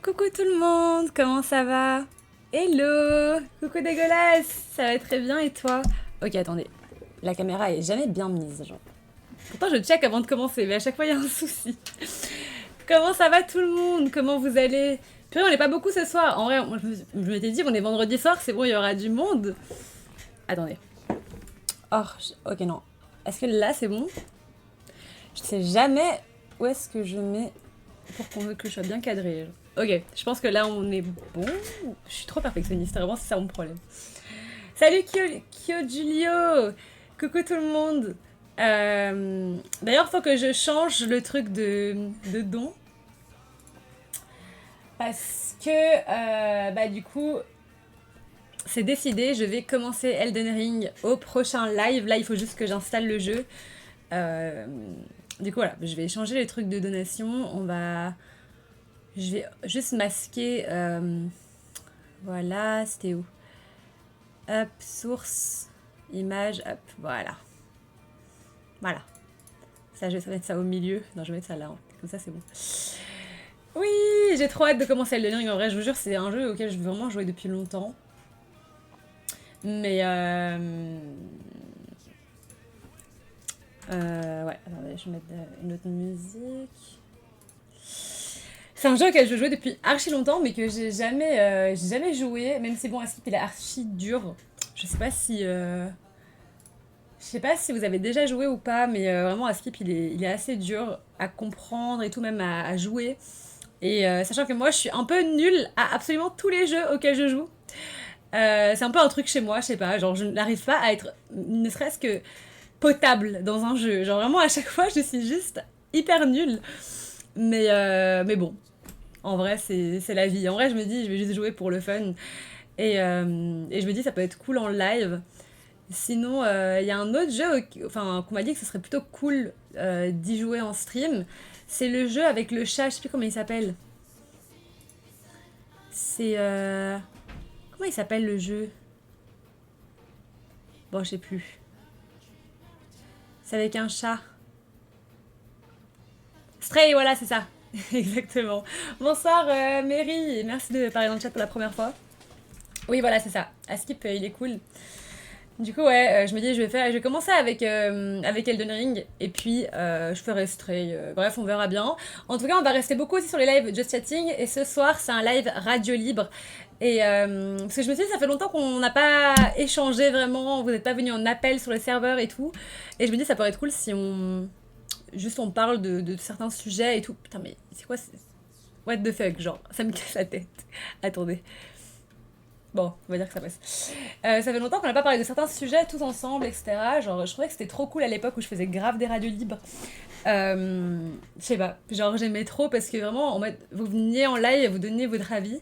Coucou tout le monde, comment ça va? Hello! Coucou dégueulasse! Ça va très bien et toi? Ok, attendez. La caméra est jamais bien mise, genre. Pourtant, je check avant de commencer, mais à chaque fois, il y a un souci. Comment ça va tout le monde? Comment vous allez? Purée, on n'est pas beaucoup ce soir. En vrai, moi, je m'étais dit, on est vendredi soir, c'est bon, il y aura du monde. Attendez. Oh, ok, non. Est-ce que là, c'est bon? Je sais jamais où est-ce que je mets pour que je sois bien cadré. Ok, je pense que là on est bon. Je suis trop perfectionniste, vraiment c'est ça mon problème. Salut Kyo Julio. Coucou tout le monde. D'ailleurs, faut que je change le truc de don. Parce que, du coup, c'est décidé, je vais commencer Elden Ring au prochain live. Là, il faut juste que j'installe le jeu. Euh, du coup, voilà, je vais changer les trucs de donation. Je vais juste masquer. Voilà, c'était où? Hop, source, image, hop, voilà. Voilà. Ça, je vais mettre ça au milieu. Non, je vais mettre ça là. Hein. Comme ça, c'est bon. Oui, j'ai trop hâte de commencer Elden Ring. En vrai, je vous jure, c'est un jeu auquel je veux vraiment jouer depuis longtemps. Mais ouais, attendez, je vais mettre une autre musique. C'est un jeu auquel je veux jouer depuis archi longtemps, mais que j'ai jamais joué. Même si bon, Askip il est archi dur. Je sais pas si, je sais pas si vous avez déjà joué ou pas, mais vraiment Askip il est assez dur à comprendre et tout même à jouer. Et sachant que moi je suis un peu nulle à absolument tous les jeux auxquels je joue. C'est un peu un truc chez moi, je sais pas, genre je n'arrive pas à être ne serait-ce que potable dans un jeu. Genre vraiment à chaque fois je suis juste hyper nulle. Mais bon, en vrai c'est la vie. En vrai je me dis je vais juste jouer pour le fun. Et je me dis ça peut être cool en live. Sinon, il y a un autre jeu enfin, qu'on m'a dit que ce serait plutôt cool d'y jouer en stream. C'est le jeu avec le chat, je sais plus comment il s'appelle. C'est. Comment il s'appelle le jeu? Bon, je sais plus. C'est avec un chat. Stray, voilà, c'est ça. Exactement. Bonsoir Mary, merci de parler dans le chat pour la première fois. Oui, voilà, c'est ça. Askip, il est cool. Du coup, ouais, je me dis, je vais commencer avec Elden Ring, et puis je ferai Stray. Bref, on verra bien. En tout cas, on va rester beaucoup aussi sur les lives Just Chatting, et ce soir, c'est un live radio libre. Et parce que je me suis dit, ça fait longtemps qu'on n'a pas échangé vraiment, vous n'êtes pas venu en appel sur le serveur et tout. Et je me dis, ça pourrait être cool si juste on parle de certains sujets et tout. Putain, mais c'est quoi What the fuck, genre, ça me casse la tête. Attendez. Bon, on va dire que ça passe. Ça fait longtemps qu'on n'a pas parlé de certains sujets tous ensemble, etc. Genre, je trouvais que c'était trop cool à l'époque où je faisais grave des radios libres. Je sais pas, genre j'aimais trop parce que vraiment, en mode, vous veniez en live et vous donniez votre avis.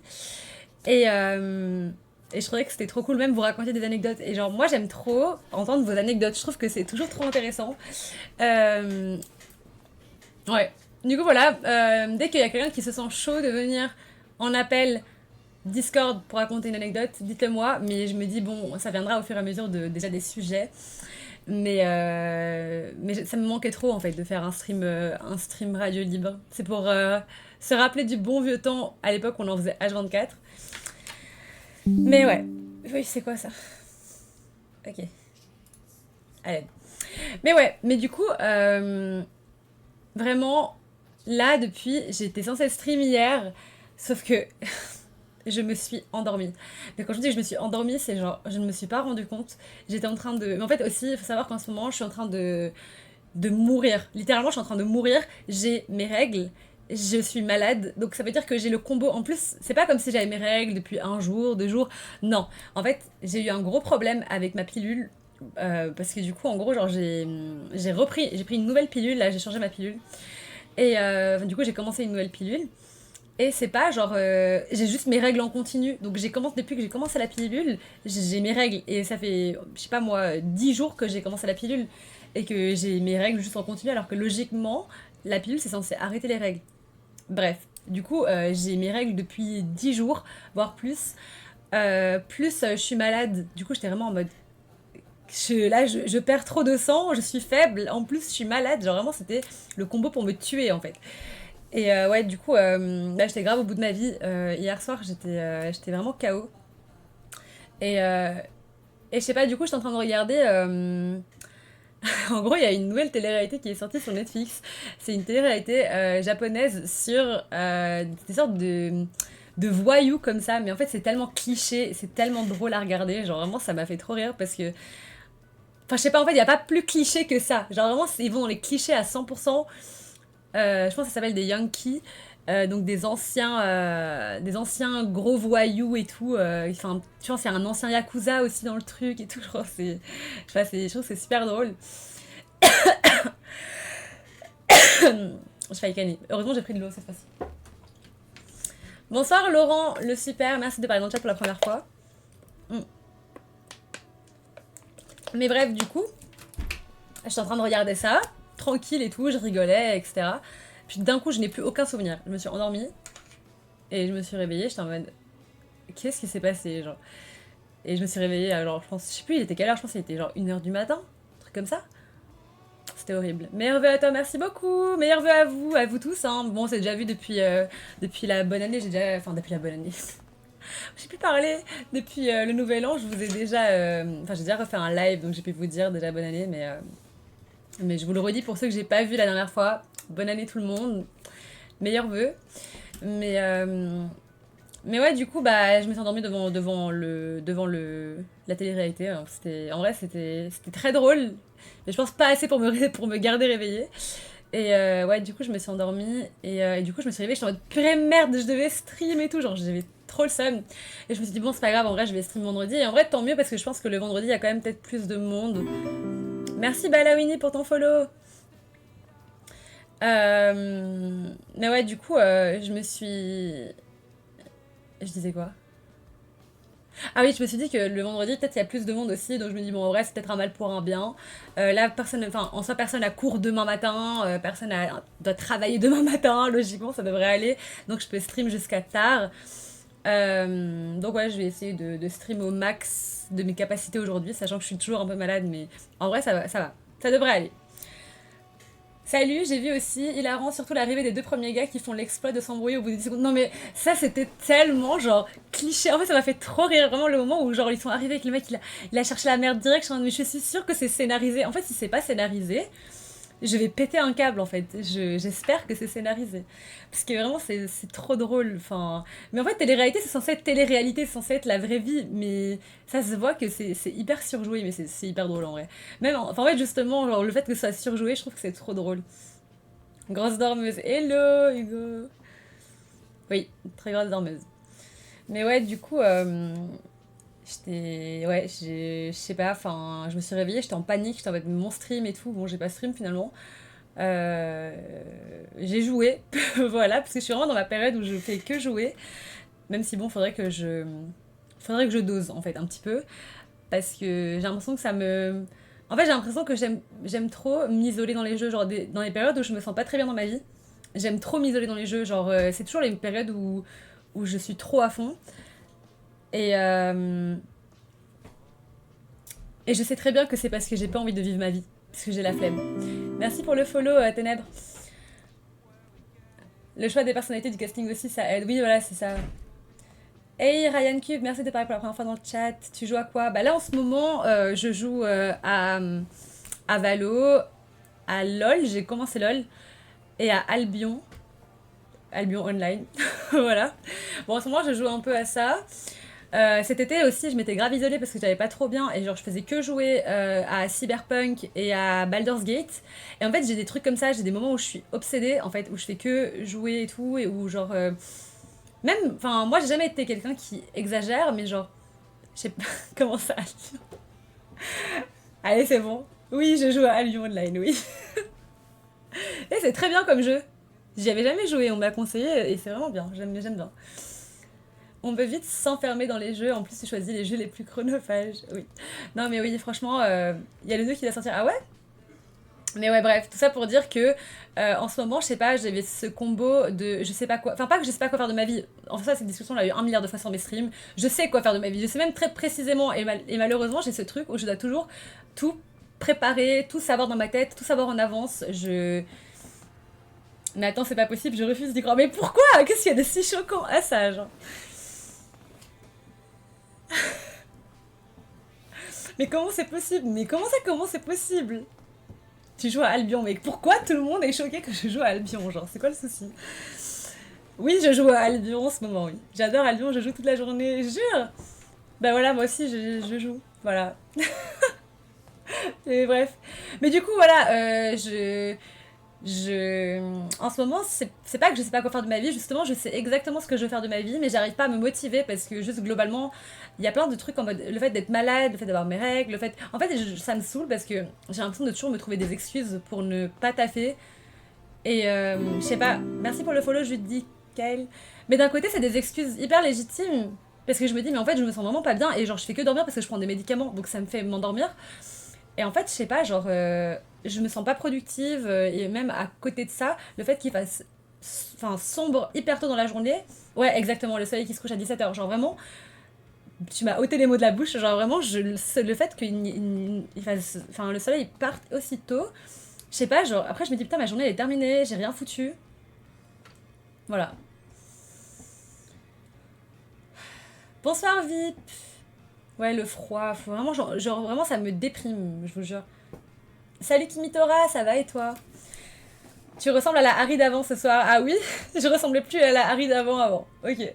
Et je trouvais que c'était trop cool, même vous raconter des anecdotes. Et genre, moi j'aime trop entendre vos anecdotes. Je trouve que c'est toujours trop intéressant. Euh, ouais. Du coup, voilà, dès qu'il y a quelqu'un qui se sent chaud de venir en appel Discord pour raconter une anecdote, dites-le moi, mais je me dis, bon, ça viendra au fur et à mesure déjà des sujets. Mais ça me manquait trop en fait de faire un stream radio libre. C'est pour se rappeler du bon vieux temps à l'époque où on en faisait H24. Mais ouais, oui, c'est quoi ça? Ok, allez. Mais ouais, mais du coup, vraiment, là depuis, j'étais censée stream hier, sauf que je me suis endormie. Mais quand je dis que je me suis endormie, c'est genre, je ne me suis pas rendu compte. J'étais en train de. Mais en fait, aussi, il faut savoir qu'en ce moment, je suis en train de mourir. Littéralement, je suis en train de mourir. J'ai mes règles. Je suis malade. Donc, ça veut dire que j'ai le combo. En plus, c'est pas comme si j'avais mes règles depuis un jour, 2 jours. Non. En fait, j'ai eu un gros problème avec ma pilule. Parce que du coup, en gros, genre, j'ai pris une nouvelle pilule. Là, j'ai changé ma pilule. Et du coup, j'ai commencé une nouvelle pilule. Et c'est pas genre j'ai juste mes règles en continu. Donc depuis que j'ai commencé la pilule, j'ai mes règles et ça fait je sais pas moi 10 jours que j'ai commencé la pilule et que j'ai mes règles juste en continu alors que logiquement la pilule c'est censé arrêter les règles. Bref, du coup j'ai mes règles depuis 10 jours voire plus. Je suis malade. Du coup, j'étais vraiment en mode je perds trop de sang, je suis faible, en plus je suis malade, genre vraiment c'était le combo pour me tuer en fait. Et ouais, du coup, là, j'étais grave au bout de ma vie. Hier soir, j'étais vraiment KO. Et, euh, et je sais pas, du coup, j'étais en train de regarder. En gros, il y a une nouvelle télé-réalité qui est sortie sur Netflix. C'est une télé-réalité japonaise sur des sortes de voyous comme ça. Mais en fait, c'est tellement cliché, c'est tellement drôle à regarder. Genre, vraiment, ça m'a fait trop rire parce que. Enfin, je sais pas, en fait, il n'y a pas plus cliché que ça. Genre, vraiment, ils vont dans les clichés à 100%. Je pense que ça s'appelle des Yankees. Donc des anciens gros voyous et tout. Enfin, tu vois, c'est un ancien Yakuza aussi dans le truc et tout. Je sais pas, je trouve que c'est super drôle. Je failli canner. Heureusement, j'ai pris de l'eau cette fois-ci. Bonsoir Laurent, le super. Merci de parler dans le chat pour la première fois. Mais bref, du coup, j'étais en train de regarder ça, tranquille et tout, je rigolais, etc. Puis d'un coup, je n'ai plus aucun souvenir. Je me suis endormie et je me suis réveillée. J'étais en mode, qu'est-ce qui s'est passé, genre. Et je me suis réveillée, alors je pense, je sais plus, il était quelle heure, je pense qu'il était genre 1h du matin, un truc comme ça. C'était horrible. Meilleurs vœux à toi, merci beaucoup. Meilleurs vœux à vous tous. Hein. Bon, c'est déjà vu depuis la bonne année, j'ai déjà. Enfin, depuis la bonne année. J'ai pu parler depuis le nouvel an, je vous ai déjà. Enfin, j'ai déjà refait un live, donc j'ai pu vous dire déjà bonne année, mais je vous le redis pour ceux que j'ai pas vu la dernière fois. Bonne année tout le monde. Meilleurs vœux. Mais. Mais ouais, du coup, bah, je me suis endormie devant la télé-réalité. Alors, en vrai, c'était très drôle. Mais je pense pas assez pour me garder réveillée. Et ouais, du coup, je me suis endormie. Et du coup, je me suis réveillée. J'étais en mode purée merde, je devais stream et tout. Genre, j'avais trop le seum. Et je me suis dit, bon, c'est pas grave, en vrai, je vais stream vendredi. Et en vrai, tant mieux parce que je pense que le vendredi, il y a quand même peut-être plus de monde. Merci Balawini pour ton follow. Mais ouais, du coup, je me suis. Je disais quoi? Ah oui, je me suis dit que le vendredi, peut-être il y a plus de monde aussi, donc je me dis, bon, en vrai, c'est peut-être un mal pour un bien. Là, en soi, personne a cours demain matin, doit travailler demain matin, logiquement, ça devrait aller. Donc je peux stream jusqu'à tard. Donc ouais, je vais essayer de stream au max de mes capacités aujourd'hui, sachant que je suis toujours un peu malade, mais en vrai, ça va, ça va. Ça devrait aller. Salut, j'ai vu aussi hilarant surtout l'arrivée des deux premiers gars qui font l'exploit de s'embrouiller au bout de 10 secondes. Non mais ça c'était tellement genre cliché. En fait ça m'a fait trop rire vraiment le moment où genre ils sont arrivés avec le mec il a cherché la merde direct. Mais je suis sûre que c'est scénarisé. En fait si c'est pas scénarisé, je vais péter un câble en fait. J'espère que c'est scénarisé. Parce que vraiment c'est trop drôle. Enfin, mais en fait télé-réalité c'est censé être télé-réalité, c'est censé être la vraie vie. Mais ça se voit que c'est hyper surjoué, mais c'est hyper drôle en vrai. Même, enfin en fait justement genre, le fait que ça soit surjoué, je trouve que c'est trop drôle. Grosse dormeuse. Hello Hugo. Oui, très grosse dormeuse. Mais ouais du coup... j'étais. Ouais, je sais pas, enfin, je me suis réveillée, j'étais en panique, j'étais en mode mon stream et tout. Bon, j'ai pas stream finalement. Euh, j'ai joué, voilà, parce que je suis vraiment dans ma période où je fais que jouer. Même si bon, faudrait que je dose en fait un petit peu, parce que j'ai l'impression que ça me. En fait, j'ai l'impression que j'aime trop m'isoler dans les jeux, genre dans les périodes où je me sens pas très bien dans ma vie. J'aime trop m'isoler dans les jeux, genre c'est toujours les périodes où je suis trop à fond. Et, et je sais très bien que c'est parce que j'ai pas envie de vivre ma vie, parce que j'ai la flemme. Merci pour le follow, Ténèbres. Le choix des personnalités du casting aussi, ça aide. Oui, voilà, c'est ça. Hey Ryan Cube, merci de parler pour la première fois dans le chat. Tu joues à quoi? Bah là en ce moment, je joue à Valo, à LoL, j'ai commencé LoL, et à Albion. Albion Online. Voilà. Bon, en ce moment, je joue un peu à ça. Cet été aussi, je m'étais grave isolée parce que j'avais pas trop bien et genre je faisais que jouer à Cyberpunk et à Baldur's Gate. Et en fait, j'ai des trucs comme ça, j'ai des moments où je suis obsédée en fait, où je fais que jouer et tout et où genre même enfin moi j'ai jamais été quelqu'un qui exagère mais genre je sais pas comment ça. Allez, c'est bon. Oui, je joue à Albion Online, oui. Et c'est très bien comme jeu. J'y avais jamais joué, on m'a conseillé et c'est vraiment bien, j'aime bien. On peut vite s'enfermer dans les jeux. En plus, tu choisis les jeux les plus chronophages. Oui. Non, mais oui, franchement, il y a le 2 qui va sortir. Ah ouais? Mais ouais, bref, tout ça pour dire que en ce moment, je sais pas, j'avais ce combo de je sais pas quoi. Enfin, pas que je sais pas quoi faire de ma vie. En fait, ça, cette discussion, on l'a eu un milliard de fois sur mes streams. Je sais quoi faire de ma vie. Je sais même très précisément. Et malheureusement, j'ai ce truc où je dois toujours tout préparer, tout savoir dans ma tête, tout savoir en avance. Mais attends, c'est pas possible, je refuse d'y croire. Mais pourquoi? Qu'est-ce qu'il y a de si choquant à ça, genre? Mais comment c'est possible? Mais comment c'est possible? Tu joues à Albion, mais pourquoi tout le monde est choqué que je joue à Albion? Genre, c'est quoi le souci? Oui, je joue à Albion en ce moment, oui. J'adore Albion, je joue toute la journée, je jure. Bah voilà, moi aussi, je joue. Voilà. Et bref. Mais du coup, voilà, en ce moment, c'est pas que je sais pas quoi faire de ma vie, justement, je sais exactement ce que je veux faire de ma vie, mais j'arrive pas à me motiver parce que juste globalement, il y a plein de trucs en mode le fait d'être malade, le fait d'avoir mes règles, le fait. En fait, ça me saoule parce que j'ai l'impression de toujours me trouver des excuses pour ne pas taffer. Et je sais pas, merci pour le follow, je te dis, Kyle. Mais d'un côté, c'est des excuses hyper légitimes parce que je me dis, mais en fait, je me sens vraiment pas bien et genre, je fais que dormir parce que je prends des médicaments, donc ça me fait m'endormir. Et en fait, je sais pas, genre, je me sens pas productive, et même à côté de ça, le fait qu'il fasse enfin, sombre hyper tôt dans la journée, ouais, exactement, le soleil qui se couche à 17h, genre vraiment, tu m'as ôté les mots de la bouche, genre vraiment, le fait que fasse, enfin, le soleil parte aussi tôt, je sais pas, genre, après je me dis, putain, ma journée elle est terminée, j'ai rien foutu, voilà. Bonsoir, VIP. Ouais, le froid, faut vraiment, genre, vraiment, ça me déprime, je vous jure. Salut Kimitora, ça va et toi? Tu ressembles à la Harry d'avant ce soir. Ah oui? Je ressemblais plus à la Harry d'avant avant. Ok.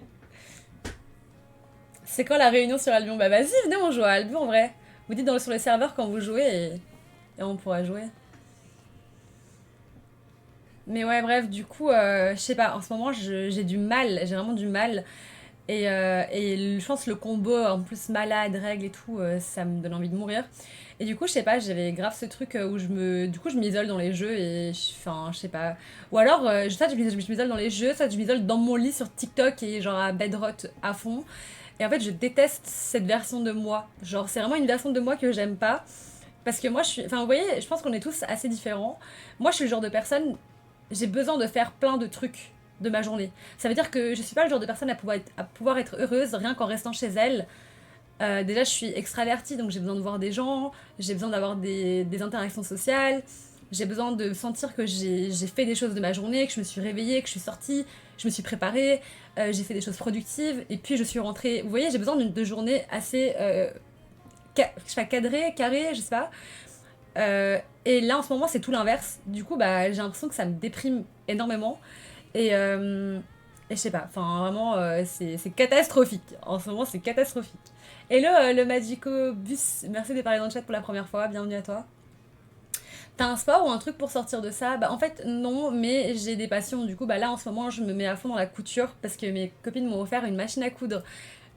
C'est quand la réunion sur Albion? Bah vas-y, venez, on joue à Albion en vrai. Vous dites sur le serveur quand vous jouez et on pourra jouer. Mais ouais, bref, du coup, je sais pas, en ce moment j'ai du mal, j'ai vraiment du mal. Et je pense que le combo en plus malade, règles et tout, ça me donne envie de mourir. Et du coup, je sais pas, j'avais grave ce truc où du coup, je m'isole dans les jeux et enfin, je sais pas. Ou alors, soit je m'isole dans les jeux, soit je m'isole dans mon lit sur TikTok et genre à bedrot à fond. Et en fait, je déteste cette version de moi. Genre, c'est vraiment une version de moi que j'aime pas. Parce que moi, je suis. Enfin, vous voyez, je pense qu'on est tous assez différents. Moi, je suis le genre de personne. J'ai besoin de faire plein de trucs de ma journée. Ça veut dire que je suis pas le genre de personne à pouvoir être heureuse rien qu'en restant chez elle. Déjà, je suis extravertie, donc j'ai besoin de voir des gens, j'ai besoin d'avoir des interactions sociales, j'ai besoin de sentir que j'ai fait des choses de ma journée, que je me suis réveillée, que je suis sortie, je me suis préparée, j'ai fait des choses productives, et puis je suis rentrée. Vous voyez, j'ai besoin de journées assez je sais pas, cadrées, carrées, je sais pas. Et là, en ce moment, c'est tout l'inverse. Du coup, bah, j'ai l'impression que ça me déprime énormément. Et je sais pas, enfin vraiment, c'est catastrophique. En ce moment, c'est catastrophique. Hello, le Magico Bus, merci de parler dans le chat pour la première fois, bienvenue à toi. T'as un sport ou un truc pour sortir de ça? Bah en fait non, mais j'ai des passions. Du coup, bah là en ce moment, je me mets à fond dans la couture parce que mes copines m'ont offert une machine à coudre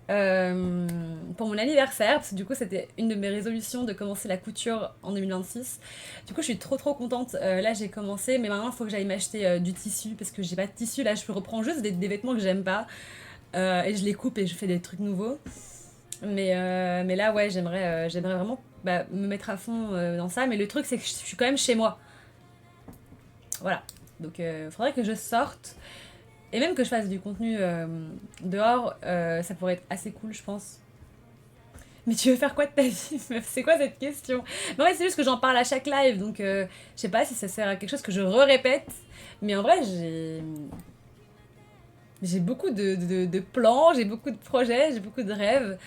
pour mon anniversaire, parce que du coup c'était une de mes résolutions de commencer la couture en 2026. Du coup je suis trop contente. Là j'ai commencé, mais maintenant il faut que j'aille m'acheter du tissu parce que j'ai pas de tissu. Là je reprends juste des vêtements que j'aime pas et je les coupe et je fais des trucs nouveaux. Mais là ouais j'aimerais vraiment bah, me mettre à fond dans ça. Mais le truc c'est que je suis quand même chez moi. Voilà. Donc faudrait que je sorte. Et même que je fasse du contenu dehors, ça pourrait être assez cool, je pense. Mais tu veux faire quoi de ta vie, meuf? C'est quoi cette question? Mais en vrai, c'est juste que j'en parle à chaque live, donc je sais pas si ça sert à quelque chose que je répète. Mais en vrai, j'ai beaucoup de plans, j'ai beaucoup de projets, j'ai beaucoup de rêves.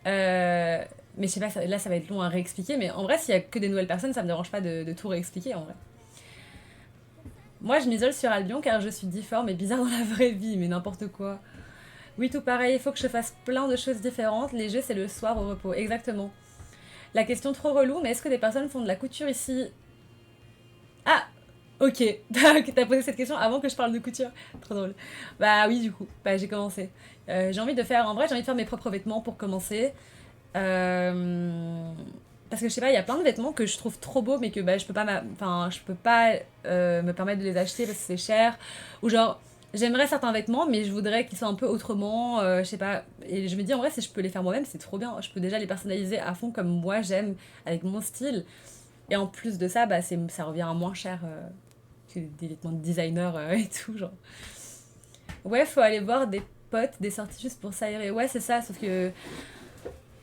Mais je sais pas, là ça va être long à réexpliquer. Mais en vrai, s'il y a que des nouvelles personnes, ça me dérange pas de tout réexpliquer en vrai. Moi, je m'isole sur Albion car je suis difforme et bizarre dans la vraie vie, mais n'importe quoi. Oui, tout pareil, il faut que je fasse plein de choses différentes. Les jeux, c'est le soir au repos. Exactement. La question trop relou, mais est-ce que des personnes font de la couture ici? Ah, ok. T'as posé cette question avant que je parle de couture. Trop drôle. Bah oui, du coup. Bah j'ai commencé. J'ai envie de faire, en vrai, j'ai envie de faire mes propres vêtements pour commencer. Euh, Parce que je sais pas, il y a plein de vêtements que je trouve trop beaux, mais que bah, je peux pas me permettre de les acheter parce que c'est cher. Ou genre, j'aimerais certains vêtements, mais je voudrais qu'ils soient un peu autrement, je sais pas. Et je me dis, en vrai, si je peux les faire moi-même, c'est trop bien. Je peux déjà les personnaliser à fond comme moi j'aime, avec mon style. Et en plus de ça, bah, ça revient à moins cher que des vêtements de designer et tout. Genre. Ouais, faut aller voir des potes, des sorties juste pour s'aérer. Ouais, c'est ça, sauf que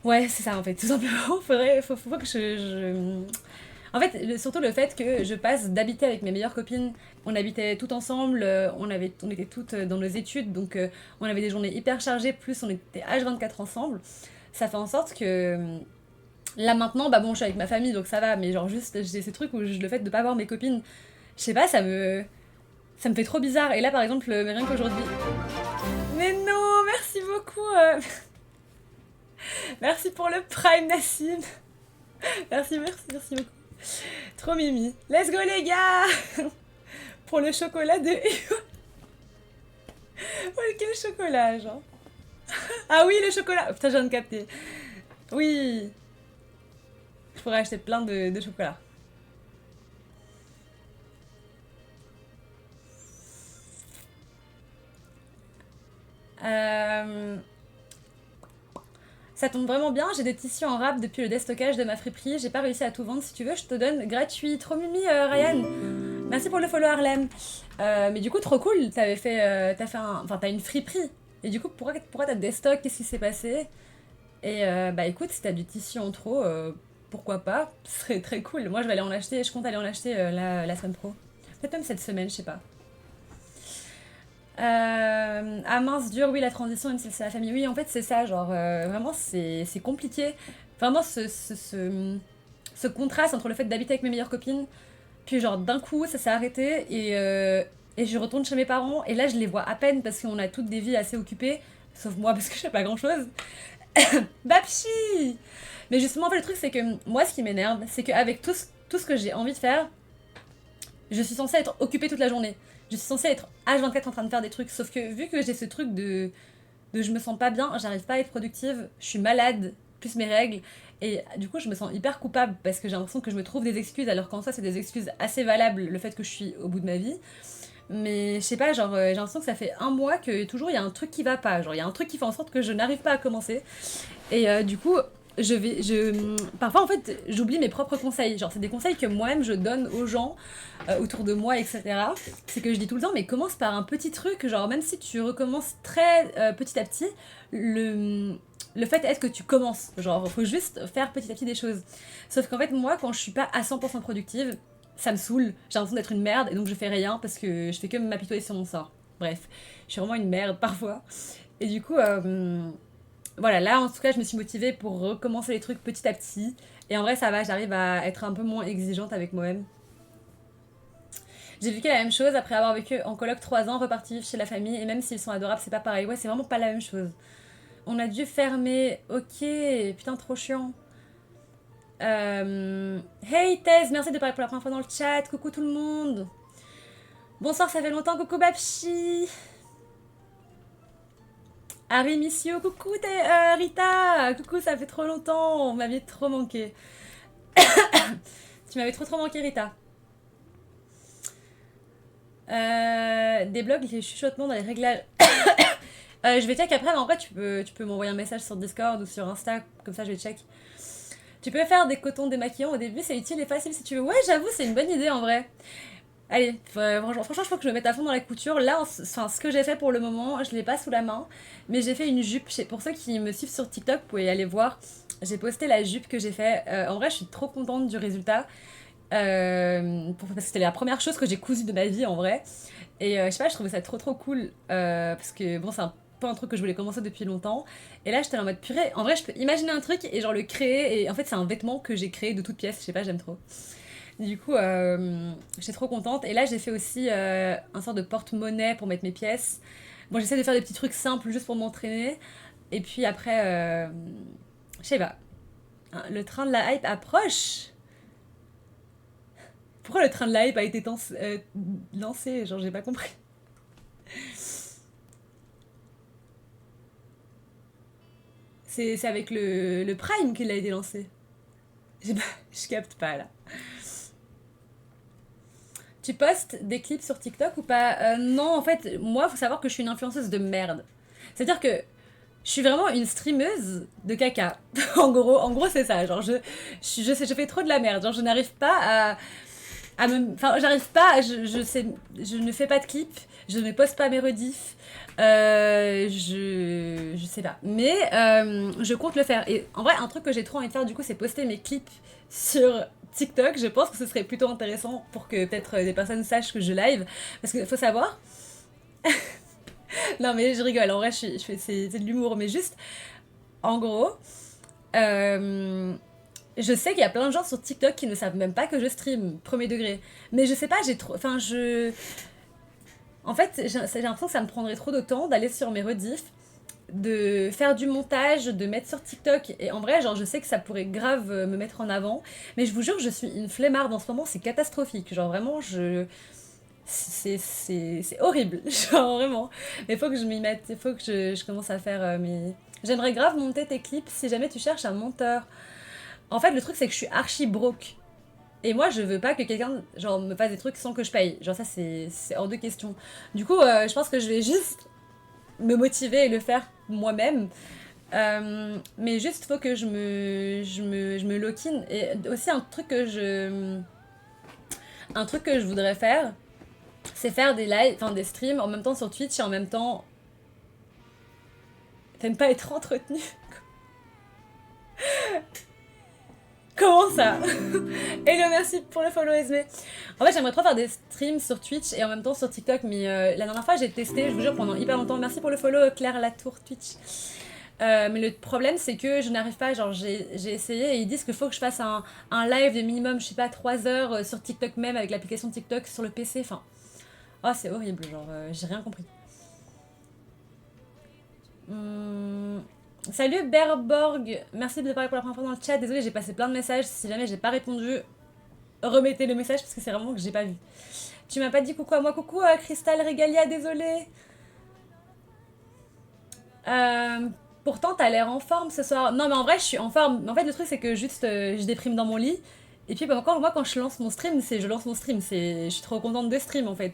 ouais, c'est ça en fait, tout simplement. Faut que je. En En fait, surtout le fait que je passe d'habiter avec mes meilleures copines, on habitait toutes ensemble, on était toutes dans nos études, donc on avait des journées hyper chargées, plus on était H24 ensemble. Ça fait en sorte que là maintenant, bah bon, je suis avec ma famille, donc ça va, mais genre juste, j'ai ce truc où le fait de pas voir mes copines, je sais pas, ça me fait trop bizarre. Et là, par exemple, rien qu'aujourd'hui. Mais non, merci beaucoup. Merci pour le Prime, Nassim. Merci beaucoup. Trop mimi. Let's go, les gars. Pour le chocolat de... Ouais, quel chocolat, genre. Ah oui, le chocolat. Putain, je viens de capter. Oui. Je pourrais acheter plein de chocolat. Euh... Ça tombe vraiment bien, j'ai des tissus en rap depuis le déstockage de ma friperie, j'ai pas réussi à tout vendre, si tu veux je te donne gratuit. Trop mimi Ryan. Merci pour le follow Harlem. Mais du coup trop cool, t'as fait enfin t'as une friperie. Et du coup pourquoi t'as des stocks, qu'est-ce qui s'est passé? Et bah écoute, si t'as du tissu en trop, pourquoi pas, ce serait très cool. Moi je vais aller en acheter, je compte aller en acheter la semaine pro. Peut-être même cette semaine, je sais pas. Ah mince, dur, oui, la transition, même si c'est la famille. Oui, en fait, c'est ça, genre, vraiment, c'est compliqué. Vraiment, ce contraste entre le fait d'habiter avec mes meilleures copines, puis genre, d'un coup, ça s'est arrêté, et je retourne chez mes parents, et là, je les vois à peine parce qu'on a toutes des vies assez occupées, sauf moi parce que je fais pas grand-chose. Bapchi. Mais justement, en fait, le truc, c'est que moi, ce qui m'énerve, c'est qu'avec tout ce que j'ai envie de faire, je suis censée être occupée toute la journée. Je suis censée être H24 en train de faire des trucs. Sauf que vu que j'ai ce truc de je me sens pas bien, j'arrive pas à être productive, je suis malade, plus mes règles. Et du coup, je me sens hyper coupable parce que j'ai l'impression que je me trouve des excuses, alors qu'en soi, c'est des excuses assez valables, le fait que je suis au bout de ma vie. Mais je sais pas, genre, j'ai l'impression que ça fait un mois que toujours il y a un truc qui va pas. Genre, il y a un truc qui fait en sorte que je n'arrive pas à commencer. Et du coup, parfois en fait, j'oublie mes propres conseils. Genre, c'est des conseils que moi-même je donne aux gens autour de moi, etc. C'est que je dis tout le temps, mais commence par un petit truc. Genre, même si tu recommences très petit à petit, le fait est que tu commences. Genre, faut juste faire petit à petit des choses. Sauf qu'en fait, moi, quand je suis pas à 100% productive, ça me saoule. J'ai l'impression d'être une merde et donc je fais rien parce que je fais que m'apitoyer sur mon sort. Bref, je suis vraiment une merde parfois. Et du coup, voilà, là en tout cas, je me suis motivée pour recommencer les trucs petit à petit. Et en vrai, ça va, j'arrive à être un peu moins exigeante avec moi-même. J'ai vécu la même chose après avoir vécu en coloc 3 ans, reparti chez la famille. Et même s'ils sont adorables, c'est pas pareil. Ouais, c'est vraiment pas la même chose. On a dû fermer. Ok, putain, trop chiant. Hey Thèse, merci de parler pour la première fois dans le chat. Coucou tout le monde. Bonsoir, ça fait longtemps. Coucou Babchi. Harry Missio, coucou Rita. Coucou, ça fait trop longtemps. On m'avait trop manqué. Tu m'avais trop manqué, Rita. Des blogs, les chuchotements dans les réglages. Je vais check après, mais en vrai, tu peux m'envoyer un message sur Discord ou sur Insta, comme ça je vais check. Tu peux faire des cotons démaquillants au début, c'est utile et facile si tu veux. Ouais, j'avoue, c'est une bonne idée en vrai. Allez, franchement, je crois que je me mette à fond dans la couture. Là, enfin, ce que j'ai fait pour le moment, je l'ai pas sous la main, mais j'ai fait une jupe. Pour ceux qui me suivent sur TikTok, vous pouvez aller voir. J'ai posté la jupe que j'ai fait. En vrai, je suis trop contente du résultat. Parce que c'était la première chose que j'ai cousue de ma vie en vrai. Et je sais pas, je trouvais ça trop cool. Parce que bon, c'est un peu un truc que je voulais commencer depuis longtemps. Et là, j'étais en mode purée. En vrai, je peux imaginer un truc et genre le créer. Et en fait, c'est un vêtement que j'ai créé de toutes pièces. Je sais pas, j'aime trop. Du coup, j'étais trop contente. Et là, j'ai fait aussi un sort de porte-monnaie pour mettre mes pièces. Bon, j'essaie de faire des petits trucs simples juste pour m'entraîner. Et puis après, je sais pas. Hein, le train de la hype approche. Pourquoi le train de la hype a été lancé? Genre, j'ai pas compris. C'est avec le Prime qu'il a été lancé. Je capte pas là. Tu postes des clips sur TikTok ou pas? Non, en fait, moi, faut savoir que je suis une influenceuse de merde. C'est-à-dire que je suis vraiment une streameuse de caca. En gros, c'est ça. Genre, je fais trop de la merde. Genre, je n'arrive pas enfin, j'arrive pas. Je ne fais pas de clips. Je ne poste pas mes rediffs. Je sais pas. Mais je compte le faire. Et en vrai, un truc que j'ai trop envie de faire, du coup, c'est poster mes clips sur TikTok, je pense que ce serait plutôt intéressant pour que peut-être des personnes sachent que je live. Parce qu'il faut savoir, non mais je rigole, en vrai c'est de l'humour, mais juste, en gros, euh, je sais qu'il y a plein de gens sur TikTok qui ne savent même pas que je stream, premier degré. Mais je sais pas, j'ai trop... Enfin, je... En fait, j'ai l'impression que ça me prendrait trop de temps d'aller sur mes rediffs, de faire du montage, de mettre sur TikTok. Et en vrai, genre, je sais que ça pourrait grave me mettre en avant. Mais je vous jure, je suis une flemmarde en ce moment, c'est catastrophique. Genre, vraiment, c'est horrible. Genre, vraiment. Mais il faut que je m'y mette, il faut que je commence à faire mes... J'aimerais grave monter tes clips si jamais tu cherches un monteur. En fait, le truc, c'est que je suis archi broke. Et moi, je veux pas que quelqu'un genre me fasse des trucs sans que je paye. Genre ça, c'est hors de question. Du coup, je pense que je vais juste me motiver et le faire moi-même. Mais juste, faut que je me lock in. Et aussi, un truc que je voudrais faire, c'est faire des lives, enfin des streams en même temps sur Twitch et en même temps... T'aimes pas être entretenu. Comment ça? Hello, merci pour le follow SB. En fait, j'aimerais trop faire des streams sur Twitch et en même temps sur TikTok, mais la dernière fois, j'ai testé, je vous jure, pendant hyper longtemps. Merci pour le follow, Claire Latour Twitch. Mais le problème, c'est que je n'arrive pas, genre, j'ai essayé et ils disent qu'il faut que je fasse un live de minimum, je sais pas, 3 heures sur TikTok même, avec l'application TikTok sur le PC. Enfin, oh, c'est horrible, genre, j'ai rien compris. Salut Berborg, merci de parler pour la première fois dans le chat. Désolée, j'ai passé plein de messages. Si jamais j'ai pas répondu, remettez le message parce que c'est vraiment que j'ai pas vu. Tu m'as pas dit coucou à moi, coucou à Crystal Regalia, désolée. Euh, Pourtant, t'as l'air en forme ce soir. Non, mais en vrai, je suis en forme. En fait, le truc, c'est que juste, je déprime dans mon lit. Et puis, bah, encore, moi, quand je lance mon stream, je lance mon stream. Je suis trop contente de stream, en fait.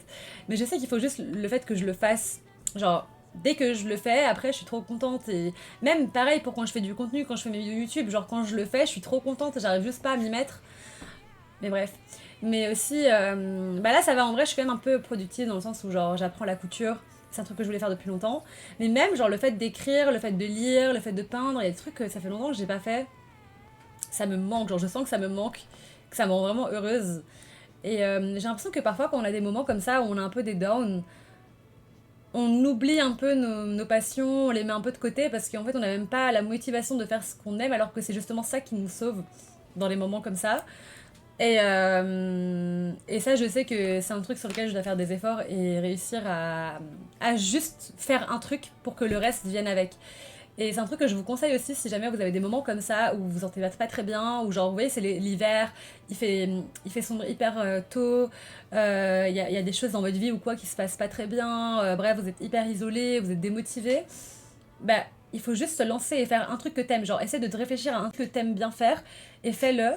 Mais je sais qu'il faut juste le fait que je le fasse. Genre, dès que je le fais, après, je suis trop contente. Et même, pareil, pour quand je fais du contenu, quand je fais mes vidéos YouTube, genre, quand je le fais, je suis trop contente. J'arrive juste pas à m'y mettre. Mais bref. Mais aussi, bah là, ça va. En vrai, je suis quand même un peu productive dans le sens où, genre, j'apprends la couture. C'est un truc que je voulais faire depuis longtemps. Mais même, genre, le fait d'écrire, le fait de lire, le fait de peindre, il y a des trucs que ça fait longtemps que j'ai pas fait. Ça me manque. Genre, je sens que ça me manque, que ça me rend vraiment heureuse. Et j'ai l'impression que parfois, quand on a des moments comme ça, où on a un peu des downs, on oublie un peu nos passions, on les met un peu de côté parce qu'en fait, on n'a même pas la motivation de faire ce qu'on aime, alors que c'est justement ça qui nous sauve dans les moments comme ça. Et ça, je sais que c'est un truc sur lequel je dois faire des efforts et réussir à juste faire un truc pour que le reste vienne avec. Et c'est un truc que je vous conseille aussi si jamais vous avez des moments comme ça où vous vous sentez pas très bien, ou genre, vous voyez, c'est l'hiver, il fait sombre hyper tôt, y a des choses dans votre vie ou quoi qui se passent pas très bien, bref, vous êtes hyper isolé, vous êtes démotivé. Bah, il faut juste se lancer et faire un truc que t'aimes. Genre, essaie de te réfléchir à un truc que t'aimes bien faire et fais-le.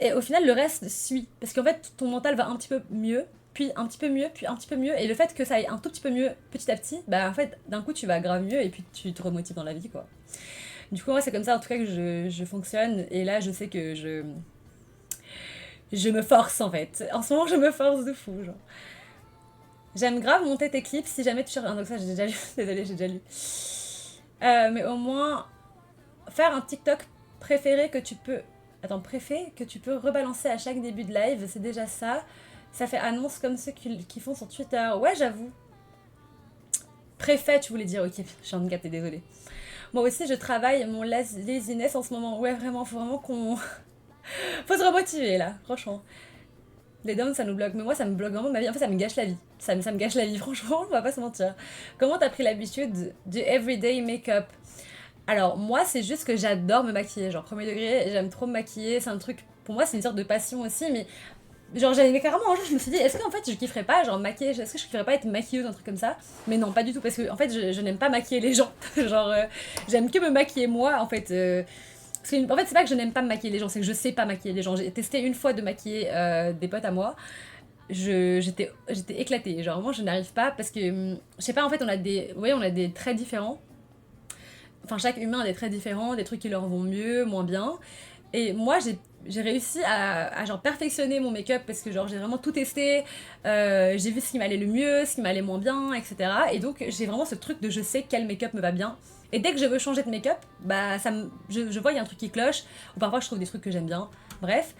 Et au final, le reste suit. Parce qu'en fait, ton mental va un petit peu mieux, puis un petit peu mieux, puis un petit peu mieux. Et le fait que ça aille un tout petit peu mieux petit à petit, bah en fait, d'un coup, tu vas grave mieux et puis tu te remotives dans la vie, quoi. Du coup, moi, c'est comme ça en tout cas que je fonctionne. Et là, je sais que je me force en fait. En ce moment, je me force de fou, genre. J'aime grave monter tes clips si jamais tu cherches. Ah, donc ça, j'ai déjà lu. Désolée, j'ai déjà lu. Mais au moins, faire un TikTok préféré que tu peux. Attends, préfet que tu peux rebalancer à chaque début de live, c'est déjà ça. Ça fait annonce comme ceux qui font sur Twitter. Ouais, j'avoue. Préfet, tu voulais dire, ok, je suis handicapée, désolée. Moi aussi, je travaille mon laziness en ce moment. Ouais, vraiment, faut vraiment qu'on. Faut se remotiver là, franchement. Les downs, ça nous bloque. Mais moi, ça me bloque vraiment ma vie. En fait, ça me gâche la vie. Ça me gâche la vie, franchement, on va pas se mentir. Comment t'as pris l'habitude du everyday make-up? Alors, moi, c'est juste que j'adore me maquiller. Genre, premier degré, j'aime trop me maquiller. C'est un truc, pour moi, c'est une sorte de passion aussi. Mais, genre, j'avais carrément un jour, je me suis dit, est-ce qu'en fait, je kifferais pas, genre, maquiller, est-ce que je kifferais pas être maquilleuse, un truc comme ça? Mais non, pas du tout, parce que, en fait, je n'aime pas maquiller les gens. Genre, j'aime que me maquiller moi, en fait. Parce que, en fait, c'est pas que je n'aime pas me maquiller les gens, c'est que je sais pas maquiller les gens. J'ai testé une fois de maquiller des potes à moi. J'étais éclatée. Genre, vraiment, je n'arrive pas parce que, je sais pas, en fait, on a des traits différents. Enfin, chaque humain a des traits différents, des trucs qui leur vont mieux, moins bien. Et moi, j'ai réussi à genre perfectionner mon make-up parce que genre j'ai vraiment tout testé, j'ai vu ce qui m'allait le mieux, ce qui m'allait moins bien, etc. Et donc j'ai vraiment ce truc de je sais quel make-up me va bien. Et dès que je veux changer de make-up, bah je vois il y a un truc qui cloche, ou parfois je trouve des trucs que j'aime bien. Bref.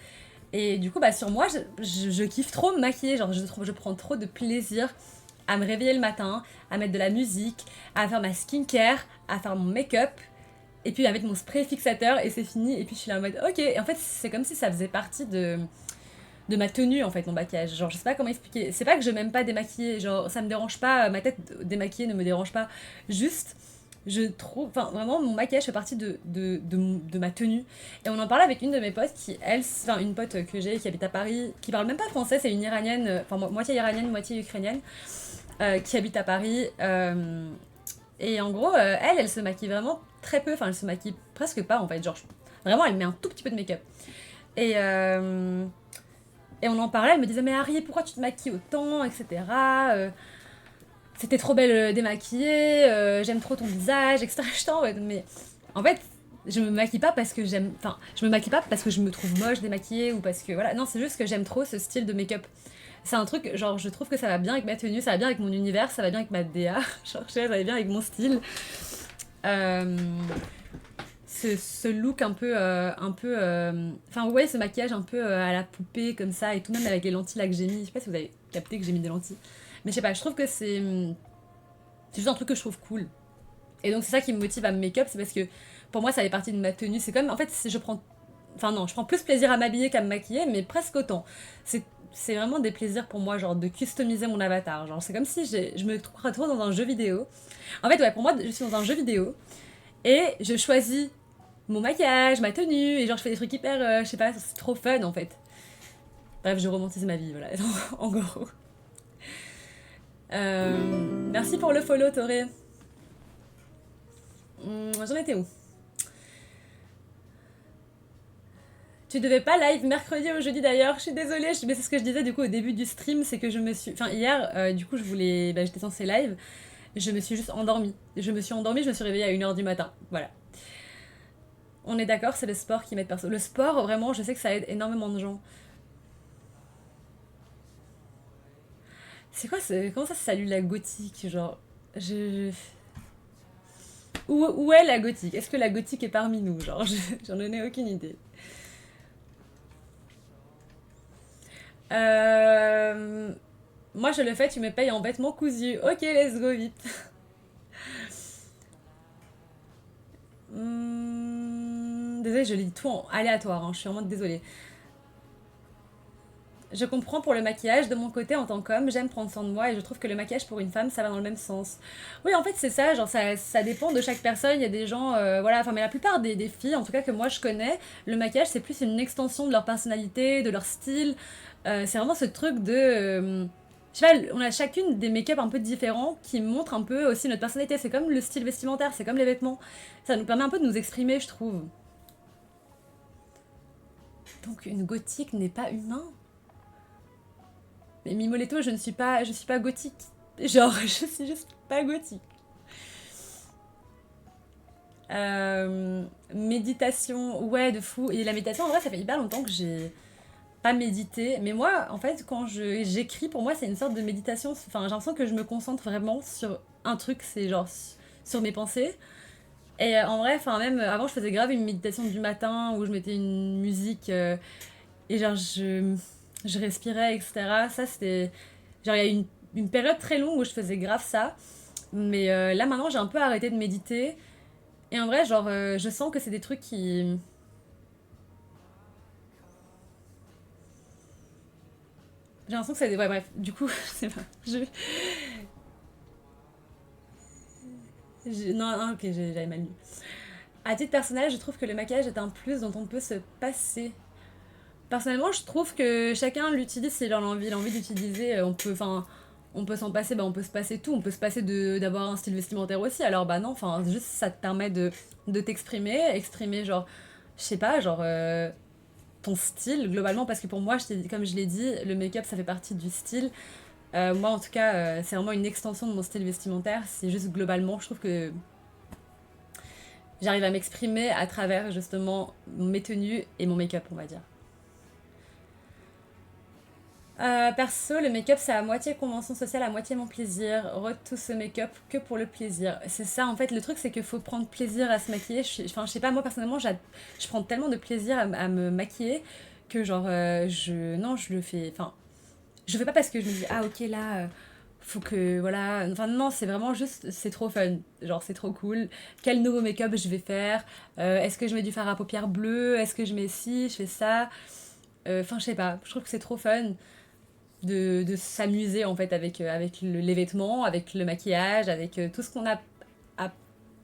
Et du coup, bah, sur moi, je kiffe trop me maquiller. Genre, je prends trop de plaisir à me réveiller le matin, à mettre de la musique, à faire ma skincare, à faire mon make-up, et puis à mettre mon spray fixateur, et c'est fini. Et puis je suis là en mode, ok. Et en fait, c'est comme si ça faisait partie de ma tenue, en fait, mon maquillage. Genre, je sais pas comment expliquer. C'est pas que je m'aime pas démaquiller. Genre, ça me dérange pas. Ma tête démaquillée ne me dérange pas. Juste, je trouve, enfin vraiment mon maquillage fait partie de ma tenue. Et on en parlait avec une de mes potes qui, elle, enfin une pote que j'ai qui habite à Paris, qui parle même pas français, c'est une iranienne, enfin moitié iranienne, moitié ukrainienne, qui habite à Paris. Et en gros, elle se maquille vraiment très peu, enfin elle se maquille presque pas en fait, genre vraiment elle met un tout petit peu de make-up. Et, et on en parlait, elle me disait mais Harry pourquoi tu te maquilles autant, etc. C'était trop belle démaquillée, j'aime trop ton visage, etc. J'étais en mode, mais en fait, je me maquille pas parce que j'aime. Enfin, je me maquille pas parce que je me trouve moche démaquillée ou parce que voilà. Non, c'est juste que j'aime trop ce style de make-up. C'est un truc, genre, je trouve que ça va bien avec ma tenue, ça va bien avec mon univers, ça va bien avec ma DA. Genre, je sais, ça va bien avec mon style. Euh, ce look un peu. Enfin, ouais, ce maquillage un peu à la poupée comme ça et tout, même avec les lentilles là que j'ai mis. Je sais pas si vous avez capté que j'ai mis des lentilles. Mais je sais pas, je trouve que c'est juste un truc que je trouve cool. Et donc c'est ça qui me motive à me make-up, c'est parce que pour moi ça fait partie de ma tenue. C'est comme, en fait, je prends, enfin non, je prends plus plaisir à m'habiller qu'à me maquiller, mais presque autant. C'est vraiment des plaisirs pour moi, genre de customiser mon avatar. Genre c'est comme si je me retrouve dans un jeu vidéo. En fait, ouais, pour moi, je suis dans un jeu vidéo et je choisis mon maquillage, ma tenue, et genre je fais des trucs hyper, je sais pas, c'est trop fun en fait. Bref, je romantise ma vie, voilà, en gros. Merci pour le follow, Toré. J'en étais où? Tu devais pas live mercredi ou jeudi d'ailleurs, je suis désolée, mais c'est ce que je disais du coup au début du stream, c'est que je me suis... Enfin hier, du coup je voulais... Bah, j'étais censée live, je me suis juste endormie. Je me suis endormie, je me suis réveillée à 1h du matin, voilà. On est d'accord, c'est le sport qui m'aide perso. Le sport, vraiment, je sais que ça aide énormément de gens. C'est quoi, comment ça se salue la gothique, genre... Je... Où est la gothique? Est-ce que la gothique est parmi nous? Genre, j'en ai aucune idée. Euh... Moi, je le fais, tu me payes en vêtements cousus. Ok, let's go vite. Désolée, je lis tout en aléatoire, hein, je suis en mode désolée. Je comprends pour le maquillage, de mon côté en tant qu'homme, j'aime prendre soin de moi et je trouve que le maquillage pour une femme ça va dans le même sens. Oui, en fait, c'est ça, genre ça dépend de chaque personne. Il y a des gens, voilà, enfin, mais la plupart des filles, en tout cas que moi je connais, le maquillage c'est plus une extension de leur personnalité, de leur style. C'est vraiment ce truc de. Je sais pas, on a chacune des make-up un peu différents qui montrent un peu aussi notre personnalité. C'est comme le style vestimentaire, c'est comme les vêtements. Ça nous permet un peu de nous exprimer, je trouve. Donc une gothique n'est pas humain. Mais Mimoletto, je suis pas gothique. Genre, je suis juste pas gothique. Méditation, ouais, de fou. Et la méditation, en vrai, ça fait hyper longtemps que j'ai pas médité. Mais moi, en fait, quand j'écris, pour moi, c'est une sorte de méditation. Enfin, j'ai l'impression que je me concentre vraiment sur un truc, c'est genre sur mes pensées. Et en vrai, enfin, même avant, je faisais grave une méditation du matin où je mettais une musique et genre, je respirais, etc. Ça, c'était. Genre, il y a eu une période très longue où je faisais grave ça. Mais là, maintenant, j'ai un peu arrêté de méditer. Et en vrai, genre, je sens que c'est des trucs qui. J'ai l'impression que c'est des. Ouais, bref, du coup, c'est pas. Non, non, ok, j'avais mal lu. À titre personnel, je trouve que le maquillage est un plus dont on peut se passer. Personnellement, je trouve que chacun l'utilise s'il en a envie, il a envie d'utiliser. On peut, enfin, on peut s'en passer, bah on peut se passer tout. On peut se passer d'avoir un style vestimentaire aussi. Alors bah non, enfin, juste ça te permet de t'exprimer, exprimer genre, je sais pas, genre ton style globalement. Parce que pour moi, comme je l'ai dit, le make-up ça fait partie du style. Moi en tout cas, c'est vraiment une extension de mon style vestimentaire. C'est juste globalement, je trouve que j'arrive à m'exprimer à travers justement mes tenues et mon make-up, on va dire. Perso, le make-up c'est à moitié convention sociale, à moitié mon plaisir. Tout ce make-up que pour le plaisir. C'est ça en fait, le truc c'est qu'il faut prendre plaisir à se maquiller. Enfin, je sais pas, moi personnellement, je prends tellement de plaisir à me maquiller que genre, non, je le fais, enfin, je fais pas parce que je me dis, ah ok, là, faut que, voilà, enfin, non, c'est vraiment juste, c'est trop fun, genre, c'est trop cool. Quel nouveau make-up je vais faire? Est-ce que je mets du fard à paupières bleu? Est-ce que je mets ci, je fais ça? Enfin, je sais pas, je trouve que c'est trop fun de s'amuser en fait avec les vêtements, avec le maquillage, avec tout ce qu'on a à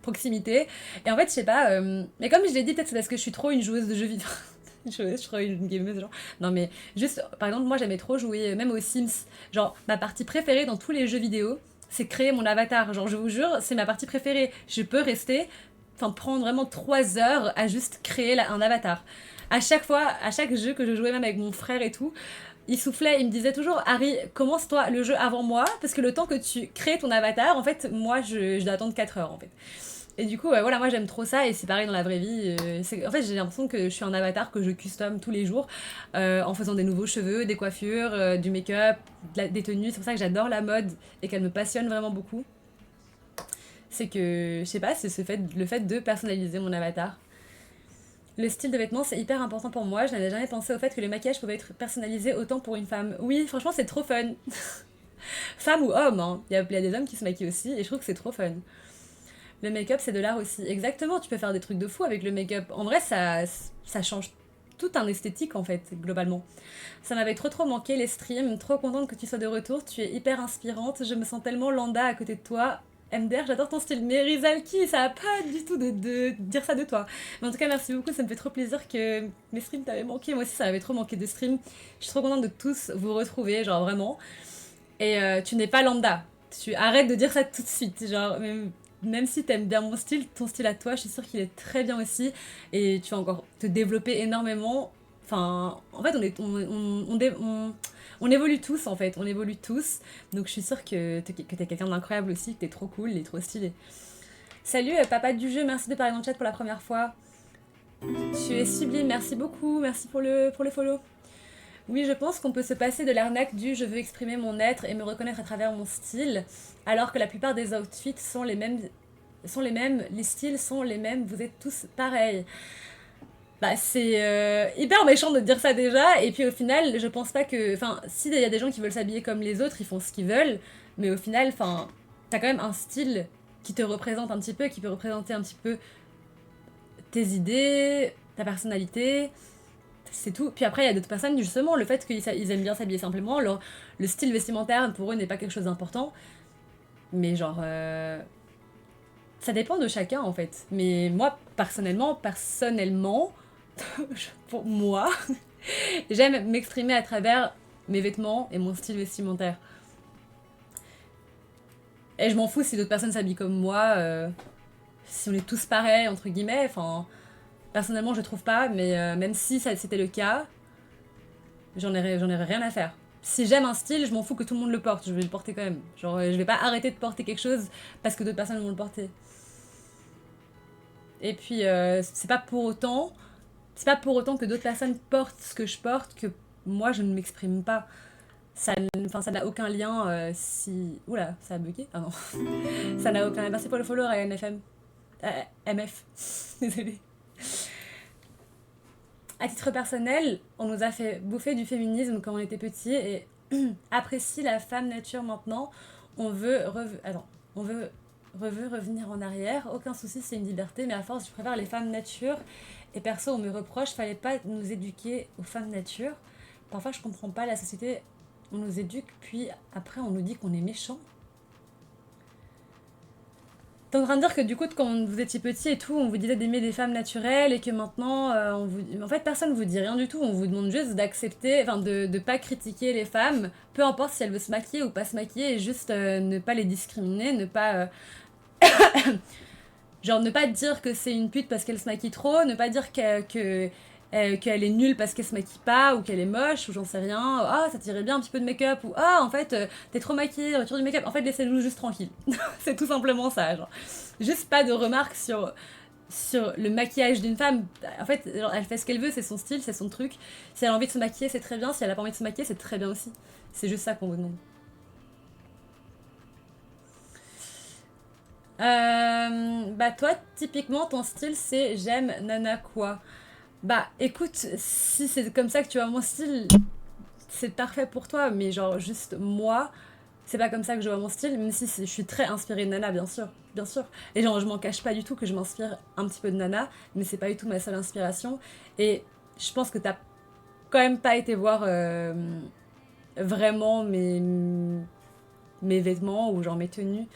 proximité. Et en fait, je sais pas, mais comme je l'ai dit, peut-être c'est parce que je suis trop une joueuse de jeux vidéo. Je suis trop une gameuse, genre. Non, mais juste, par exemple, moi j'aimais trop jouer, même aux Sims. Genre, ma partie préférée dans tous les jeux vidéo, c'est créer mon avatar. Genre, je vous jure, c'est ma partie préférée. Je peux rester, enfin, prendre vraiment 3 heures à juste créer un avatar. À chaque fois, à chaque jeu que je jouais, même avec mon frère et tout, il soufflait, il me disait toujours, Harry, commence-toi le jeu avant moi, parce que le temps que tu crées ton avatar, en fait, moi, je dois attendre 4 heures, en fait. Et du coup, voilà, moi, j'aime trop ça, et c'est pareil dans la vraie vie. En fait, j'ai l'impression que je suis un avatar que je custom tous les jours, en faisant des nouveaux cheveux, des coiffures, du make-up, des tenues. C'est pour ça que j'adore la mode, et qu'elle me passionne vraiment beaucoup. C'est que, je sais pas, c'est le fait de personnaliser mon avatar. Le style de vêtements, c'est hyper important pour moi. Je n'avais jamais pensé au fait que le maquillage pouvait être personnalisé autant pour une femme. Oui, franchement, c'est trop fun. Femme ou homme, hein. Il y a des hommes qui se maquillent aussi et je trouve que c'est trop fun. Le make-up, c'est de l'art aussi. Exactement, tu peux faire des trucs de fou avec le make-up. En vrai, ça change tout un esthétique en fait, globalement. Ça m'avait trop manqué les streams. Trop contente que tu sois de retour. Tu es hyper inspirante. Je me sens tellement lambda à côté de toi. MDR, j'adore ton style. Mais Rizalki, ça a pas du tout de dire ça de toi. Mais en tout cas, merci beaucoup. Ça me fait trop plaisir que mes streams t'avaient manqué. Moi aussi, ça m'avait trop manqué de streams. Je suis trop contente de tous vous retrouver, genre vraiment. Et tu n'es pas lambda. Tu arrêtes de dire ça tout de suite. Genre, même si t'aimes bien mon style, ton style à toi, je suis sûre qu'il est très bien aussi. Et tu vas encore te développer énormément. Enfin, en fait, on évolue tous, en fait. On évolue tous. Donc, je suis sûre que t'es quelqu'un d'incroyable aussi, que t'es trop cool, et trop stylé. Salut, papa du jeu, merci de parler dans le chat pour la première fois. Tu es sublime, merci beaucoup. Merci pour le follow. Oui, je pense qu'on peut se passer de l'arnaque du je veux exprimer mon être et me reconnaître à travers mon style, alors que la plupart des outfits sont les mêmes, les styles sont les mêmes, vous êtes tous pareils. Bah, c'est hyper méchant de dire ça déjà, et puis au final, je pense pas que. Enfin, si il y a des gens qui veulent s'habiller comme les autres, ils font ce qu'ils veulent, mais au final, enfin, t'as quand même un style qui te représente un petit peu, qui peut représenter un petit peu tes idées, ta personnalité, c'est tout. Puis après, il y a d'autres personnes, justement, le fait qu'ils aiment bien s'habiller simplement, le style vestimentaire pour eux n'est pas quelque chose d'important. Mais genre, ça dépend de chacun en fait. Mais moi, personnellement, pour moi, j'aime m'exprimer à travers mes vêtements et mon style vestimentaire. Et je m'en fous si d'autres personnes s'habillent comme moi, si on est tous pareils, entre guillemets, enfin. Personnellement, je trouve pas, mais même si c'était le cas, j'en aurais rien à faire. Si j'aime un style, je m'en fous que tout le monde le porte, je vais le porter quand même. Genre, je vais pas arrêter de porter quelque chose parce que d'autres personnes vont le porter. Et puis, c'est pas pour autant que d'autres personnes portent ce que je porte que moi je ne m'exprime pas. Ça n'a aucun lien si. Oula, ça a bugué. Ah non. Ça n'a aucun lien. Merci pour le follow, Ryan FM. MF. Désolée. À titre personnel, on nous a fait bouffer du féminisme quand on était petit et apprécie la femme nature maintenant. On veut, on veut revenir en arrière. Aucun souci, c'est une liberté, mais à force, je préfère les femmes nature. Et perso, on me reproche, fallait pas nous éduquer aux femmes nature. Parfois, je comprends pas la société. On nous éduque, puis après, on nous dit qu'on est méchant. T'es en train de dire que du coup, quand vous étiez petit et tout, on vous disait d'aimer des femmes naturelles et que maintenant, en fait, personne vous dit rien du tout. On vous demande juste d'accepter, enfin, de pas critiquer les femmes, peu importe si elles veulent se maquiller ou pas se maquiller, et juste ne pas les discriminer, ne pas. Genre, ne pas dire que c'est une pute parce qu'elle se maquille trop, ne pas dire qu'elle est nulle parce qu'elle se maquille pas, ou qu'elle est moche, ou j'en sais rien. Ah, ça tirait bien un petit peu de make-up, ou ah, en fait, t'es trop maquillée, retire du make-up. En fait, laissez-nous juste tranquille. C'est tout simplement ça, genre. Juste pas de remarques sur le maquillage d'une femme. En fait, genre, elle fait ce qu'elle veut, c'est son style, c'est son truc. Si elle a envie de se maquiller, c'est très bien. Si elle a pas envie de se maquiller, c'est très bien aussi. C'est juste ça qu'on vous demande. Bah toi, typiquement, ton style, c'est j'aime nana quoi. Bah écoute, si c'est comme ça que tu vois mon style, c'est parfait pour toi, mais genre juste moi, c'est pas comme ça que je vois mon style, même si je suis très inspirée de Nana, bien sûr, bien sûr. Et genre je m'en cache pas du tout que je m'inspire un petit peu de Nana, mais c'est pas du tout ma seule inspiration. Et je pense que t'as quand même pas été voir vraiment mes vêtements ou genre mes tenues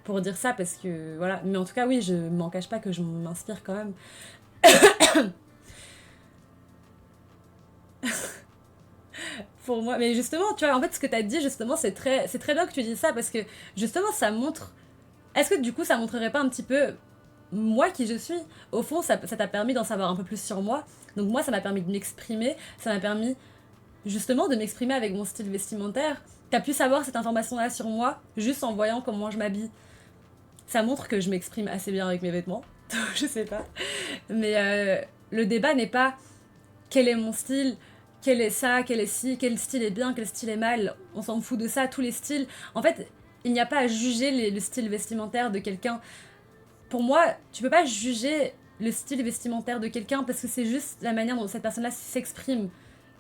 pour dire ça parce que voilà. Mais en tout cas oui, je m'en cache pas que je m'inspire quand même. Pour moi. Mais justement, tu vois, en fait, ce que tu as dit, justement, c'est très bien que tu dis ça parce que justement, ça montre. Est-ce que du coup, ça montrerait pas un petit peu moi qui je suis? Au fond, ça t'a permis d'en savoir un peu plus sur moi. Donc, moi, ça m'a permis de m'exprimer. Ça m'a permis justement de m'exprimer avec mon style vestimentaire. T'as pu savoir cette information-là sur moi juste en voyant comment je m'habille. Ça montre que je m'exprime assez bien avec mes vêtements. Je sais pas. Mais le débat n'est pas quel est mon style, quel est ça, quel est ci, quel style est bien, quel style est mal. On s'en fout de ça, tous les styles. En fait, il n'y a pas à juger le style vestimentaire de quelqu'un. Pour moi, tu peux pas juger le style vestimentaire de quelqu'un parce que c'est juste la manière dont cette personne-là s'exprime.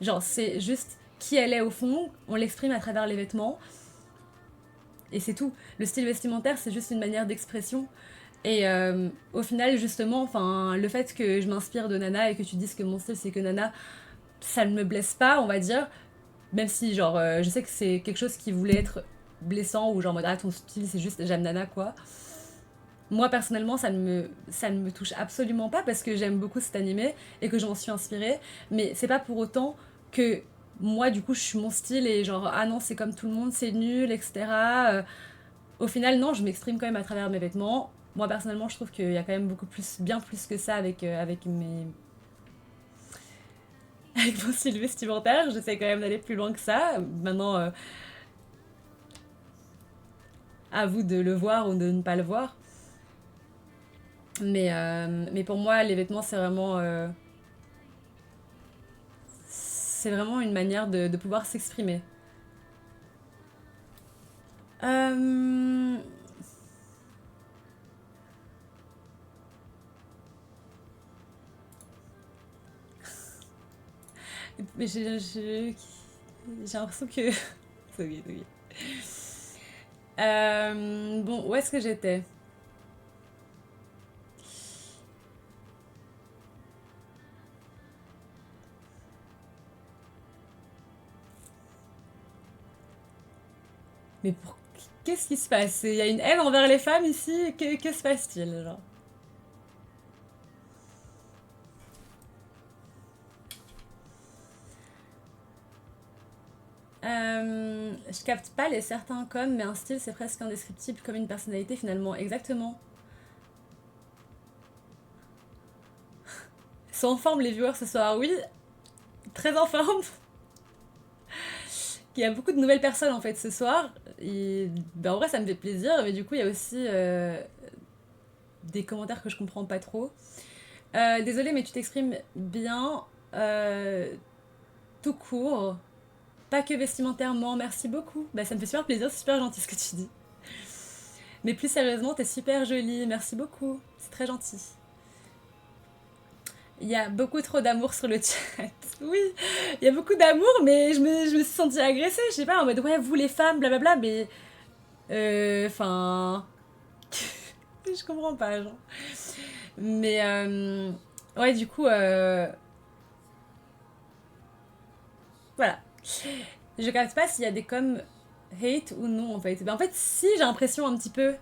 Genre, c'est juste qui elle est au fond, on l'exprime à travers les vêtements, et c'est tout. Le style vestimentaire, c'est juste une manière d'expression. Et au final, justement, enfin, le fait que je m'inspire de Nana et que tu dises que mon style c'est que Nana, ça ne me blesse pas, on va dire. Même si, genre, je sais que c'est quelque chose qui voulait être blessant ou genre, ah, ton style c'est juste j'aime Nana, quoi. Moi, personnellement, ça ne me touche absolument pas parce que j'aime beaucoup cet animé et que je m'en suis inspirée. Mais c'est pas pour autant que moi, du coup, je suis mon style et genre, ah non, c'est comme tout le monde, c'est nul, etc. Au final, non, je m'exprime quand même à travers mes vêtements. Moi, personnellement, je trouve qu'il y a quand même beaucoup plus, bien plus que ça avec avec mon style vestimentaire. J'essaie quand même d'aller plus loin que ça. Maintenant, à vous de le voir ou de ne pas le voir. Mais pour moi, les vêtements, c'est vraiment une manière de pouvoir s'exprimer. Euh, mais j'ai l'impression que... c'est ok, c'est ok. Bon, où est-ce que j'étais? Mais pour... Qu'est-ce qui se passe? Il y a une haine envers les femmes ici? Que se passe-t-il, genre? Je capte pas les certains coms, mais un style c'est presque indescriptible comme une personnalité finalement. Exactement. Ils sont en forme les viewers ce soir, oui, très en forme. Il y a beaucoup de nouvelles personnes en fait ce soir. Et ben, en vrai ça me fait plaisir, mais du coup il y a aussi des commentaires que je comprends pas trop. Désolée mais tu t'exprimes bien tout court. Pas que vestimentairement, merci beaucoup. Bah ça me fait super plaisir, c'est super gentil ce que tu dis. Mais plus sérieusement, t'es super jolie, merci beaucoup. C'est très gentil. Il y a beaucoup trop d'amour sur le chat. Oui, il y a beaucoup d'amour, mais je me suis sentie agressée, je sais pas, en mode ouais, vous les femmes, blablabla, mais. Enfin. Je comprends pas, genre. Mais. Ouais, du coup, voilà. Je capte pas s'il y a des coms hate ou non, en fait. Ben, en fait, si, j'ai l'impression un petit peu.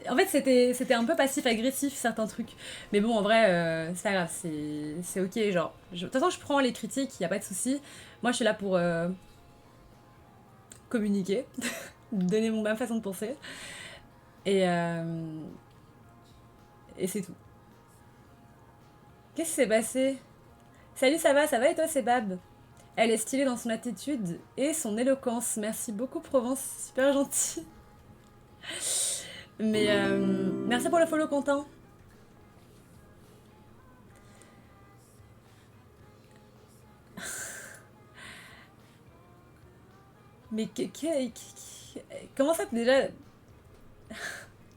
En fait, c'était un peu passif-agressif, certains trucs. Mais bon, en vrai, c'est pas grave, c'est ok. Genre, de toute façon, je prends les critiques, y a pas de souci. Moi, je suis là pour communiquer, donner ma façon de penser. Et, et c'est tout. Qu'est-ce qui s'est passé? Salut, ça va et toi, c'est Bab? Elle est stylée dans son attitude et son éloquence. Merci beaucoup, Provence, super gentil. Mais merci pour le follow, Quentin. Mais comment ça déjà?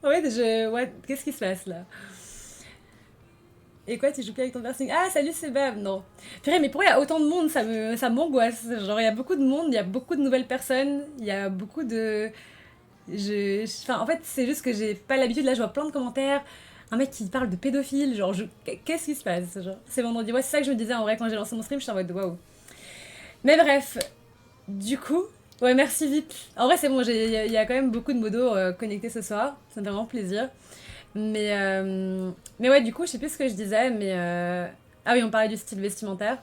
Ouais, qu'est-ce qui se passe là? Et quoi, tu joues plus avec ton piercing? Ah, salut Sébab, non. Purée, mais pourquoi il y a autant de monde? Ça m'angoisse. Genre, il y a beaucoup de monde, il y a beaucoup de nouvelles personnes, il y a beaucoup de. Enfin, en fait, c'est juste que j'ai pas l'habitude. Là, je vois plein de commentaires. Un mec qui parle de pédophile, genre, qu'est-ce qui se passe? Genre, c'est vendredi. Ouais, c'est ça que je me disais en vrai quand j'ai lancé mon stream, je suis en mode waouh. Mais bref, du coup, ouais, merci Vip. En vrai, c'est bon, il y a quand même beaucoup de modos connectés ce soir. Ça me fait vraiment plaisir. Mais, euh, mais ouais, du coup, je sais plus ce que je disais, mais. Ah oui, on parlait du style vestimentaire.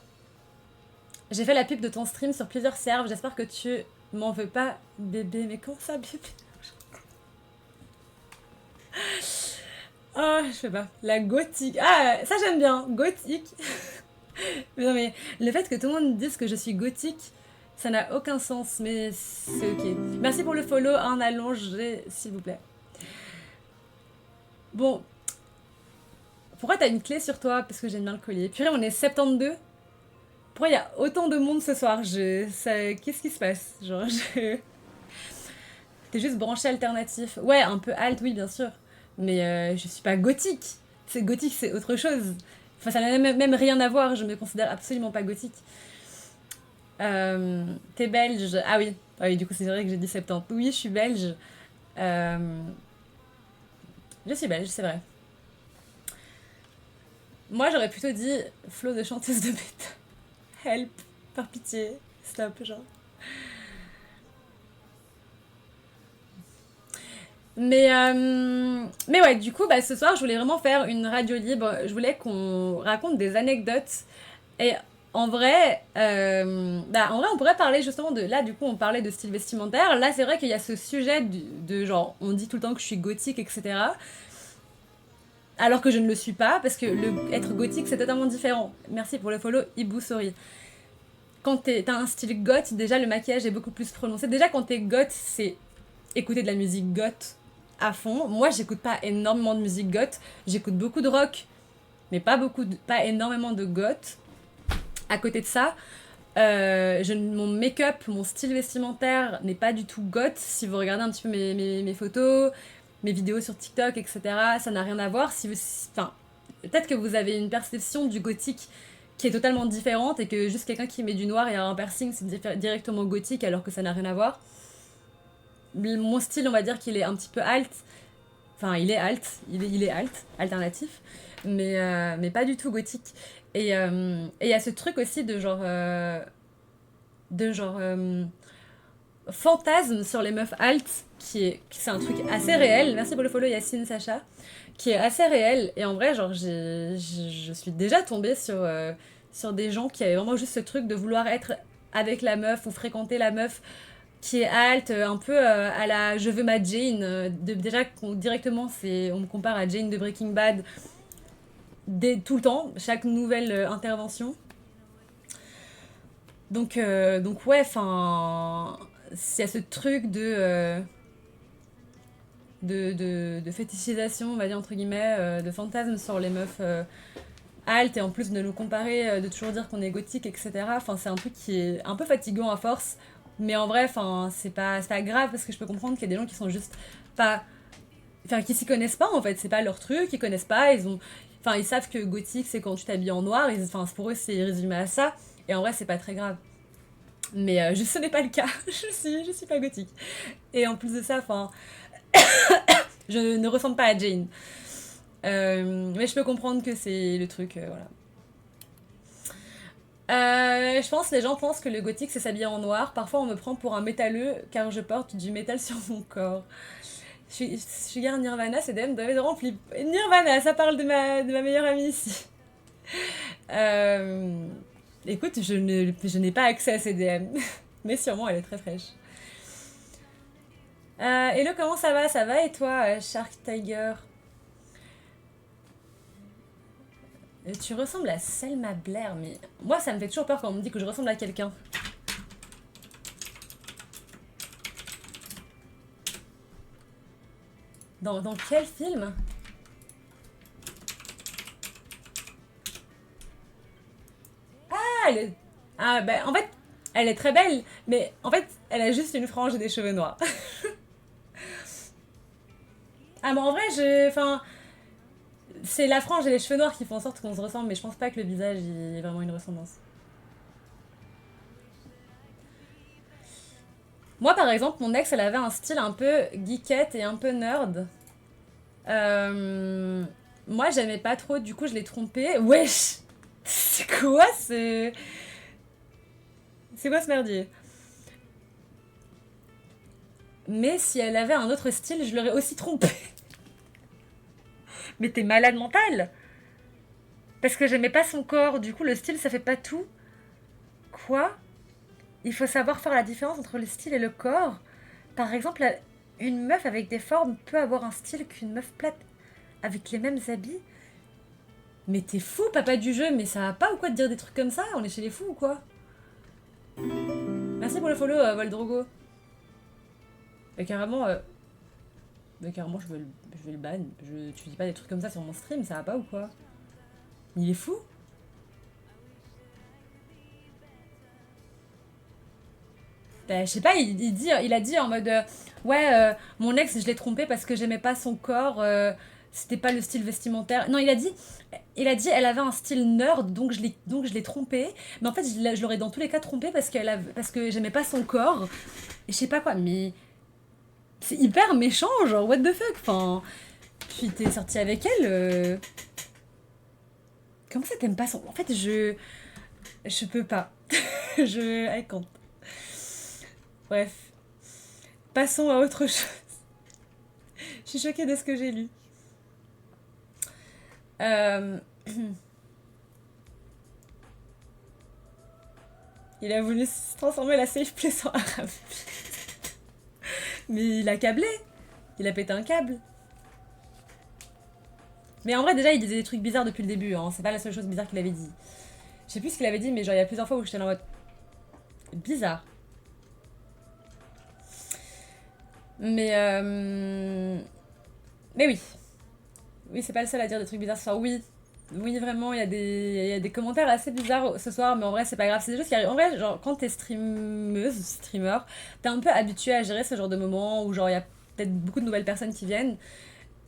J'ai fait la pub de ton stream sur plusieurs serves. J'espère que tu m'en veux pas, bébé. Mais comment ça, bébé? Ah, je sais pas. La gothique. Ah, ça j'aime bien. Gothique. Mais non, mais le fait que tout le monde dise que je suis gothique, ça n'a aucun sens, mais c'est ok. Merci pour le follow, un allongé, s'il vous plaît. Bon, pourquoi t'as une clé sur toi? Parce que j'aime bien le collier. Purée, on est 72. Pourquoi il y a autant de monde ce soir? Qu'est-ce qui se passe? Genre, T'es juste branché alternatif. Ouais, un peu alt, oui, bien sûr. Mais je suis pas gothique. C'est gothique, c'est autre chose. Enfin, ça n'a même rien à voir. Je me considère absolument pas gothique. T'es belge? Ah oui. Ah oui, du coup, c'est vrai que j'ai dit 70. Oui, je suis belge. Euh, je suis belge, c'est vrai. Moi, j'aurais plutôt dit flot de chanteuse de bêta. Help, par pitié. Stop, genre. Mais ouais, du coup, bah, ce soir, je voulais vraiment faire une radio libre. Je voulais qu'on raconte des anecdotes. Et en vrai, on pourrait parler justement de. Là, du coup, on parlait de style vestimentaire. Là, c'est vrai qu'il y a ce sujet de genre, on dit tout le temps que je suis gothique, etc. Alors que je ne le suis pas, parce que être gothique, c'est totalement différent. Merci pour le follow, Ibu Sorry. Quand t'as un style goth, déjà le maquillage est beaucoup plus prononcé. Déjà, quand t'es goth, c'est écouter de la musique goth à fond. Moi, j'écoute pas énormément de musique goth. J'écoute beaucoup de rock, mais pas énormément de goth. À côté de ça, mon make-up, mon style vestimentaire n'est pas du tout goth. Si vous regardez un petit peu mes photos, mes vidéos sur TikTok, etc., ça n'a rien à voir. Enfin, peut-être que vous avez une perception du gothique qui est totalement différente et que juste quelqu'un qui met du noir et un piercing, c'est directement gothique alors que ça n'a rien à voir. Mon style, on va dire qu'il est un petit peu alt. Enfin, il est alt, il est alt, alternatif, mais pas du tout gothique. Et il y a ce truc aussi de genre fantasme sur les meufs alt, c'est un truc assez réel. Merci pour le follow Yacine Sacha, qui est assez réel. Et en vrai, genre, je suis déjà tombée sur des gens qui avaient vraiment juste ce truc de vouloir être avec la meuf ou fréquenter la meuf qui est alt, un peu à la je veux ma Jane. Déjà, directement, on me compare à Jane de Breaking Bad tout le temps, chaque nouvelle intervention. Donc ouais, enfin, il y a ce truc de fétichisation, on va dire entre guillemets, de fantasme sur les meufs alt et en plus de nous comparer, de toujours dire qu'on est gothique, etc. Enfin, c'est un truc qui est un peu fatigant à force. Mais en vrai, enfin, c'est pas grave parce que je peux comprendre qu'il y a des gens qui sont juste pas. Enfin, qui s'y connaissent pas en fait. C'est pas leur truc, ils connaissent pas. Enfin, ils savent que gothique c'est quand tu t'habilles en noir. Enfin, pour eux, c'est résumé à ça. Et en vrai, c'est pas très grave. Mais ce n'est pas le cas. Je suis pas gothique. Et en plus de ça, enfin, je ne ressemble pas à Jane. Mais je peux comprendre que c'est le truc, voilà. Je pense les gens pensent que le gothique c'est s'habiller en noir. Parfois on me prend pour un métalleux car je porte du métal sur mon corps. Sugar Nirvana, c'est DM de rempli. Nirvana, ça parle de ma meilleure amie ici. Euh, Écoute, je n'ai pas accès à ces DM, mais sûrement elle est très fraîche. Hello, comment ça va? Ça va et toi, Shark Tiger? Tu ressembles à Selma Blair, mais moi ça me fait toujours peur quand on me dit que je ressemble à quelqu'un. Dans quel film? Ah, ah, bah en fait, elle est très belle, mais en fait, elle a juste une frange et des cheveux noirs. Ah, mais en vrai, enfin, C'est la frange et les cheveux noirs qui font en sorte qu'on se ressemble, mais je pense pas que le visage il y ait vraiment une ressemblance. Moi, par exemple, mon ex, elle avait un style un peu geekette et un peu nerd. Euh, Moi, j'aimais pas trop, du coup, je l'ai trompée. Wesh! C'est quoi ce... C'est quoi ce merdier? Mais si elle avait un autre style, je l'aurais aussi trompée. Mais t'es malade mental! Parce que j'aimais pas son corps, du coup, le style, ça fait pas tout. Quoi? Il faut savoir faire la différence entre le style et le corps. Par exemple, une meuf avec des formes peut avoir un style qu'une meuf plate avec les mêmes habits. Mais t'es fou, papa du jeu, mais ça va pas ou quoi de dire des trucs comme ça? On est chez les fous ou quoi? Merci pour le follow, Voldrogo. Mais carrément, je vais le ban. Tu dis pas des trucs comme ça sur mon stream, ça va pas ou quoi? Il est fou? Bah, je sais pas, il a dit en mode ouais, mon ex, je l'ai trompé parce que j'aimais pas son corps, c'était pas le style vestimentaire. Non, il a dit, elle avait un style nerd, donc je l'ai trompé. Mais en fait, je l'aurais dans tous les cas trompé parce que j'aimais pas son corps. Et je sais pas quoi, mais c'est hyper méchant, genre what the fuck. Enfin, puis t'es sorti avec elle. Comment ça t'aimes pas son... En fait, je peux pas. I can't. Bref, passons à autre chose. Je suis choquée de ce que j'ai lu. Euh, Il a voulu transformer la safe place en arabe. Mais il a câblé. Il a pété un câble. Mais en vrai, déjà, il disait des trucs bizarres depuis le début. Hein. C'est pas la seule chose bizarre qu'il avait dit. Je sais plus ce qu'il avait dit, mais genre, il y a plusieurs fois où j'étais en mode. Bizarre. Mais. Mais oui. Oui, c'est pas le seul à dire des trucs bizarres ce soir. Oui. Oui, vraiment, il y a des commentaires assez bizarres ce soir, mais en vrai, c'est pas grave. C'est des choses qui arrivent. En vrai, genre, quand t'es streamer, t'es un peu habitué à gérer ce genre de moments où, genre, il y a peut-être beaucoup de nouvelles personnes qui viennent.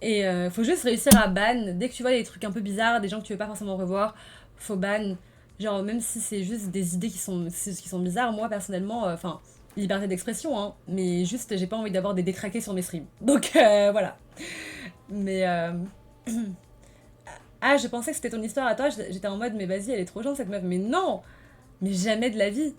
Et faut juste réussir à ban. Dès que tu vois des trucs un peu bizarres, des gens que tu veux pas forcément revoir, faut ban. Genre, même si c'est juste des idées qui sont bizarres, moi personnellement, enfin, liberté d'expression, hein, mais juste j'ai pas envie d'avoir des décraqués sur mes streams. Donc voilà. Mais. Ah, je pensais que c'était ton histoire à toi, j'étais en mode, mais vas-y, elle est trop gentille cette meuf. Mais non! Mais jamais de la vie.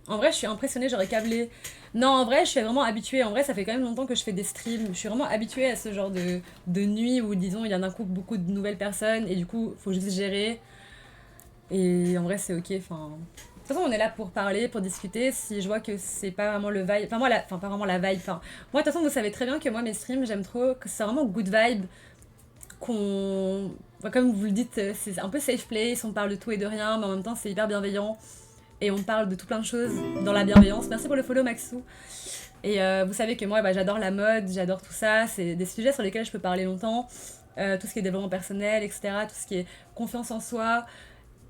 En vrai, je suis impressionnée, j'aurais câblé. Non, en vrai, je suis vraiment habituée. En vrai, ça fait quand même longtemps que je fais des streams. Je suis vraiment habituée à ce genre de nuit où, disons, il y a d'un coup beaucoup de nouvelles personnes et du coup, faut juste gérer. Et en vrai, c'est ok. Enfin, de toute façon, on est là pour parler, pour discuter. Si je vois que c'est pas vraiment le vibe, enfin, enfin, pas vraiment la vibe. Enfin, moi, de toute façon, vous savez très bien que moi, mes streams, j'aime trop que c'est vraiment good vibe. Qu'on. Enfin, comme vous le dites, c'est un peu safe place, on parle de tout et de rien, mais en même temps, c'est hyper bienveillant et on parle de tout plein de choses dans la bienveillance. Merci pour le follow, Maxou. Et vous savez que moi, bah, j'adore la mode, j'adore tout ça. C'est des sujets sur lesquels je peux parler longtemps. Tout ce qui est développement personnel, etc. Tout ce qui est confiance en soi.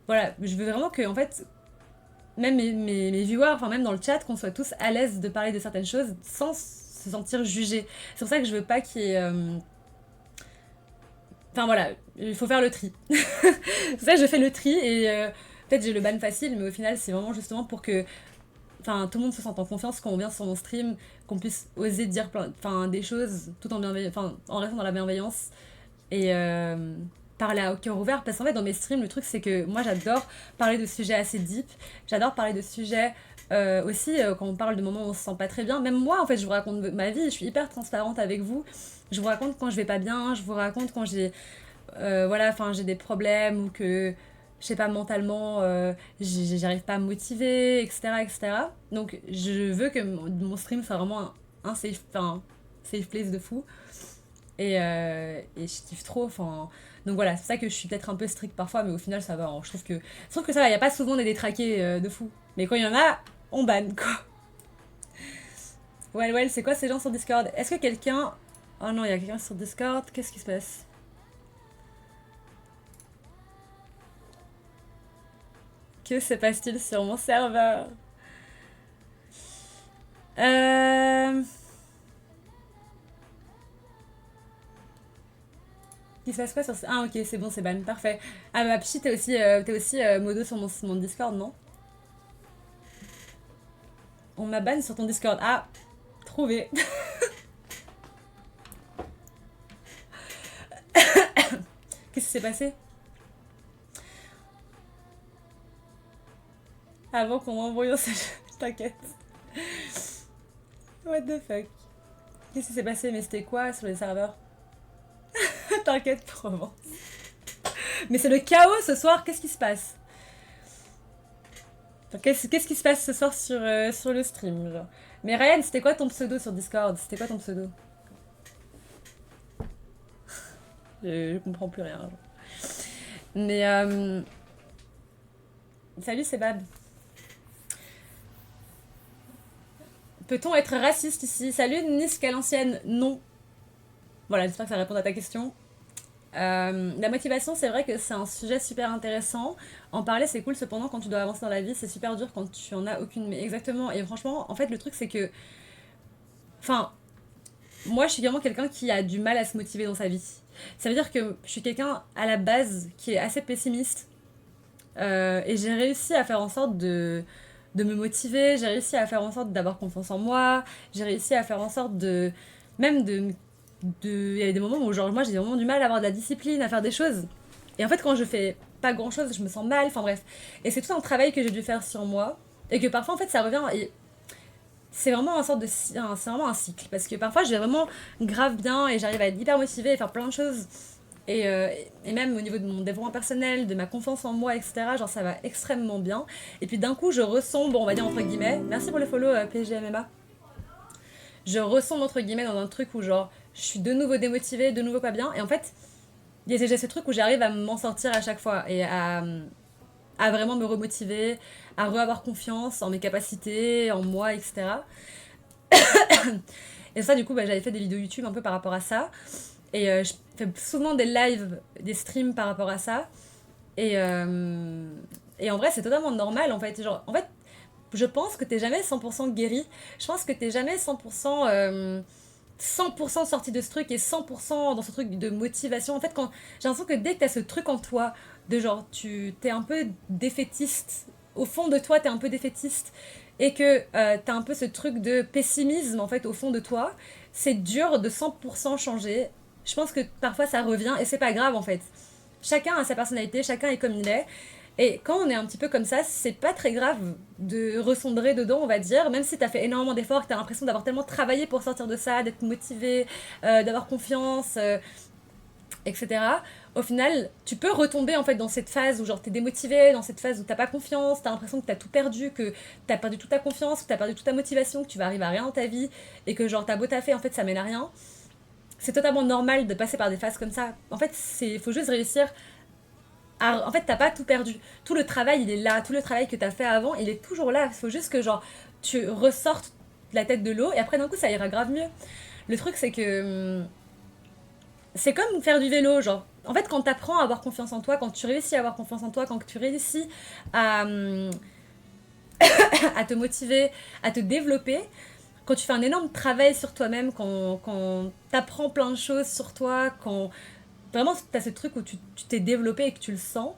Voilà, je veux vraiment que, en fait, même mes viewers, enfin même dans le chat, qu'on soit tous à l'aise de parler de certaines choses sans se sentir jugés. C'est pour ça que je veux pas qu'il y ait... Enfin voilà, il faut faire le tri. C'est pour ça que je fais le tri et peut-être j'ai le ban facile, mais au final, c'est vraiment justement pour que enfin tout le monde se sente en confiance quand on vient sur mon stream, qu'on puisse oser dire des choses tout en en restant dans la bienveillance et parler à cœur ouvert parce qu'en fait dans mes streams le truc c'est que moi j'adore parler de sujets assez deep, j'adore parler de sujets aussi quand on parle de moments où on se sent pas très bien, même moi en fait je vous raconte ma vie, je suis hyper transparente avec vous, je vous raconte quand je vais pas bien, je vous raconte quand voilà, enfin j'ai des problèmes ou que je sais pas mentalement j'arrive pas à me motiver, etc. Donc je veux que mon stream soit vraiment un safe place de fou et je kiffe trop, enfin donc voilà, c'est pour ça que je suis peut-être un peu stricte parfois, mais au final ça va, hein. Je trouve que ça va, il y a pas souvent des détraqués de fou, mais quand il y en a on banne quoi. Ouais, c'est quoi ces gens sur Discord? Est-ce que quelqu'un... Oh non, il y a quelqu'un sur Discord, qu'est-ce qui se passe? Que se passe-t-il sur mon serveur? Euh... Il se passe quoi sur... Ah ok, c'est bon, c'est ban, parfait. Ah bah Pchi, t'es aussi modo sur mon Discord, non? On m'a ban sur ton Discord. Ah, trouvé. Qu'est-ce qui s'est passé? Avant qu'on m'envoie un message. T'inquiète. What the fuck? Qu'est-ce qui s'est passé? Mais c'était quoi sur les serveurs? T'inquiète, Provence. Mais c'est le chaos ce soir, qu'est-ce qui se passe? Qu'est-ce qui se passe ce soir sur le stream, genre? Mais Ryan, c'était quoi ton pseudo sur Discord? C'était quoi ton pseudo? Je comprends plus rien. Genre. Mais salut, c'est Bab. Peut-on être raciste ici? Salut Nice qu'à l'ancienne. Non. Voilà, j'espère que ça répond à ta question. La motivation, c'est vrai que c'est un sujet super intéressant. En parler, c'est cool. Cependant, quand tu dois avancer dans la vie, c'est super dur quand tu en as aucune. Mais exactement. Et franchement, en fait, le truc, c'est que. Enfin, moi, je suis vraiment quelqu'un qui a du mal à se motiver dans sa vie. Ça veut dire que je suis quelqu'un à la base qui est assez pessimiste. Et j'ai réussi à faire en sorte de me motiver, j'ai réussi à faire en sorte d'avoir confiance en moi, j'ai réussi à faire en sorte de... Même de... Il y avait des moments où genre moi j'ai vraiment du mal à avoir de la discipline, à faire des choses. Et en fait quand je fais pas grand chose, je me sens mal, enfin bref. Et c'est tout un travail que j'ai dû faire sur moi. Et que parfois en fait ça revient et c'est vraiment un sorte de c'est vraiment un cycle parce que parfois je vais vraiment grave bien et j'arrive à être hyper motivée et faire plein de choses et même au niveau de mon développement personnel, de ma confiance en moi, etc., genre ça va extrêmement bien. Et puis d'un coup, je ressombre, on va dire entre guillemets, merci pour le follow PGMMA, je ressombre entre guillemets dans un truc où genre je suis de nouveau démotivée, de nouveau pas bien. Et en fait, j'ai ce truc où j'arrive à m'en sortir à chaque fois et à vraiment me remotiver, à re-avoir confiance en mes capacités, en moi, etc. Et ça, du coup, bah, j'avais fait des vidéos YouTube un peu par rapport à ça. Et je fais souvent des lives, des streams par rapport à ça. Et, euh, et en vrai, c'est totalement normal en fait. Genre, en fait, je pense que t'es jamais 100% guéri. Je pense que t'es jamais 100% sorti de ce truc et 100% dans ce truc de motivation. En fait, quand j'ai l'impression que dès que t'as ce truc en toi, de genre, tu t'es un peu défaitiste. Au fond de toi, t'es un peu défaitiste. Et que t'as un peu ce truc de pessimisme en fait au fond de toi. C'est dur de 100% changer. Je pense que parfois ça revient et c'est pas grave en fait. Chacun a sa personnalité, chacun est comme il est. Et quand on est un petit peu comme ça, c'est pas très grave de ressombrer dedans, on va dire, même si t'as fait énormément d'efforts, que t'as l'impression d'avoir tellement travaillé pour sortir de ça, d'être motivé, d'avoir confiance, etc. Au final, tu peux retomber en fait dans cette phase où genre t'es démotivé, dans cette phase où t'as pas confiance, t'as l'impression que t'as tout perdu, que t'as perdu toute ta confiance, que t'as perdu toute ta motivation, que tu vas arriver à rien dans ta vie et que genre t'as beau taffer, en fait ça mène à rien. C'est totalement normal de passer par des phases comme ça. En fait, faut juste réussir en fait, t'as pas tout perdu. Tout le travail, il est là. Tout le travail que t'as fait avant, il est toujours là. Il faut juste que, genre, tu ressortes la tête de l'eau et après, d'un coup, ça ira grave mieux. Le truc, c'est que c'est comme faire du vélo, genre. En fait, quand t'apprends à avoir confiance en toi, quand tu réussis à avoir confiance en toi, quand tu réussis à, à te motiver, à te développer, quand tu fais un énorme travail sur toi-même, quand t'apprends plein de choses sur toi, quand vraiment t'as ce truc où tu t'es développé et que tu le sens,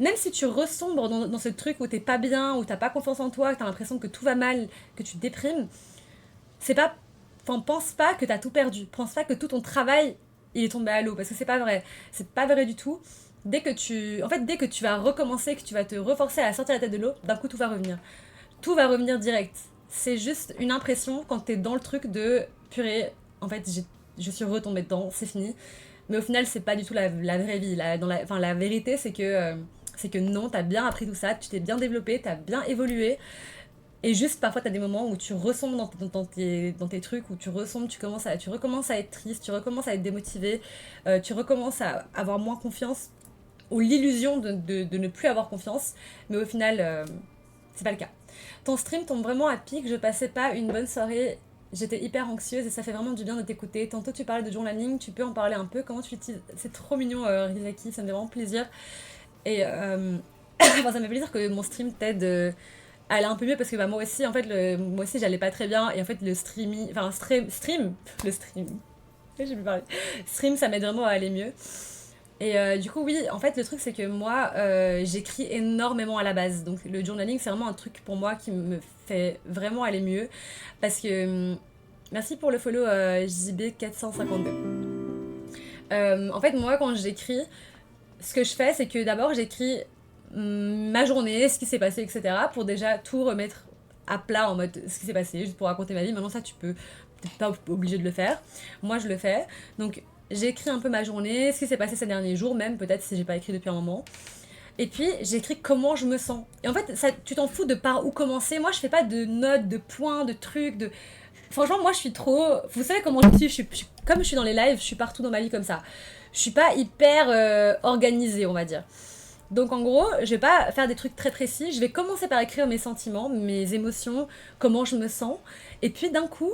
même si tu ressombres dans ce truc où t'es pas bien, où t'as pas confiance en toi, que t'as l'impression que tout va mal, que tu te déprimes, c'est pas. Enfin, pense pas que t'as tout perdu. Pense pas que tout ton travail, il est tombé à l'eau. Parce que c'est pas vrai. C'est pas vrai du tout. Dès que tu. En fait, dès que tu vas recommencer, que tu vas te reforcer à sortir la tête de l'eau, d'un coup tout va revenir. Tout va revenir direct. C'est juste une impression quand t'es dans le truc de purée, en fait, je suis retombée dedans, c'est fini. Mais au final, c'est pas du tout la vraie vie. Enfin, la vérité, c'est que non, t'as bien appris tout ça, tu t'es bien développé, t'as bien évolué. Et juste, parfois, t'as des moments où tu ressombres dans tes trucs, où tu recommences à être triste, tu recommences à être démotivé, tu recommences à avoir moins confiance, ou l'illusion de ne plus avoir confiance. Mais au final, c'est pas le cas. Ton stream tombe vraiment à pic, je passais pas une bonne soirée. J'étais hyper anxieuse et ça fait vraiment du bien de t'écouter. Tantôt tu parlais de journaling, tu peux en parler un peu. Comment tu l'utilises? C'est trop mignon, Rizaki, ça me fait vraiment plaisir. Et enfin, ça me fait plaisir que mon stream t'aide aller un peu mieux parce que bah, moi aussi, en fait, moi aussi, j'allais pas très bien. Et en fait, le streaming, enfin, le stream, j'ai pu parler. Stream, ça m'aide vraiment à aller mieux. Et du coup, oui, en fait, le truc, c'est que moi, j'écris énormément à la base. Donc, le journaling, c'est vraiment un truc pour moi qui me fait vraiment aller mieux. Parce que, merci pour le follow JB452. En fait, moi, quand j'écris, ce que je fais, c'est que d'abord, j'écris ma journée, ce qui s'est passé, etc. Pour déjà tout remettre à plat en mode ce qui s'est passé, juste pour raconter ma vie. Maintenant, ça, tu peux, t'es pas obligé de le faire. Moi, je le fais. Donc, j'écris un peu ma journée, ce qui s'est passé ces derniers jours, même peut-être si j'ai pas écrit depuis un moment. Et puis, j'écris comment je me sens. Et en fait, ça, tu t'en fous de par où commencer. Moi, je fais pas de notes, de points, de trucs, de. Franchement, moi, je suis trop. Vous savez comment je suis, comme je suis dans les lives, je suis partout dans ma vie comme ça. Je suis pas hyper organisée, on va dire. Donc en gros, je vais pas faire des trucs très précis. Je vais commencer par écrire mes sentiments, mes émotions, comment je me sens. Et puis d'un coup,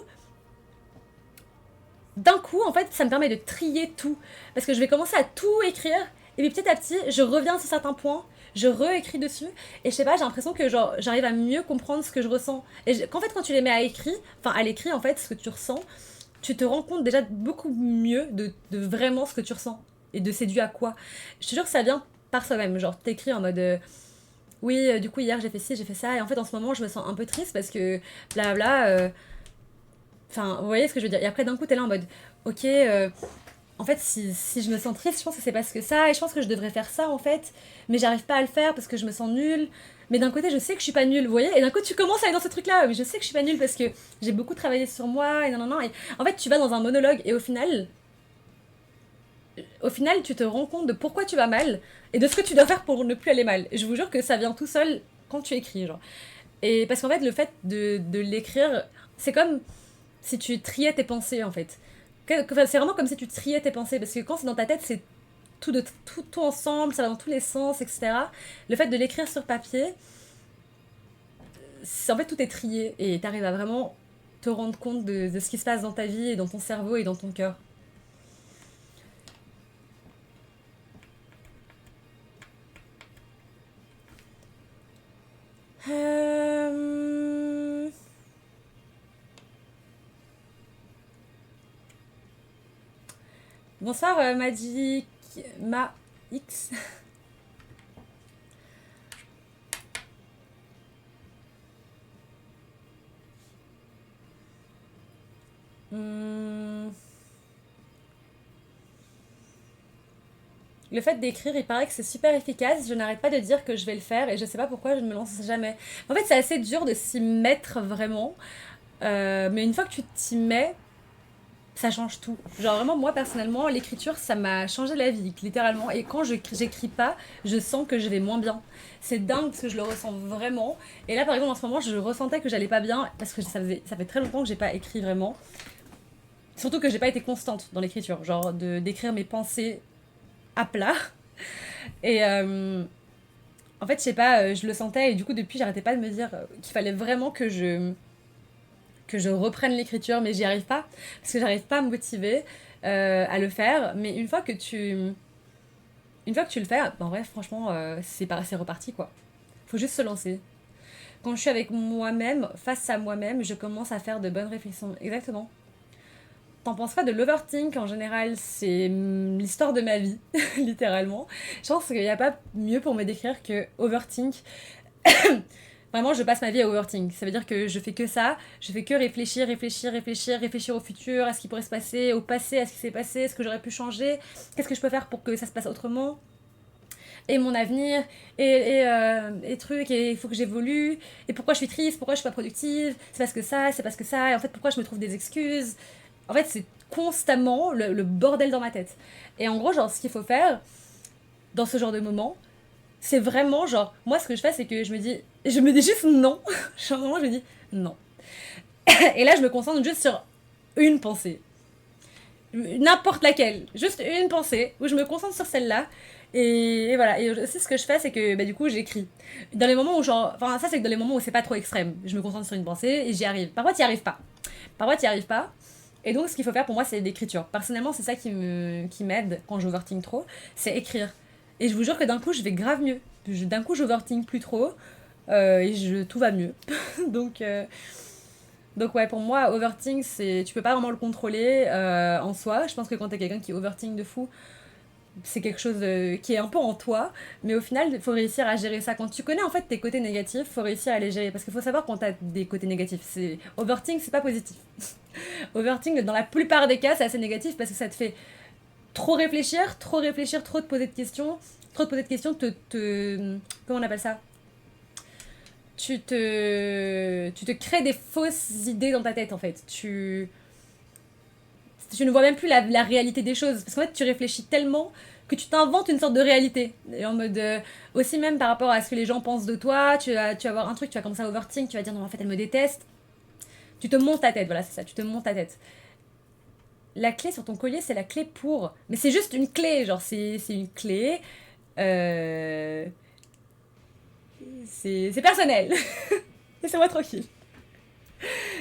en fait, ça me permet de trier tout. Parce que je vais commencer à tout écrire. Et puis petit à petit, je reviens sur certains points. Je réécris dessus. Et je sais pas, j'ai l'impression que genre, j'arrive à mieux comprendre ce que je ressens. Qu'en fait, quand tu les mets à écrit, enfin à l'écrit, en fait, ce que tu ressens, tu te rends compte déjà beaucoup mieux de vraiment ce que tu ressens. Et de c'est dû à quoi. Je te jure que ça vient par soi-même. Genre, t'écris en mode. Oui, du coup, hier j'ai fait ci, j'ai fait ça. Et en fait, en ce moment, je me sens un peu triste parce que blabla. Enfin, vous voyez ce que je veux dire. Et après, d'un coup, t'es là en mode. Ok, en fait, si je me sens triste, je pense que c'est parce que ça. Et je pense que je devrais faire ça, en fait. Mais j'arrive pas à le faire parce que je me sens nulle. Mais d'un côté, je sais que je suis pas nulle, vous voyez. Et d'un coup, tu commences à aller dans ce truc-là. Mais je sais que je suis pas nulle parce que j'ai beaucoup travaillé sur moi. Et non, non, non. Et en fait, tu vas dans un monologue. Et au final, tu te rends compte de pourquoi tu vas mal et de ce que tu dois faire pour ne plus aller mal. Et je vous jure que ça vient tout seul quand tu écris, genre. Et parce qu'en fait, le fait de l'écrire, c'est comme si tu triais tes pensées, en fait. Enfin, c'est vraiment comme si tu triais tes pensées, parce que quand c'est dans ta tête, c'est tout ensemble, ça va dans tous les sens, etc. Le fait de l'écrire sur papier, en fait, tout est trié, et t'arrives à vraiment te rendre compte de ce qui se passe dans ta vie, et dans ton cerveau, et dans ton cœur. Euh... Bonsoir Magic Ma X. Hmm. Le fait d'écrire, il paraît que c'est super efficace. Je n'arrête pas de dire que je vais le faire et je sais pas pourquoi je ne me lance jamais. En fait, c'est assez dur de s'y mettre vraiment. Mais une fois que tu t'y mets, ça change tout. Genre vraiment, moi personnellement, l'écriture, ça m'a changé la vie, littéralement. Et quand j'écris pas, je sens que je vais moins bien. C'est dingue parce que je le ressens vraiment. Et là, par exemple, en ce moment, je ressentais que j'allais pas bien parce que ça fait très longtemps que j'ai pas écrit vraiment. Surtout que j'ai pas été constante dans l'écriture. Genre d'écrire mes pensées à plat. Et en fait, je sais pas, je le sentais et du coup, depuis, j'arrêtais pas de me dire qu'il fallait vraiment que je reprenne l'écriture, mais j'y arrive pas parce que j'arrive pas à me motiver à le faire. Mais une fois que tu le fais, bah, en vrai, franchement, c'est reparti quoi. Faut juste se lancer. Quand je suis avec moi-même, face à moi-même, je commence à faire de bonnes réflexions. Exactement. T'en penses quoi de l'overthink en général? C'est l'histoire de ma vie, littéralement. Je pense qu'il n'y a pas mieux pour me décrire que overthink. Vraiment, je passe ma vie à overthink. Ça veut dire que je fais que ça. Je fais que réfléchir, réfléchir, réfléchir, réfléchir au futur, à ce qui pourrait se passer, au passé, à ce qui s'est passé, ce que j'aurais pu changer, qu'est-ce que je peux faire pour que ça se passe autrement, et mon avenir, et trucs, et il faut que j'évolue, et pourquoi je suis triste, pourquoi je suis pas productive, c'est parce que ça, et en fait, pourquoi je me trouve des excuses. En fait, c'est constamment le bordel dans ma tête. Et en gros, genre, ce qu'il faut faire dans ce genre de moment, c'est vraiment genre, moi ce que je fais c'est que je me dis juste non. Genre vraiment je me dis non. Et là je me concentre juste sur une pensée. N'importe laquelle. Juste une pensée où je me concentre sur celle-là. Et voilà. Et aussi ce que je fais c'est que bah, du coup j'écris. Dans les moments où genre. Enfin ça c'est que dans les moments où c'est pas trop extrême. Je me concentre sur une pensée et j'y arrive. Parfois t'y arrives pas. Parfois t'y arrives pas. Et donc ce qu'il faut faire pour moi c'est l'écriture. Personnellement c'est ça qui m'aide quand j'overthink trop. C'est écrire. Et je vous jure que d'un coup je vais grave mieux. D'un coup j'overthink plus trop. et tout va mieux. donc, euh, donc ouais, pour moi, overthink, tu peux pas vraiment le contrôler en soi. Je pense que quand t'es quelqu'un qui overthink de fou, c'est quelque chose qui est un peu en toi, mais au final, il faut réussir à gérer ça. Quand tu connais en fait tes côtés négatifs, faut réussir à les gérer. Parce qu'il faut savoir quand t'as des côtés négatifs. Overthink, c'est pas positif. Overthink, dans la plupart des cas, c'est assez négatif parce que ça te fait trop réfléchir, trop te poser de questions, comment on appelle ça? Tu te crées des fausses idées dans ta tête en fait. Tu ne vois même plus la réalité des choses. Parce qu'en fait, tu réfléchis tellement que tu t'inventes une sorte de réalité. Et en mode. Aussi, même par rapport à ce que les gens pensent de toi, tu vas voir un truc, tu vas commencer à overthink, tu vas dire non, en fait, elle me déteste. Tu te montes ta tête, voilà, c'est ça, tu te montes ta tête. La clé sur ton collier, c'est la clé pour. Mais c'est juste une clé, genre, c'est une clé. Euh... C'est personnel. Laissez-moi tranquille.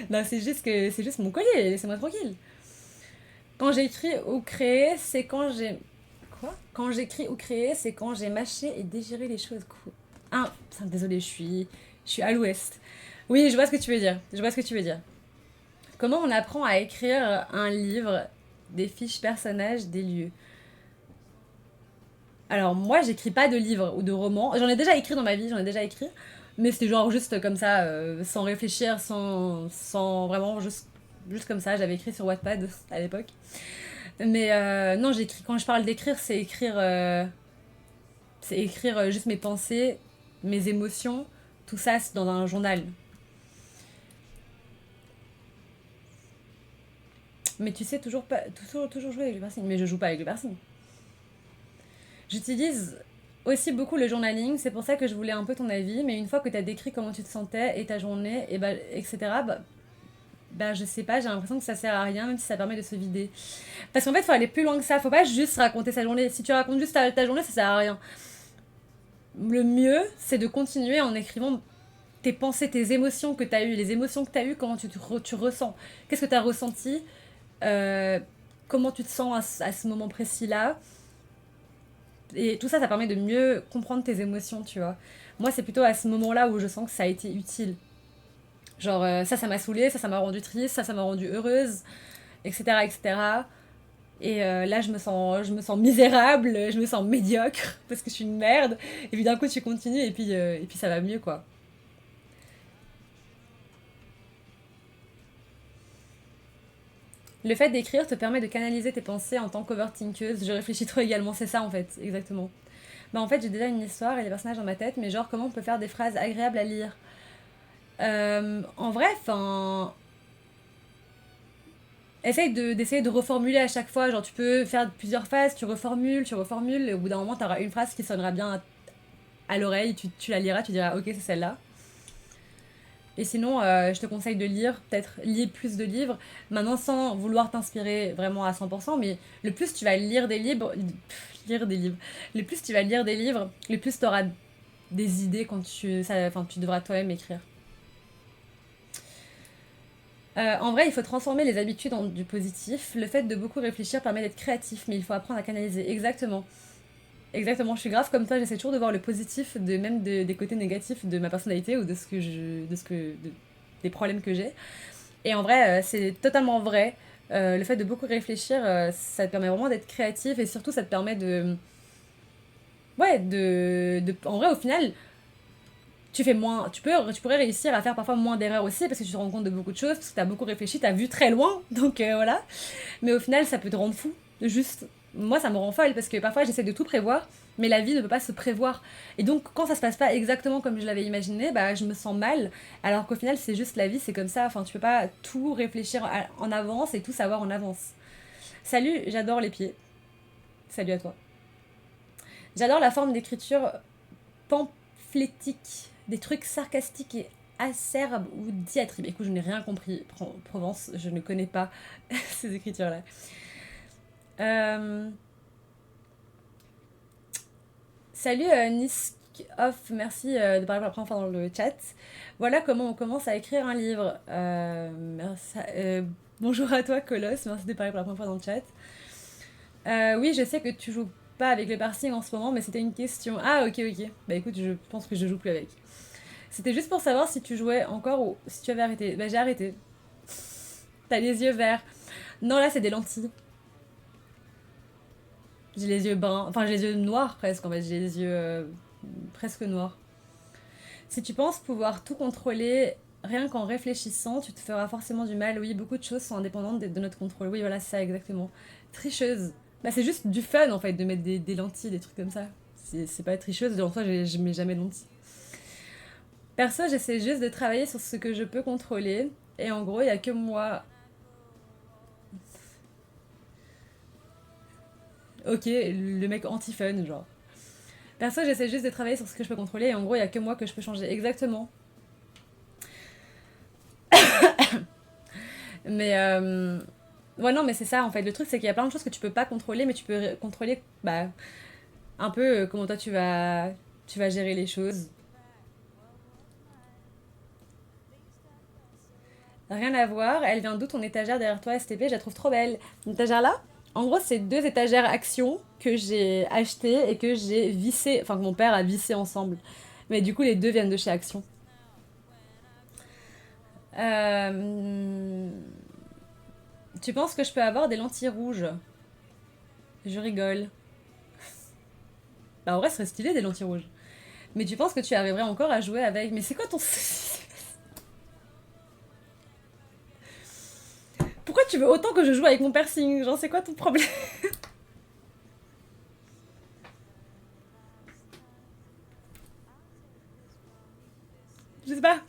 Non, c'est juste mon collier, laissez-moi tranquille. Quand j'écris ou créer, c'est quand j'ai. Quoi? Quand j'écris ou créer, c'est quand j'ai mâché et digéré les choses. Ah, putain, désolée, je suis à l'ouest. Oui, je vois ce que tu veux dire. Je vois ce que tu veux dire. Comment on apprend à écrire un livre, des fiches personnages, des lieux? Alors, moi, j'écris pas de livres ou de romans. J'en ai déjà écrit dans ma vie, j'en ai déjà écrit. Mais c'était genre juste comme ça, sans réfléchir, sans vraiment, juste comme ça. J'avais écrit sur Wattpad à l'époque. Mais non, j'écris. Quand je parle d'écrire, c'est écrire juste mes pensées, mes émotions, tout ça c'est dans un journal. Mais tu sais toujours pas, toujours jouer avec le piercing. Mais je joue pas avec le piercing. J'utilise aussi beaucoup le journaling, c'est pour ça que je voulais un peu ton avis. Mais une fois que tu as décrit comment tu te sentais et ta journée, et bah, etc., bah, je sais pas, j'ai l'impression que ça sert à rien, même si ça permet de se vider. Parce qu'en fait, faut aller plus loin que ça. Faut pas juste raconter sa journée. Si tu racontes juste ta journée, ça sert à rien. Le mieux, c'est de continuer en écrivant tes pensées, tes émotions que tu as eues, les émotions que tu as eues, comment tu ressens. Qu'est-ce que tu as ressenti, euh, comment tu te sens à ce moment précis-là. Et tout ça, ça permet de mieux comprendre tes émotions, tu vois. Moi, c'est plutôt à ce moment-là où je sens que ça a été utile. Genre, ça m'a saoulée, ça m'a rendu triste, ça m'a rendu heureuse, etc., etc. Et là, je me sens misérable, je me sens médiocre parce que je suis une merde. Et puis d'un coup, tu continues et puis ça va mieux, quoi. Le fait d'écrire te permet de canaliser tes pensées en tant qu'overthinkeuse. Je réfléchis trop également, c'est ça en fait, exactement. Bah en fait, j'ai déjà une histoire et des personnages dans ma tête, mais genre comment on peut faire des phrases agréables à lire. En vrai, enfin, d'essayer de reformuler à chaque fois. Genre, tu peux faire plusieurs phases, tu reformules, et au bout d'un moment, tu auras une phrase qui sonnera bien à l'oreille, tu la liras, tu diras, ok, c'est celle-là. Et sinon, je te conseille de lire, peut-être lire plus de livres. Maintenant, sans vouloir t'inspirer vraiment à 100%, mais le plus tu vas lire des livres, lire des livres, le plus tu vas lire des livres, le plus tu auras des idées quand enfin, tu devras toi-même écrire. En vrai, il faut transformer les habitudes en du positif. Le fait de beaucoup réfléchir permet d'être créatif, mais il faut apprendre à canaliser. Exactement. Exactement, je suis grave comme toi, j'essaie toujours de voir le positif des côtés négatifs de ma personnalité ou des problèmes que j'ai. Et en vrai, c'est totalement vrai. Le fait de beaucoup réfléchir, ça te permet vraiment d'être créatif et surtout ça te permet ouais, en vrai, au final, tu pourrais réussir à faire parfois moins d'erreurs aussi parce que tu te rends compte de beaucoup de choses, parce que tu as beaucoup réfléchi, tu as vu très loin, donc voilà. Mais au final, ça peut te rendre fou. Juste, moi, ça me rend folle parce que parfois, j'essaie de tout prévoir, mais la vie ne peut pas se prévoir. Et donc, quand ça se passe pas exactement comme je l'avais imaginé, bah, je me sens mal. Alors qu'au final, c'est juste la vie, c'est comme ça. Enfin, tu peux pas tout réfléchir en avance et tout savoir en avance. Salut, j'adore les pieds. Salut à toi. J'adore la forme d'écriture pamphlétique, des trucs sarcastiques et acerbes ou diatribes. Écoute, je n'ai rien compris. Provence, je ne connais pas ces écritures-là. Euh, Salut Niskoff, merci de parler pour la première fois dans le chat. Voilà comment on commence à écrire un livre. Bonjour à toi Colosse, merci de parler pour la première fois dans le chat. Oui, je sais que tu joues pas avec le parsing en ce moment, mais c'était une question. Ah ok ok. Bah écoute, je pense que je joue plus avec. C'était juste pour savoir si tu jouais encore ou si tu avais arrêté. Bah j'ai arrêté. T'as les yeux verts. Non, là c'est des lentilles. J'ai les yeux bruns. Enfin, j'ai les yeux noirs presque en fait. J'ai les yeux presque noirs. Si tu penses pouvoir tout contrôler rien qu'en réfléchissant, tu te feras forcément du mal. Oui, beaucoup de choses sont indépendantes de notre contrôle. Oui, voilà, c'est ça exactement. Tricheuse. Bah, c'est juste du fun en fait de mettre des lentilles, des trucs comme ça. C'est pas tricheuse, en soi, je mets jamais de lentilles. Perso, j'essaie juste de travailler sur ce que je peux contrôler. Et en gros, il y a que moi. Ok, le mec anti-fun, genre. Perso, j'essaie juste de travailler sur ce que je peux contrôler. Et en gros, il y a que moi que je peux changer. Exactement. Mais ouais, non, mais c'est ça en fait. Le truc, c'est qu'il y a plein de choses que tu peux pas contrôler, mais tu peux contrôler bah, un peu comment toi tu vas gérer les choses. Rien à voir. Elle vient d'où ton étagère derrière toi, STP? Je la trouve trop belle. Une étagère là? En gros, c'est deux étagères Action que j'ai achetées et que j'ai vissées, enfin que mon père a vissé ensemble. Mais du coup, les deux viennent de chez Action. Euh, Tu penses que je peux avoir des lentilles rouges? Je rigole. Bah, en vrai, ce serait stylé des lentilles rouges. Mais tu penses que tu arriverais encore à jouer avec. Mais c'est quoi ton. Pourquoi tu veux autant que je joue avec mon piercing? Genre, c'est quoi ton problème? Je sais pas.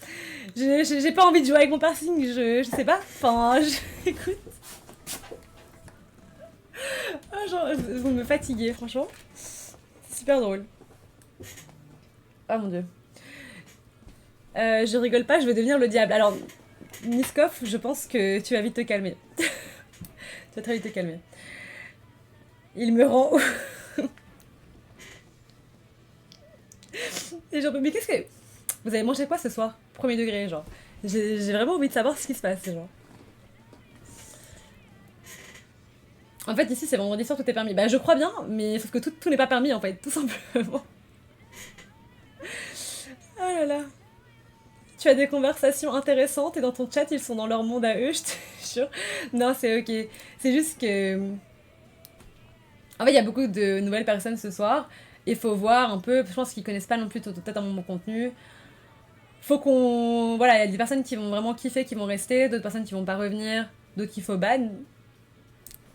J'ai pas envie de jouer avec mon piercing, je sais pas. Enfin, écoute. Ah, genre, vous me fatiguez, franchement. C'est super drôle. Oh mon dieu. Je rigole pas, je vais devenir le diable. Alors, Niskov, je pense que tu vas vite te calmer. Tu vas très vite te calmer. Il me rend. Et genre, mais qu'est-ce que. Vous avez mangé quoi ce soir? Premier degré, genre. J'ai vraiment envie de savoir ce qui se passe, genre. En fait, ici, c'est vendredi soir, tout est permis. Bah, je crois bien, mais sauf que tout n'est pas permis, en fait, tout simplement. Oh là là. Tu as des conversations intéressantes et dans ton chat, ils sont dans leur monde à eux, je te jure. Non, c'est ok. C'est juste que. En fait, il y a beaucoup de nouvelles personnes ce soir. Il faut voir un peu. Je pense qu'ils connaissent pas non plus totalement mon contenu. Faut qu'on. Voilà, il y a des personnes qui vont vraiment kiffer, qui vont rester, d'autres personnes qui vont pas revenir, d'autres qu'il faut ban.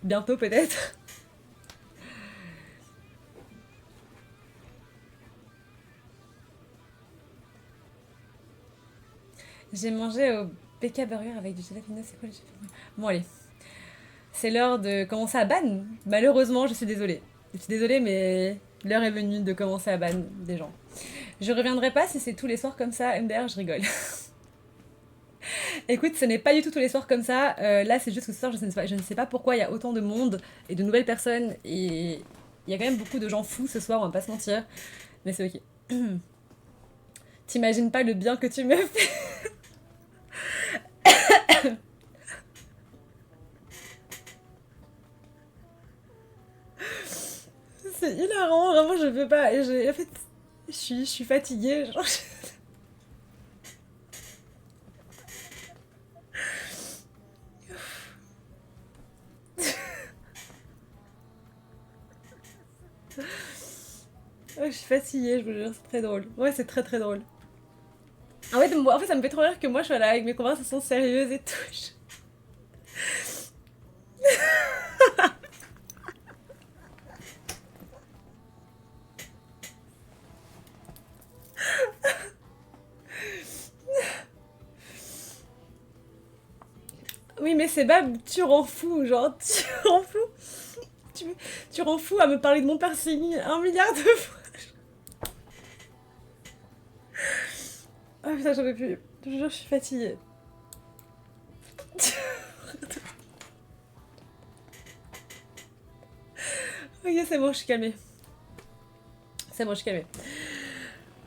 Bientôt peut-être. J'ai mangé au BK Burger avec du jalapeno, c'est quoi le jalapeno? Bon, allez. C'est l'heure de commencer à ban. Malheureusement, je suis désolée. Je suis désolée, mais l'heure est venue de commencer à ban des gens. Je reviendrai pas si c'est tous les soirs comme ça, MDR, je rigole. Écoute, ce n'est pas du tout tous les soirs comme ça. Là, c'est juste que ce soir, je ne sais pas pourquoi il y a autant de monde et de nouvelles personnes. Et il y a quand même beaucoup de gens fous ce soir, on va pas se mentir. Mais c'est ok. T'imagines pas le bien que tu me fais. C'est hilarant, vraiment, je peux pas. En fait, je suis fatiguée. Genre, je suis fatiguée, je vous jure, c'est très drôle. Ouais, c'est très très drôle. En fait, ça me fait trop rire que moi je sois là avec mes conversations sérieuses et tout. Oui, mais c'est Bab, tu rends fou, genre, tu rends fou. Tu, tu rends fou à me parler de mon piercing 1 milliard de fois. Ah putain, j'en peux plus. Je te jure, je suis fatiguée. Ok, c'est bon, je suis calmée. C'est bon, je suis calmée.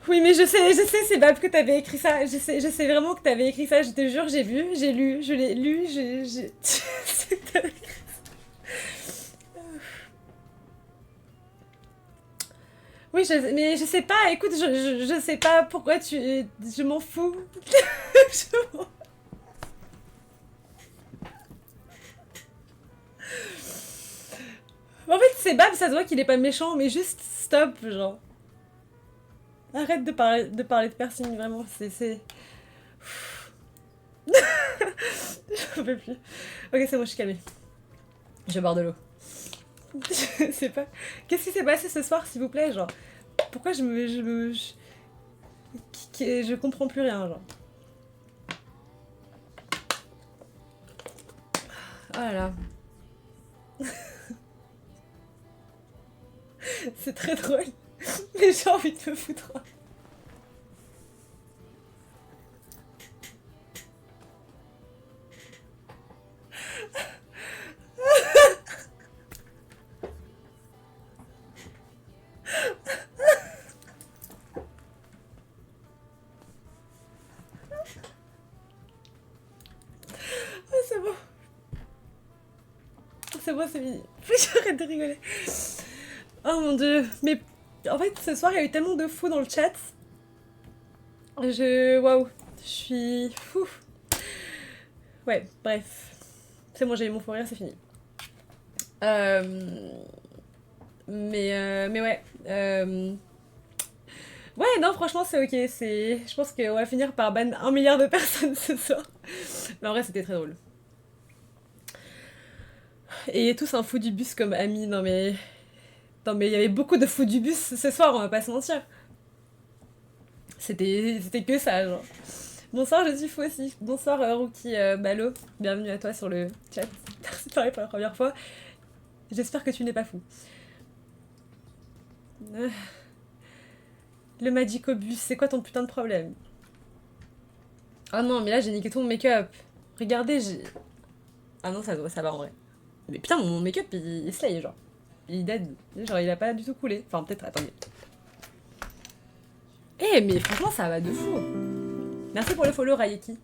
Oui, mais je sais, c'est Bab que t'avais écrit ça. Je sais vraiment que t'avais écrit ça. Je te jure, j'ai vu, j'ai lu, je l'ai lu, j'ai. Oui, mais je sais pas, écoute, je sais pas pourquoi tu... Je m'en fous. Je m'en- En fait, c'est Bab, ça se voit qu'il est pas méchant, mais juste stop, genre. Arrête de parler de piercing, vraiment, c'est... J'en peux plus. Ok, c'est bon, je suis calmée. Je vais boire de l'eau. Je sais pas. Qu'est-ce qui s'est passé ce soir, s'il vous plaît, genre? Pourquoi je comprends plus rien, genre. Oh là là. C'est très drôle. Mais j'ai envie de me foutre. Oh, c'est bon. C'est bon, c'est fini. J'arrête de rigoler. Oh mon dieu. Mais en fait, ce soir, il y a eu tellement de fous dans le chat. Waouh. Je suis fou. Ouais, bref. C'est bon, j'ai eu mon fou rire, c'est fini. Euh... mais ouais. Ouais, non, franchement, c'est ok. Je pense qu'on va finir par ban 1 milliard de personnes ce soir. Mais en vrai, c'était très drôle. Et tous un fou du bus comme ami. Non, mais. Non, mais il y avait beaucoup de fous du bus ce soir, on va pas se mentir. C'était que ça, genre. Bonsoir, je suis fou aussi. Bonsoir, Rookie Balo. Bienvenue à toi sur le chat. Merci de parler pour la première fois. J'espère que tu n'es pas fou. Euh, Le Magicobus, c'est quoi ton putain de problème? Ah non, mais là j'ai niqué tout mon make-up. Regardez, j'ai. Ah non, ça va en vrai. Mais putain, mon make-up il slay, genre. Il est dead. Genre, il a pas du tout coulé. Enfin, peut-être, attendez. Eh, mais franchement, ça va de fou. Merci pour le follow, Rayeki.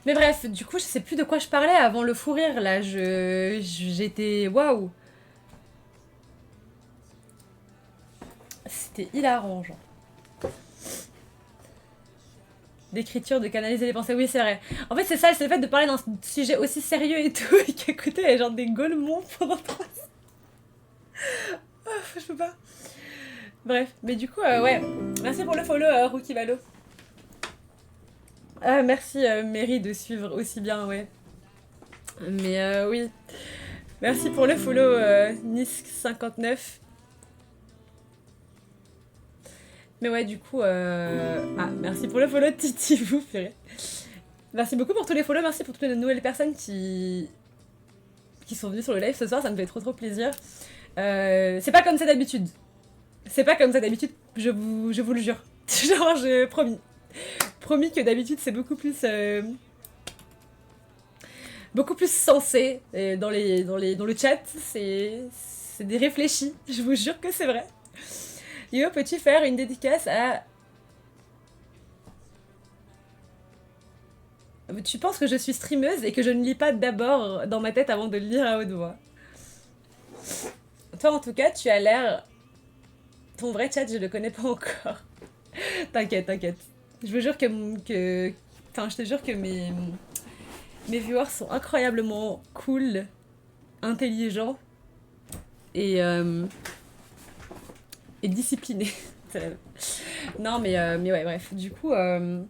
Mais bref, du coup, je sais plus de quoi je parlais avant le fou rire, là. J'étais... Waouh. C'était hilarant, genre. D'écriture, de canaliser les pensées, oui, c'est vrai. En fait, c'est ça, c'est le fait de parler d'un sujet aussi sérieux et tout, et qu'à côté, il y a genre des golemons pendant 3 heures. Je peux pas. Bref, mais du coup, ouais. Merci pour le follow, Rookie Valo. Ah, merci, Mary, de suivre aussi bien, ouais. Mais oui. Merci pour le follow, Nisk59. Mais ouais, du coup, ah, merci pour le follow, Titi, vous, purée. Merci beaucoup pour tous les follow, merci pour toutes les nouvelles personnes qui sont venues sur le live ce soir, ça me fait trop trop plaisir. C'est pas comme ça d'habitude. C'est pas comme ça d'habitude, je vous le jure. Genre, je promis. Promis que d'habitude c'est beaucoup plus sensé dans le chat. C'est des réfléchis. Je vous jure que c'est vrai. Yo, peux-tu faire une dédicace à... Tu penses que je suis streameuse et que je ne lis pas d'abord dans ma tête avant de le lire à haute voix. Toi, en tout cas, tu as l'air... Ton vrai chat, je le connais pas encore. T'inquiète, t'inquiète. Je vous jure que... Enfin, je te jure que mes viewers sont incroyablement cool, intelligents et, et disciplinés. Non, mais ouais, bref. Du coup, je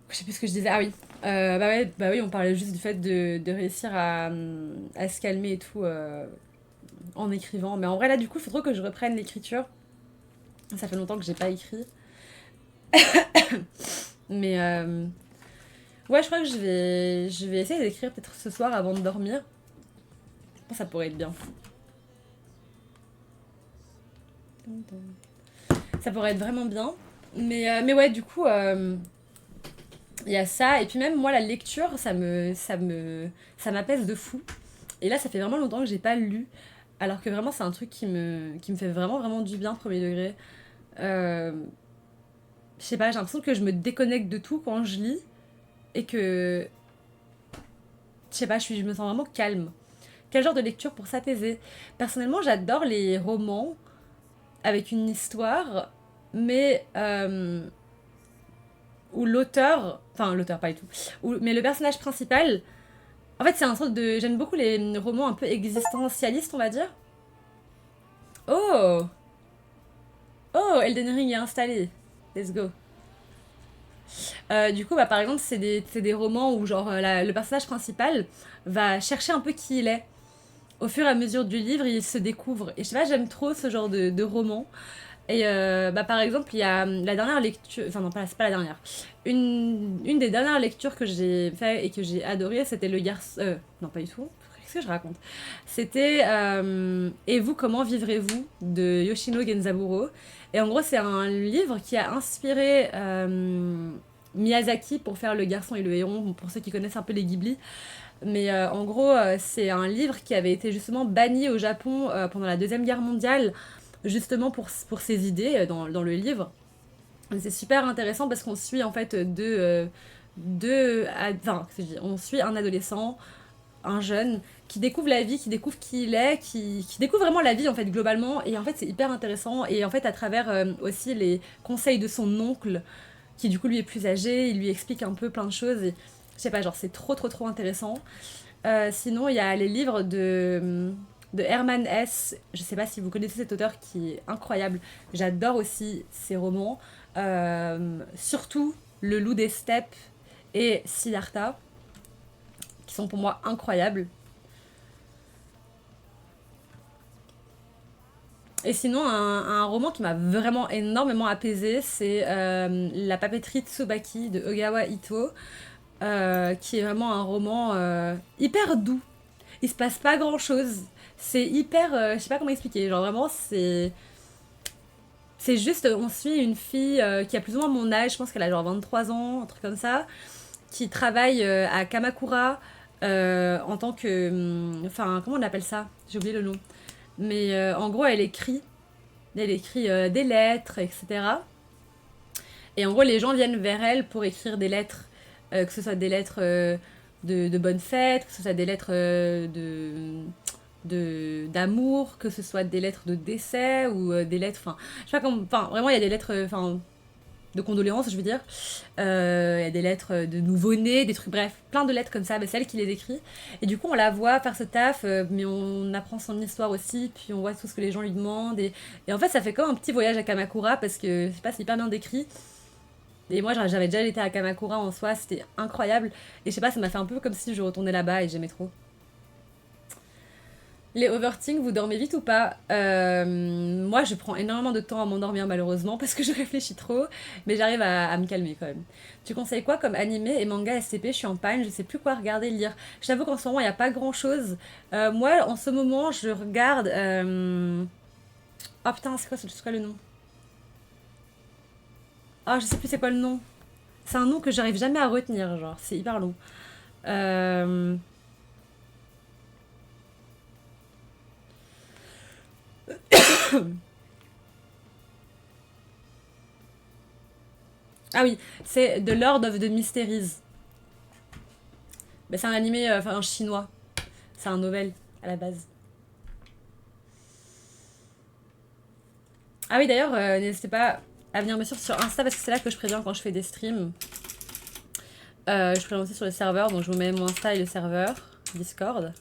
sais plus ce que je disais. Ah oui. Bah oui, on parlait juste du fait de réussir à se calmer et tout en écrivant. Mais en vrai, là, du coup, il faut trop que je reprenne l'écriture. Ça fait longtemps que j'ai pas écrit. Mais ouais, je crois que je vais essayer d'écrire peut-être ce soir avant de dormir. Je pense que ça pourrait être bien. Ça pourrait être vraiment bien. Mais ouais, du coup, il y a ça. Et puis même, moi, la lecture, ça m'apaise de fou. Et là, ça fait vraiment longtemps que j'ai pas lu. Alors que vraiment, c'est un truc qui me fait vraiment, vraiment du bien, premier degré. Euh, je sais pas, j'ai l'impression que je me déconnecte de tout quand je lis. Et que Je sais pas, je me sens vraiment calme. Quel genre de lecture pour s'apaiser? Personnellement, j'adore les romans avec une histoire, mais où l'auteur, enfin l'auteur pas du tout, mais le personnage principal, en fait c'est un sorte de, j'aime beaucoup les romans un peu existentialistes on va dire. Oh, oh, Elden Ring est installé, let's go. Du coup, bah, par exemple, c'est des romans où genre le personnage principal va chercher un peu qui il est. Au fur et à mesure du livre, il se découvre. Et je sais pas, j'aime trop ce genre de roman. Et bah, par exemple, il y a la dernière lecture, enfin non, c'est pas la dernière. Une des dernières lectures que j'ai fait et que j'ai adoré, c'était Le garçon. Non, pas du tout. Qu'est-ce que je raconte? C'était Et vous, comment vivrez-vous de Yoshino Genzaburo. Et en gros, c'est un livre qui a inspiré Miyazaki pour faire Le garçon et le héron, pour ceux qui connaissent un peu les Ghibli. Mais en gros, c'est un livre qui avait été justement banni au Japon pendant la Deuxième Guerre mondiale, justement pour ses idées dans le livre. C'est super intéressant parce qu'on suit en fait enfin, on suit un adolescent, un jeune, qui découvre la vie, qui découvre qui il est, qui découvre vraiment la vie en fait globalement. Et en fait, c'est hyper intéressant. Et en fait, à travers aussi les conseils de son oncle, qui du coup lui est plus âgé, il lui explique un peu plein de choses. Et, je sais pas, genre c'est trop intéressant. Sinon, il y a les livres de Herman Hesse. Je sais pas si vous connaissez cet auteur qui est incroyable. J'adore aussi ses romans. Surtout Le Loup des Steppes et Siddhartha, qui sont pour moi incroyables. Et sinon, un roman qui m'a vraiment énormément apaisé, c'est La papeterie Tsubaki de Ogawa Ito, qui est vraiment un roman hyper doux. Il se passe pas grand chose. C'est hyper. Je sais pas comment expliquer. Genre vraiment, c'est. C'est juste, on suit une fille qui a plus ou moins mon âge, je pense qu'elle a genre 23 ans, un truc comme ça, qui travaille à Kamakura en tant que. Enfin, comment on appelle ça? J'ai oublié le nom. Mais en gros, elle écrit. Elle écrit des lettres, etc. Et en gros, les gens viennent vers elle pour écrire des lettres. Que ce soit des lettres de bonne fête, que ce soit des lettres d'amour, que ce soit des lettres de décès ou des lettres, enfin, je sais pas comment, enfin, vraiment, il y a des lettres, enfin, de condoléances, je veux dire. Il y a des lettres de nouveau-nés, des trucs, bref, plein de lettres comme ça, bah, c'est elle qui les écrit. Et du coup, on la voit faire ce taf, mais on apprend son histoire aussi, puis on voit tout ce que les gens lui demandent. Et en fait, ça fait comme un petit voyage à Kamakura, parce que, je sais pas, c'est hyper bien décrit. Et moi, j'avais déjà été à Kamakura en soi, c'était incroyable. Et je sais pas, ça m'a fait un peu comme si je retournais là-bas et j'aimais trop. Les overthink, vous dormez vite ou pas? Moi, je prends énormément de temps à m'endormir malheureusement parce que je réfléchis trop, mais j'arrive à me calmer quand même. Tu conseilles quoi comme animé et manga SCP? Je suis en panne, je sais plus quoi regarder, lire. Je t'avoue qu'en ce moment, il n'y a pas grand-chose. Moi, en ce moment, je regarde... Oh putain, c'est quoi le nom? Ah, je sais plus c'est quoi le nom. C'est un nom que j'arrive jamais à retenir, genre, c'est hyper long. Euh... Ah oui, c'est The Lord of the Mysteries. Bah, c'est un animé, enfin un chinois. C'est un novel à la base. Ah oui, d'ailleurs, n'hésitez pas à venir me suivre sur Insta parce que c'est là que je préviens quand je fais des streams. Je préviens aussi sur le serveur, donc je vous mets mon Insta et le serveur Discord.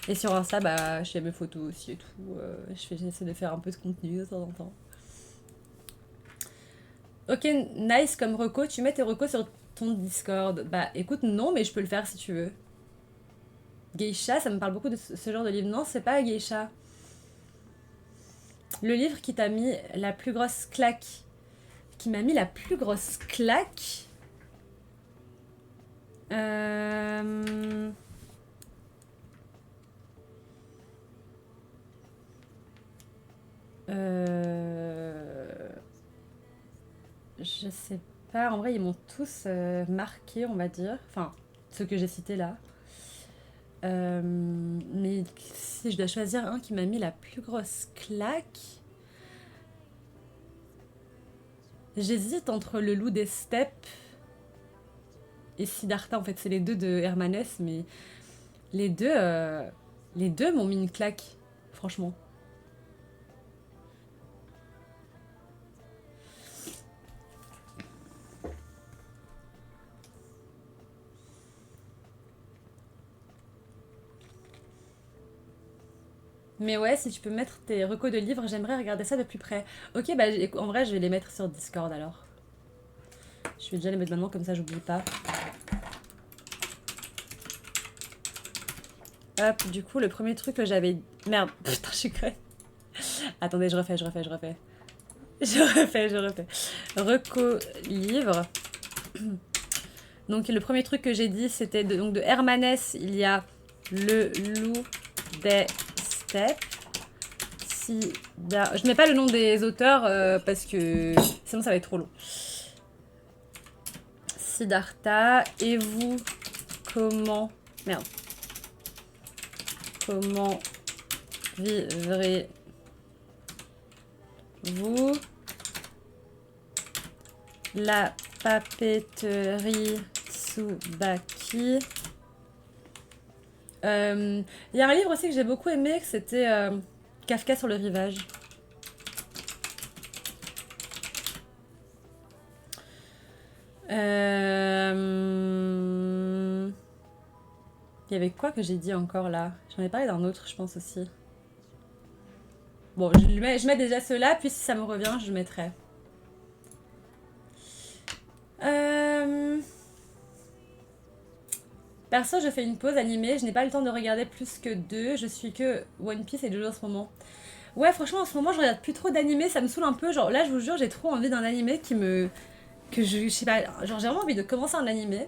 Et sur Insta, bah, je fais mes photos aussi et tout. J'essaie de faire un peu de contenu de temps en temps. Ok, nice comme reco. Tu mets tes recos sur ton Discord. Bah écoute, non, mais je peux le faire si tu veux. Geisha, ça me parle beaucoup de ce genre de livre. Non, c'est pas Geisha. Le livre qui t'a mis la plus grosse claque. Qui m'a mis la plus grosse claque. Euh... Je sais pas. En vrai, ils m'ont tous marqué, on va dire. Enfin, ceux que j'ai cités là. Mais si je dois choisir un qui m'a mis la plus grosse claque, j'hésite entre Le Loup des Steppes et Siddhartha, en fait, c'est les deux de Hermanès, mais les deux, les deux m'ont mis une claque, franchement. Mais ouais, si tu peux mettre tes recos de livres, j'aimerais regarder ça de plus près. Ok, bah en vrai, je vais les mettre sur Discord alors. Je vais déjà les mettre maintenant, comme ça j'oublie pas. Hop, du coup, le premier truc que j'avais... Merde, putain, je suis conne. Attendez, je refais. Je refais. Reco livre. Donc le premier truc que j'ai dit, c'était donc de Hermanès, il y a Le loup des steppes. Je mets pas le nom des auteurs parce que sinon ça va être trop long. Siddhartha. Et vous, comment... Merde. Comment vivrez-vous la papeterie Tsubaki? Il y a un livre aussi que j'ai beaucoup aimé, que c'était Kafka sur le rivage. Il y avait quoi que j'ai dit encore là? J'en ai parlé d'un autre, je pense aussi. Bon, je mets déjà ceux-là, puis si ça me revient, je mettrai. Perso, je fais une pause animée, je n'ai pas le temps de regarder plus que 2, je suis que One Piece et Jojo en ce moment. Ouais, franchement, en ce moment, je regarde plus trop d'animés, ça me saoule un peu. Genre là, je vous jure, j'ai trop envie d'un animé que je sais pas, genre j'ai vraiment envie de commencer un animé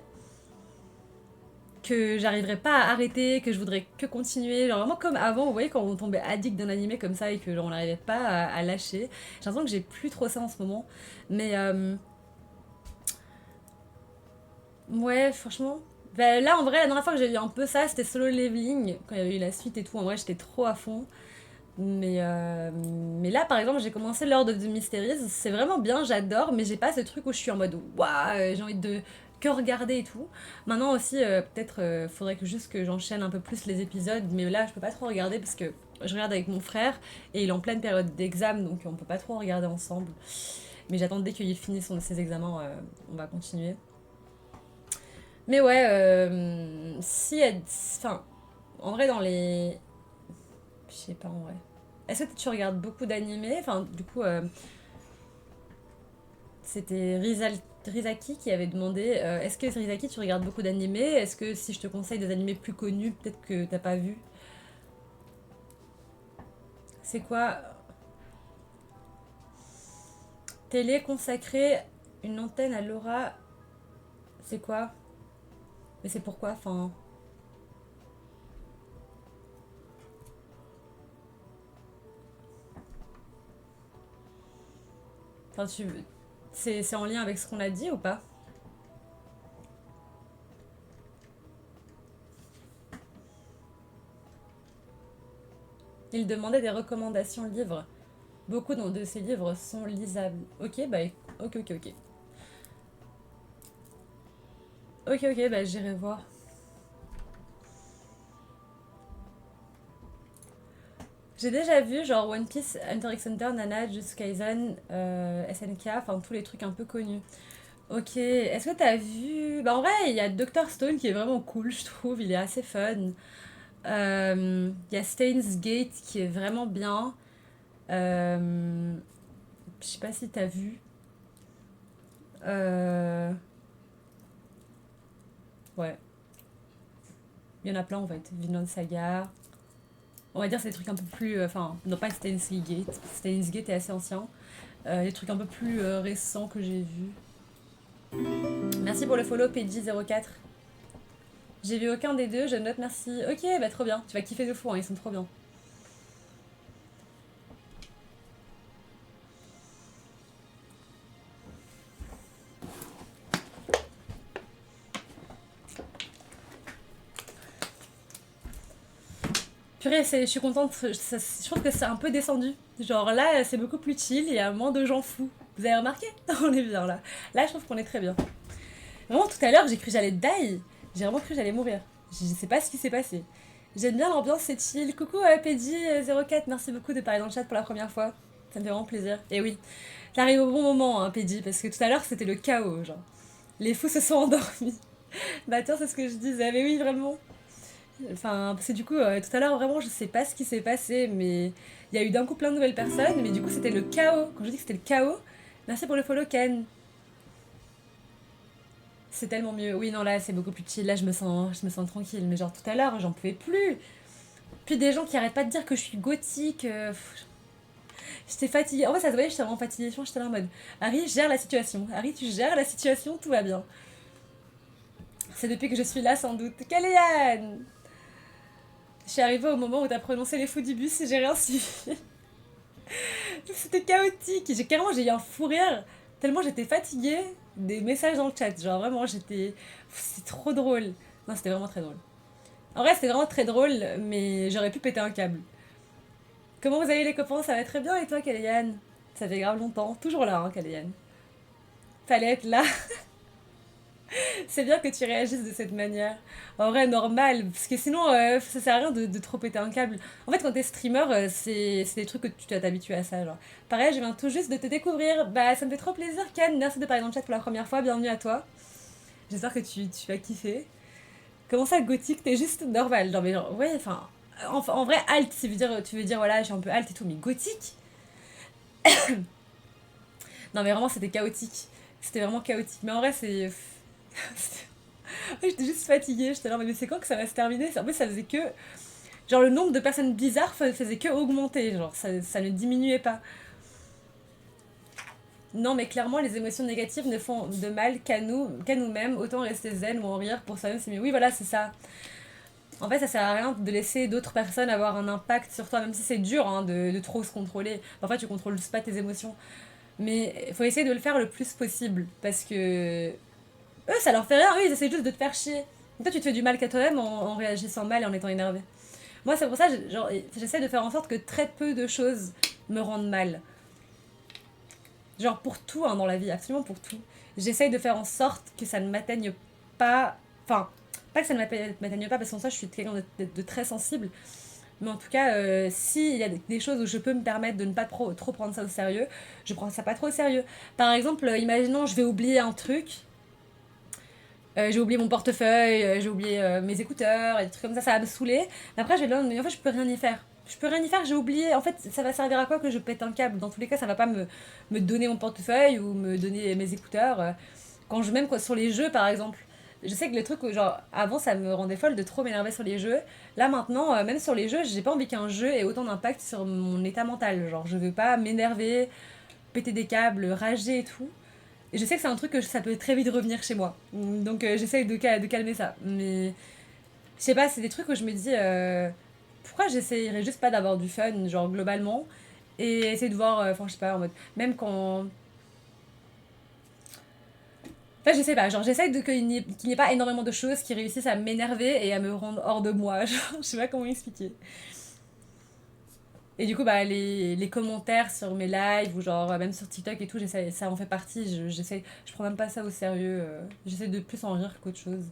que j'arriverais pas à arrêter, que je voudrais que continuer, genre vraiment comme avant, vous voyez, quand on tombait addict d'un animé comme ça et que genre, on n'arrivait pas à lâcher. J'ai l'impression que j'ai plus trop ça en ce moment, mais ouais, franchement. Bah, là, en vrai, la dernière fois que j'ai eu un peu ça, c'était Solo Leveling, quand il y avait eu la suite et tout. En vrai, j'étais trop à fond. Mais là, par exemple, j'ai commencé Lord of the Mysteries. C'est vraiment bien, j'adore, mais j'ai pas ce truc où je suis en mode waouh, j'ai envie de que regarder et tout. Maintenant aussi, peut-être faudrait que juste que j'enchaîne un peu plus les épisodes, mais là, je peux pas trop regarder parce que je regarde avec mon frère et il est en pleine période d'examen, donc on peut pas trop regarder ensemble. Mais j'attends dès qu'il finisse ses examens, on va continuer. Mais ouais, si elle. Enfin, en vrai, dans les. Je sais pas en vrai. Est-ce que tu regardes beaucoup d'animés? Enfin, du coup, c'était Rizaki qui avait demandé est-ce que Rizaki, tu regardes beaucoup d'animés? Est-ce que si je te conseille des animés plus connus, peut-être que t'as pas vu? C'est quoi? Télé consacrée, une antenne à Laura. C'est quoi? Mais c'est pourquoi? Enfin. Enfin, tu. C'est en lien avec ce qu'on a dit ou pas? Il demandait des recommandations livres. Beaucoup de ces livres sont lisables. Ok, bah, ok. Ok, bah, j'irai voir. J'ai déjà vu genre One Piece, Hunter x Hunter, Nana, Jujutsu Kaisen, SNK, enfin tous les trucs un peu connus. Ok, est-ce que t'as vu... Bah en vrai, il y a Dr Stone qui est vraiment cool, je trouve, il est assez fun. Il y a Steins Gate qui est vraiment bien. Je sais pas si t'as vu. Euh, Ouais, il y en a plein en fait. Vinland Saga. On va dire c'est des trucs un peu plus... Enfin, non pas Steins Gate. Steins Gate est assez ancien. Les trucs un peu plus récents que j'ai vus. Merci pour le follow, PG04. J'ai vu aucun des deux, je note merci. Ok, bah trop bien. Tu vas kiffer de fou, hein, ils sont trop bien. Purée, je suis contente. Je trouve que c'est un peu descendu. Genre là, c'est beaucoup plus chill, il y a moins de gens fous. Vous avez remarqué? On est bien là. Là, je trouve qu'on est très bien. Vraiment, tout à l'heure, j'ai cru que j'allais die. J'ai vraiment cru que j'allais mourir. Je sais pas ce qui s'est passé. J'aime bien l'ambiance, c'est chill. Coucou Pedi04, merci beaucoup de parler dans le chat pour la première fois. Ça me fait vraiment plaisir. Et oui, t'arrives au bon moment, hein, Pedi, parce que tout à l'heure, c'était le chaos, genre. Les fous se sont endormis. Bah tiens, c'est ce que je disais. Mais oui, vraiment. Enfin, parce que du coup, tout à l'heure, vraiment, je sais pas ce qui s'est passé, mais il y a eu d'un coup plein de nouvelles personnes, mais du coup, c'était le chaos. Quand je dis que c'était le chaos, merci pour le follow, Ken. C'est tellement mieux. Oui, non, là, c'est beaucoup plus chill. Là, je me sens tranquille. Mais genre, tout à l'heure, j'en pouvais plus. Puis des gens qui arrêtent pas de dire que je suis gothique. J'étais fatiguée. En fait, ça se voyait, j'étais vraiment fatiguée. Je pense que j'étais là en mode Harry, gère la situation. Harry, tu gères la situation, tout va bien. C'est depuis que je suis là, sans doute. Kéléane. Je suis arrivée au moment où t'as prononcé les fous du bus et j'ai rien suivi. C'était chaotique. J'ai eu un fou rire. Tellement j'étais fatiguée des messages dans le chat. Genre, vraiment, j'étais. C'est trop drôle. Non, c'était vraiment très drôle. En vrai, c'était vraiment très drôle, mais j'aurais pu péter un câble. Comment vous allez les copains? Ça va très bien et toi, Kéléane? Ça fait grave longtemps. Toujours là, hein, Kéléane. Fallait être là. C'est bien que tu réagisses de cette manière. En vrai, normal. Parce que sinon, ça sert à rien de trop péter un câble. En fait, quand t'es streamer, c'est des trucs que tu dois t'habituer à ça. Genre. Pareil, je viens tout juste de te découvrir. Bah, ça me fait trop plaisir, Ken. Merci de parler dans le chat pour la première fois. Bienvenue à toi. J'espère que tu vas kiffer. Comment ça, gothique? T'es juste normal. Genre, mais genre, ouais, enfin. En vrai, alt, tu veux dire, voilà, je suis un peu alt et tout, mais gothique? Non, mais vraiment, c'était chaotique. C'était vraiment chaotique. Mais en vrai, c'est. J'étais juste fatiguée. J'étais là, mais c'est quand que ça va se terminer? En plus, ça faisait que. Genre, le nombre de personnes bizarres faisait que augmenter. Genre, ça ne diminuait pas. Non, mais clairement, les émotions négatives ne font de mal qu'à nous-mêmes. Autant rester zen ou en rire pour soi-même, c'est mieux. Oui, voilà, c'est ça. En fait, ça sert à rien de laisser d'autres personnes avoir un impact sur toi, même si c'est dur hein, de trop se contrôler. Parfois, tu contrôles pas tes émotions. Mais il faut essayer de le faire le plus possible. Parce que eux, ça leur fait rien. Eux, ils essaient juste de te faire chier. Et toi, tu te fais du mal qu'à toi-même en réagissant mal et en étant énervé. Moi, c'est pour ça, genre, j'essaie de faire en sorte que très peu de choses me rendent mal. Genre, pour tout hein, dans la vie, absolument pour tout. J'essaye de faire en sorte que ça ne m'atteigne pas. Enfin, pas que ça ne m'atteigne pas, parce qu'en ça, je suis quelqu'un de très sensible. Mais en tout cas, s'il y a des choses où je peux me permettre de ne pas trop prendre ça au sérieux, je prends ça pas trop au sérieux. Par exemple, imaginons, je vais oublier un truc. J'ai oublié mon portefeuille, j'ai oublié mes écouteurs, et des trucs comme ça va me saouler. Mais après, je vais dire, mais en fait, je peux rien y faire. Je peux rien y faire, j'ai oublié. En fait, ça va servir à quoi que je pète un câble? Dans tous les cas, ça va pas me donner mon portefeuille ou me donner mes écouteurs. Quand je, même quoi, sur les jeux, par exemple. Je sais que les trucs, genre, avant, ça me rendait folle de trop m'énerver sur les jeux. Là, maintenant, même sur les jeux, j'ai pas envie qu'un jeu ait autant d'impact sur mon état mental. Genre, je veux pas m'énerver, péter des câbles, rager et tout. Et je sais que c'est un truc que ça peut très vite revenir chez moi. Donc j'essaye de calmer ça. Mais je sais pas, c'est des trucs où je me dis pourquoi j'essayerais juste pas d'avoir du fun, genre globalement, et essayer de voir, enfin je sais pas, en mode, même quand. Enfin je sais pas, genre j'essaye qu'il n'y ait pas énormément de choses qui réussissent à m'énerver et à me rendre hors de moi. Genre, je sais pas comment expliquer. Et du coup, bah, les commentaires sur mes lives ou genre même sur TikTok et tout, ça en fait partie. Je prends même pas ça au sérieux. J'essaie de plus en rire qu'autre chose.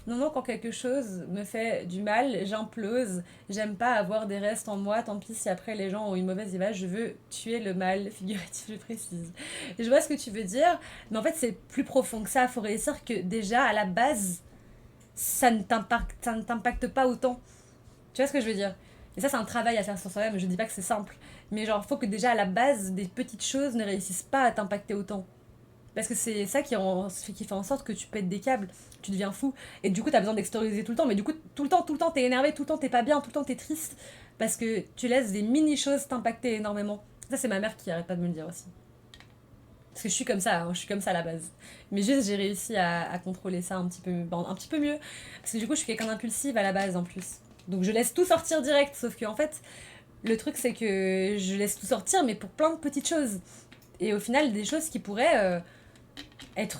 Non, non, quand quelque chose me fait du mal, j'implose. J'aime pas avoir des restes en moi. Tant pis si après les gens ont une mauvaise image. Je veux tuer le mal, figuratif, je précise. Et je vois ce que tu veux dire, mais en fait, c'est plus profond que ça. Faut réussir que déjà, à la base, ça ne t'impacte pas autant. Tu vois ce que je veux dire? Et ça, c'est un travail à faire sur soi-même. Je dis pas que c'est simple. Mais genre, faut que déjà à la base, des petites choses ne réussissent pas à t'impacter autant. Parce que c'est ça qui fait en sorte que tu pètes des câbles, tu deviens fou. Et du coup, t'as besoin d'extérioriser tout le temps. Mais du coup, tout le temps, t'es énervé, tout le temps, t'es pas bien, tout le temps, t'es triste. Parce que tu laisses des mini-choses t'impacter énormément. Ça, c'est ma mère qui arrête pas de me le dire aussi. Parce que je suis comme ça, hein, je suis comme ça à la base. Mais juste, j'ai réussi à contrôler ça un petit peu mieux. Parce que du coup, je suis quelqu'un d'impulsive à la base en plus. Donc je laisse tout sortir direct. Sauf que en fait, le truc, c'est que je laisse tout sortir, mais pour plein de petites choses. Et au final, des choses qui pourraient être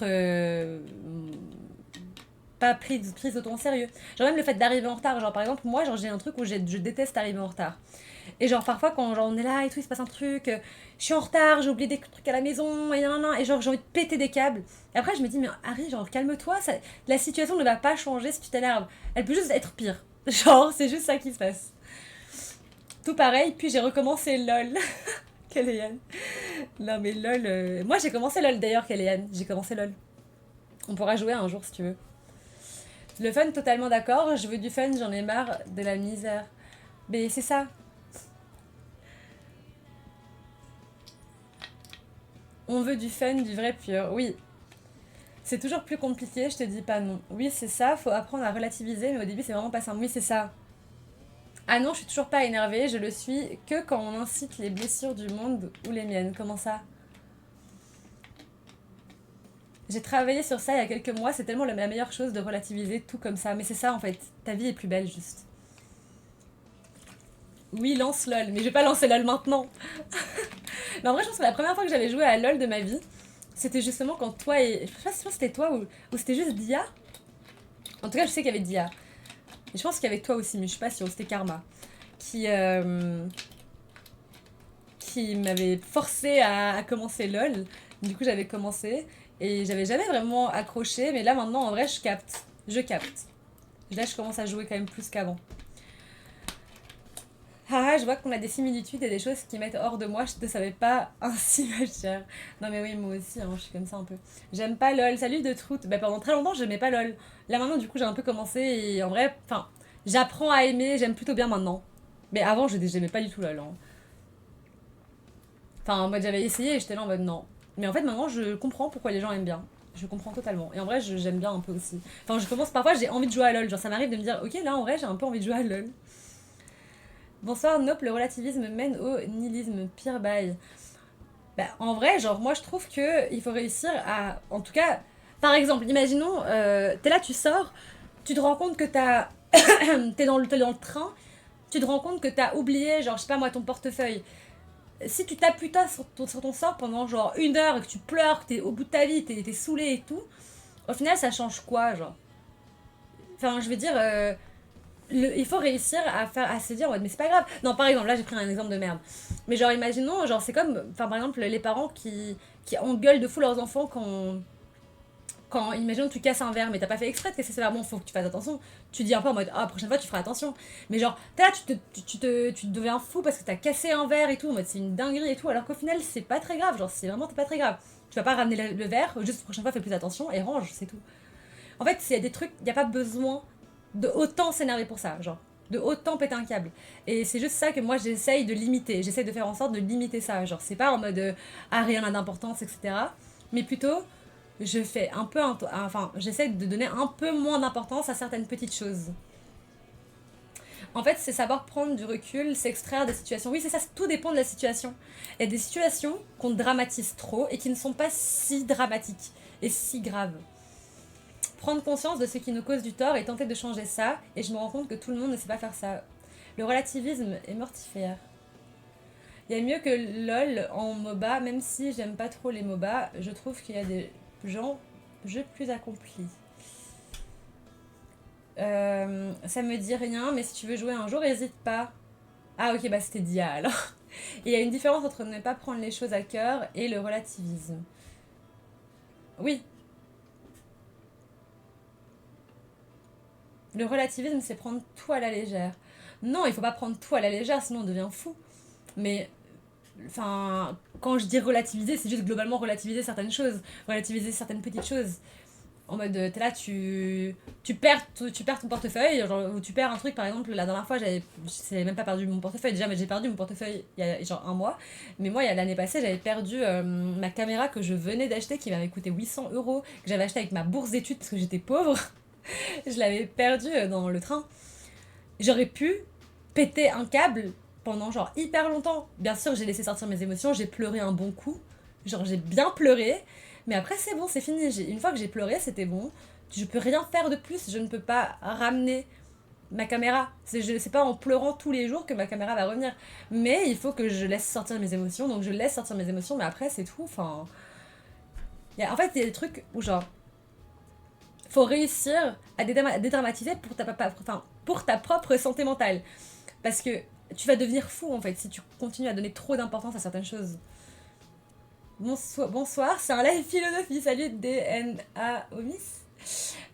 pas prises autant au sérieux. Genre même le fait d'arriver en retard. Genre par exemple, moi, genre, j'ai un truc où je déteste arriver en retard. Et genre, parfois, quand genre, on est là et tout, il se passe un truc, je suis en retard, j'ai oublié des trucs à la maison, et genre, j'ai envie de péter des câbles. Et après, je me dis, mais Harry, genre, calme-toi, la situation ne va pas changer si tu t'énerves. Elle peut juste être pire. Genre, c'est juste ça qui se passe. Tout pareil, puis j'ai recommencé LOL. Kellyanne. Non, mais LOL. Moi, j'ai commencé LOL d'ailleurs, Kellyanne. J'ai commencé LOL. On pourra jouer un jour si tu veux. Le fun, totalement d'accord. Je veux du fun, j'en ai marre de la misère. Mais c'est ça. On veut du fun, du vrai pur. Oui. C'est toujours plus compliqué, je te dis pas non. Oui, c'est ça, faut apprendre à relativiser, mais au début, c'est vraiment pas simple. Oui, c'est ça. Ah non, je suis toujours pas énervée, je le suis que quand on incite les blessures du monde ou les miennes. Comment ça? J'ai travaillé sur ça il y a quelques mois, c'est tellement la meilleure chose de relativiser tout comme ça. Mais c'est ça en fait, ta vie est plus belle juste. Oui, lance LOL, mais je vais pas lancer LOL maintenant. Mais en vrai, je pense que la première fois que j'avais joué à LOL de ma vie, c'était justement quand toi et. Je sais pas si c'était toi ou c'était juste Dia. En tout cas, je sais qu'il y avait Dia. Et je pense qu'il y avait toi aussi, mais je suis pas sûre, c'était Karma. Qui, qui m'avait forcé à commencer LOL. Du coup, j'avais commencé et j'avais jamais vraiment accroché, mais là maintenant, en vrai, je capte. Je capte. Là, je commence à jouer quand même plus qu'avant. Ah, je vois qu'on a des similitudes et des choses qui mettent hors de moi. Je ne savais pas ainsi, ma chère. Non, mais oui, moi aussi, hein, je suis comme ça un peu. J'aime pas LOL. Salut de Trout. Bah, pendant très longtemps, j'aimais pas LOL. Là, maintenant, du coup, j'ai un peu commencé et en vrai, enfin, j'apprends à aimer. J'aime plutôt bien maintenant. Mais avant, j'aimais pas du tout LOL. Hein. Enfin, en mode, j'avais essayé et j'étais là en mode non. Mais en fait, maintenant, je comprends pourquoi les gens aiment bien. Je comprends totalement. Et en vrai, j'aime bien un peu aussi. Enfin, je commence parfois, j'ai envie de jouer à LOL. Genre, ça m'arrive de me dire, ok, là, en vrai, j'ai un peu envie de jouer à LOL. Bonsoir, Nope, le relativisme mène au nihilisme. Pire bail. Bah, en vrai, genre, moi, je trouve que il faut réussir à. En tout cas, par exemple, imaginons, t'es là, tu sors, tu te rends compte que t'es dans le train, tu te rends compte que t'as oublié, genre, je sais pas moi, ton portefeuille. Si tu t'appuies toi sur ton sort pendant genre 1 heure et que tu pleures, que t'es au bout de ta vie, t'es saoulé et tout, au final, ça change quoi, genre? Enfin, je veux dire, il faut réussir à se dire, ouais, mais c'est pas grave. Non, par exemple, là, j'ai pris un exemple de merde. Mais genre, imaginons, genre, c'est comme, enfin, par exemple, les parents qui engueulent de fou leurs enfants imaginons, tu casses un verre, mais t'as pas fait exprès de casser ce verre, bon, faut que tu fasses attention. Tu dis un peu en mode, ah, prochaine fois, tu feras attention. Mais genre, t'es là, tu te deviens fou parce que t'as cassé un verre et tout, en mode, c'est une dinguerie et tout, alors qu'au final, c'est pas très grave, genre, c'est vraiment pas très grave. Tu vas pas ramener le verre, juste la prochaine fois, fais plus attention et range, c'est tout. En fait, s'il y a des trucs, il n'y a pas besoin de autant s'énerver pour ça, genre. De autant péter un câble. Et c'est juste ça que moi j'essaye de limiter. J'essaye de faire en sorte de limiter ça. Genre, c'est pas en mode ah, rien n'a d'importance, etc. Mais plutôt, je fais un peu. Enfin, j'essaye de donner un peu moins d'importance à certaines petites choses. En fait, c'est savoir prendre du recul, s'extraire des situations. Oui, c'est ça, tout dépend de la situation. Il y a des situations qu'on dramatise trop et qui ne sont pas si dramatiques et si graves. Prendre conscience de ce qui nous cause du tort et tenter de changer ça, et je me rends compte que tout le monde ne sait pas faire ça. Le relativisme est mortifère. Il y a mieux que LOL en MOBA, même si j'aime pas trop les MOBA, je trouve qu'il y a des jeux plus accomplis. Ça me dit rien, mais si tu veux jouer un jour, n'hésite pas. Ah ok, bah c'était Dia alors. Il y a une différence entre ne pas prendre les choses à cœur et le relativisme. Oui, le relativisme, c'est prendre tout à la légère. Non, il faut pas prendre tout à la légère, sinon on devient fou. Mais, enfin, quand je dis relativiser, c'est juste globalement relativiser certaines choses, relativiser certaines petites choses. En mode, t'es là, tu perds ton portefeuille, genre, ou tu perds un truc, par exemple, la dernière fois, j'avais même pas perdu mon portefeuille, déjà, mais j'ai perdu mon portefeuille il y a genre un mois. Mais moi, l'année passée, j'avais perdu ma caméra que je venais d'acheter, qui m'avait coûté 800 €, que j'avais acheté avec ma bourse d'études parce que j'étais pauvre. Je l'avais perdue dans le train. J'aurais pu péter un câble pendant genre hyper longtemps. Bien sûr, j'ai laissé sortir mes émotions, j'ai pleuré un bon coup. Genre, j'ai bien pleuré. Mais après, c'est bon, c'est fini. Une fois que j'ai pleuré, c'était bon. Je peux rien faire de plus. Je ne peux pas ramener ma caméra. C'est pas en pleurant tous les jours que ma caméra va revenir. Mais il faut que je laisse sortir mes émotions. Donc, je laisse sortir mes émotions. Mais après, c'est tout. Enfin. En fait, il y a des trucs où, genre, faut réussir à dédramatiser pour ta propre santé mentale. Parce que tu vas devenir fou en fait si tu continues à donner trop d'importance à certaines choses. Bonsoir, c'est un live philosophie. Salut DNA Omis.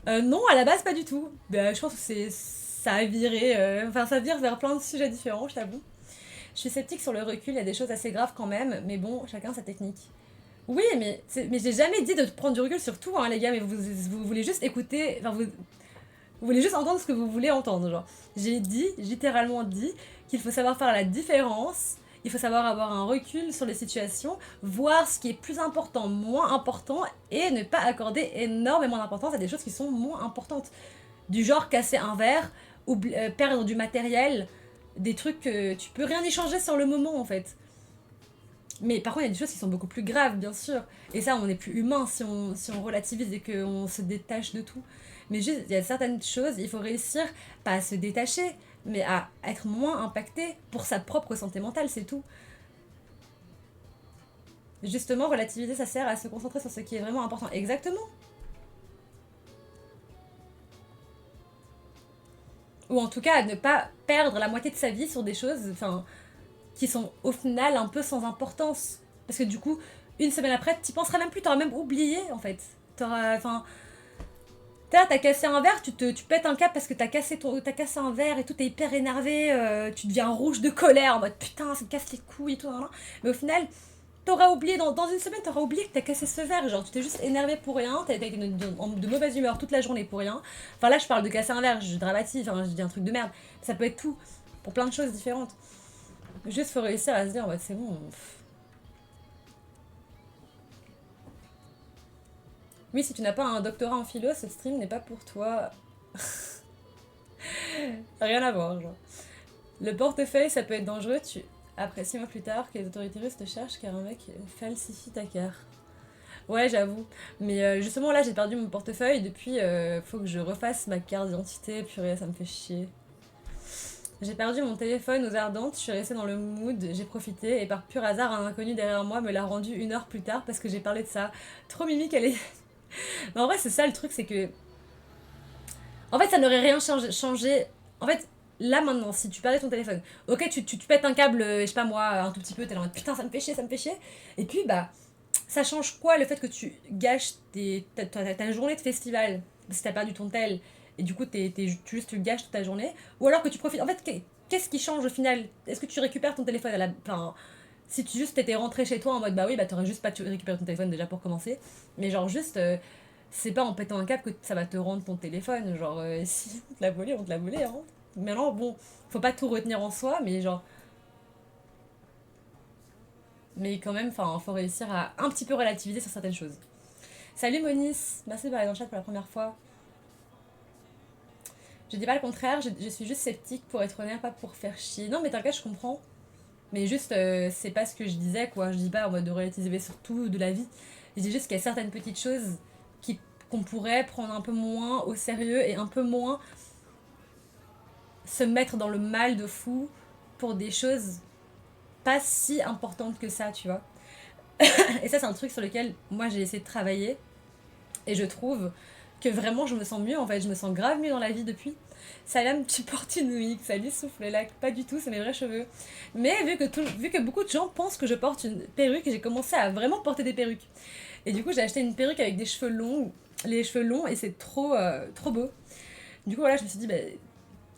Non, à la base, pas du tout. Bah, je pense que ça a viré. Enfin, ça vire vers plein de sujets différents, je t'avoue. Je suis sceptique sur le recul, il y a des choses assez graves quand même, mais bon, chacun sa technique. Oui, mais j'ai jamais dit de prendre du recul sur tout, hein, les gars, mais vous voulez juste écouter. Enfin, vous voulez juste entendre ce que vous voulez entendre, genre. J'ai dit, littéralement dit, qu'il faut savoir faire la différence, il faut savoir avoir un recul sur les situations, voir ce qui est plus important, moins important, et ne pas accorder énormément d'importance à des choses qui sont moins importantes. Du genre casser un verre, ou perdre du matériel, des trucs que tu peux rien y changer sur le moment en fait. Mais par contre, il y a des choses qui sont beaucoup plus graves, bien sûr. Et ça, on est plus humain si on relativise et qu'on se détache de tout. Mais juste, il y a certaines choses, il faut réussir, pas à se détacher, mais à être moins impacté pour sa propre santé mentale, c'est tout. Justement, relativiser, ça sert à se concentrer sur ce qui est vraiment important. Exactement. Ou en tout cas, à ne pas perdre la moitié de sa vie sur des choses, enfin, qui sont au final un peu sans importance. Parce que du coup, une semaine après, t'y penseras même plus, t'auras même oublié en fait. T'auras. Enfin. T'as cassé un verre, tu pètes un câble parce que t'as cassé un verre et tout, t'es hyper énervé, tu deviens rouge de colère en mode putain, ça me casse les couilles et tout. Hein. Mais au final, t'auras oublié, dans une semaine, t'auras oublié que t'as cassé ce verre. Genre, tu t'es juste énervé pour rien, t'as été de mauvaise humeur toute la journée pour rien. Enfin, là, je parle de casser un verre, je dramatise, enfin, je dis un truc de merde. Ça peut être tout, pour plein de choses différentes. Juste, faut réussir à se dire, ouais, c'est bon. Oui, si tu n'as pas un doctorat en philo, ce stream n'est pas pour toi. Rien à voir, genre. Le portefeuille, ça peut être dangereux. Après 6 mois plus tard, que les autorités russes te cherchent car un mec falsifie ta carte. Ouais, j'avoue. Mais justement, là, j'ai perdu mon portefeuille. Depuis, faut que je refasse ma carte d'identité. Purée, ça me fait chier. J'ai perdu mon téléphone aux ardentes. Je suis restée dans le mood. J'ai profité. Et par pur hasard, un inconnu derrière moi me l'a rendu 1 heure plus tard parce que j'ai parlé de ça. Trop mimique, elle est. Mais en vrai, c'est ça le truc, c'est que. En fait, ça n'aurait rien changé. En fait, là maintenant, si tu perdais ton téléphone, ok, tu pètes un câble, je sais pas moi, un tout petit peu, t'es là en mode putain, ça me fait chier, ça me fait chier. Et puis, bah, ça change quoi le fait que tu gâches ta journée de festival si t'as perdu ton tel et du coup, tu gâches toute ta journée. Ou alors que tu profites. En fait, qu'est-ce qui change au final? Est-ce que tu récupères ton téléphone à la. Enfin, si tu juste t'étais rentré chez toi en mode bah oui, bah t'aurais juste pas récupéré ton téléphone déjà pour commencer. Mais genre, juste. C'est pas en pétant un câble que ça va te rendre ton téléphone. Genre, si on te l'a volé, on te l'a volé. Hein. Maintenant, bon, faut pas tout retenir en soi, mais genre. Mais quand même, enfin, faut réussir à un petit peu relativiser sur certaines choses. Salut Monis, merci de parler dans le chat pour la première fois. Je dis pas le contraire, je suis juste sceptique pour être honnête, pas pour faire chier. Non, mais t'inquiète, je comprends. Mais juste, c'est pas ce que je disais, quoi. Je dis pas en mode de relativiser sur tout de la vie. Je dis juste qu'il y a certaines petites choses qu'on pourrait prendre un peu moins au sérieux et un peu moins se mettre dans le mal de fou pour des choses pas si importantes que ça, tu vois. Et ça, c'est un truc sur lequel moi j'ai essayé de travailler. Et je trouve que vraiment je me sens mieux en fait. Je me sens grave mieux dans la vie depuis. Salam, tu portes une wig. Salut, souffle là. Pas du tout, c'est mes vrais cheveux. Mais vu que beaucoup de gens pensent que je porte une perruque, j'ai commencé à vraiment porter des perruques. Et du coup, j'ai acheté une perruque avec des cheveux longs. Les cheveux longs, et c'est trop beau. Du coup, voilà, je me suis dit, bah,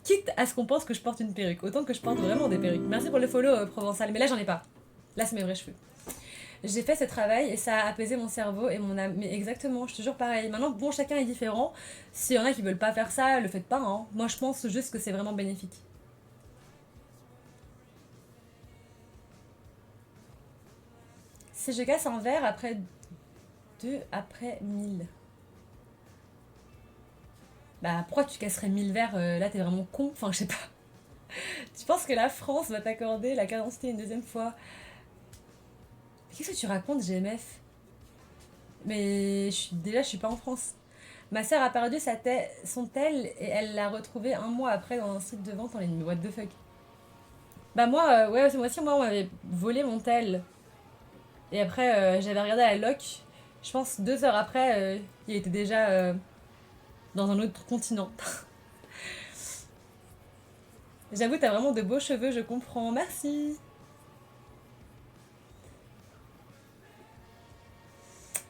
quitte à ce qu'on pense que je porte une perruque, autant que je porte vraiment des perruques. Merci pour le follow provençal, mais là j'en ai pas. Là c'est mes vrais cheveux. J'ai fait ce travail et ça a apaisé mon cerveau et mon âme. Mais exactement, je te jure pareil. Maintenant, bon, chacun est différent. S'il y en a qui veulent pas faire ça, le faites pas. Hein. Moi je pense juste que c'est vraiment bénéfique. Si je casse un verre après 1000. Bah pourquoi tu casserais 1000 verres là t'es vraiment con. Enfin je sais pas. Tu penses que la France va t'accorder la carte d'identité une deuxième fois? Qu'est-ce que tu racontes, GMF? Mais déjà, je suis pas en France. Ma sœur a perdu son tel et elle l'a retrouvé un mois après dans un site de vente en ligne. Mais what the fuck? Bah moi, ouais, moi aussi, moi, on m'avait volé mon tel. Et après, j'avais regardé la loc. Je pense 2 heures après, il était déjà dans un autre continent. J'avoue, t'as vraiment de beaux cheveux, je comprends. Merci.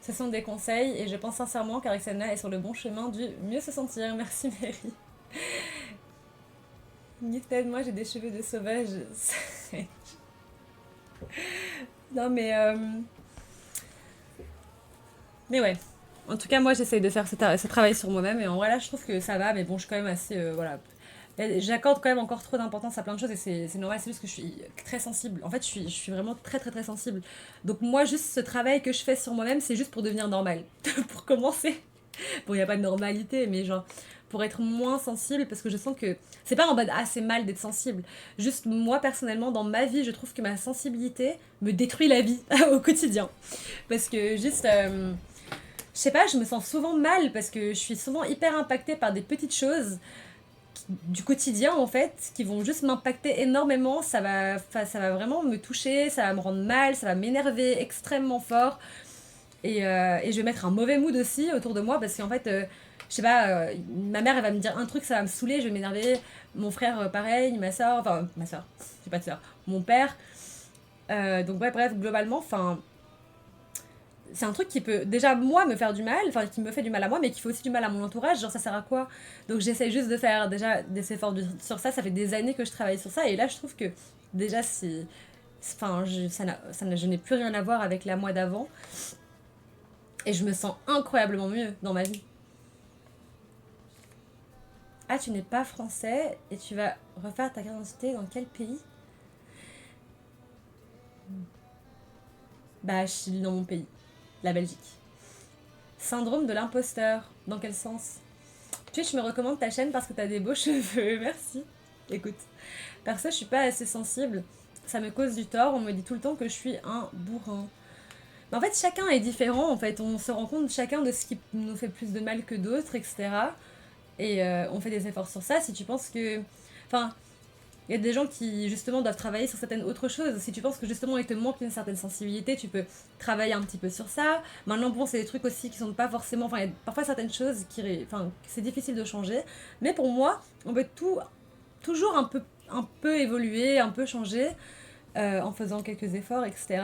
Ce sont des conseils et je pense sincèrement qu'Alexandra est sur le bon chemin du mieux se sentir. Merci Mary. Gifted, moi j'ai des cheveux de sauvage. Non mais ouais. En tout cas, moi j'essaye de faire ce travail sur moi-même et en vrai là je trouve que ça va, mais bon, je suis quand même assez. Voilà. J'accorde quand même encore trop d'importance à plein de choses et c'est normal, c'est juste que je suis très sensible. En fait, je suis vraiment très très très sensible. Donc, moi, juste ce travail que je fais sur moi-même, c'est juste pour devenir normal. Pour commencer. Bon, il n'y a pas de normalité, mais genre, pour être moins sensible, parce que je sens que c'est pas en mode ah, c'est mal d'être sensible. Juste, moi personnellement, dans ma vie, je trouve que ma sensibilité me détruit la vie au quotidien. Parce que juste. Je sais pas, je me sens souvent mal parce que je suis souvent hyper impactée par des petites choses du quotidien en fait qui vont juste m'impacter énormément. Ça va vraiment me toucher, ça va me rendre mal, ça va m'énerver extrêmement fort et je vais mettre un mauvais mood aussi autour de moi parce qu'en fait je sais pas, ma mère elle va me dire un truc, ça va me saouler, je vais m'énerver. Mon frère pareil, ma soeur, enfin ma soeur, j'ai pas de soeur, mon père. Donc ouais, bref, globalement, enfin c'est un truc qui peut déjà moi me faire du mal, enfin qui me fait du mal à moi, mais qui fait aussi du mal à mon entourage. Genre ça sert à quoi? Donc j'essaie juste de faire déjà des efforts sur ça. Ça fait des années que je travaille sur ça et là je trouve que déjà enfin je n'ai plus rien à voir avec la moi d'avant et je me sens incroyablement mieux dans ma vie. Ah, tu n'es pas français et tu vas refaire ta carte d'identité dans quel pays? Bah je suis dans mon pays, la Belgique. Syndrome de l'imposteur, dans quel sens? Twitch me recommande ta chaîne parce que t'as des beaux cheveux, merci. Écoute, perso, je suis pas assez sensible. Ça me cause du tort. On me dit tout le temps que je suis un bourrin. Mais en fait, chacun est différent. En fait, on se rend compte chacun de ce qui nous fait plus de mal que d'autres, etc. Et on fait des efforts sur ça. Si tu penses que. Enfin, il y a des gens qui justement doivent travailler sur certaines autres choses. Si tu penses que justement il te manque une certaine sensibilité, tu peux travailler un petit peu sur ça. Maintenant, bon, c'est des trucs aussi qui sont pas forcément. Enfin, il y a parfois certaines choses enfin, c'est difficile de changer. Mais pour moi, on peut toujours un peu évoluer, un peu changer en faisant quelques efforts, etc.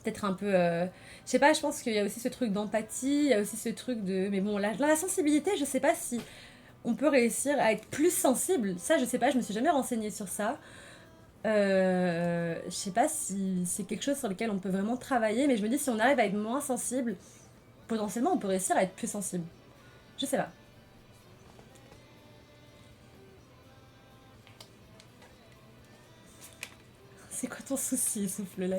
Peut-être un peu. Je sais pas, je pense qu'il y a aussi ce truc d'empathie, il y a aussi ce truc de. Mais bon, la sensibilité, je sais pas si on peut réussir à être plus sensible. Ça, je sais pas, je me suis jamais renseignée sur ça. Je sais pas si c'est quelque chose sur lequel on peut vraiment travailler, mais je me dis si on arrive à être moins sensible, potentiellement on peut réussir à être plus sensible. Je sais pas. C'est quoi ton souci, souffle là?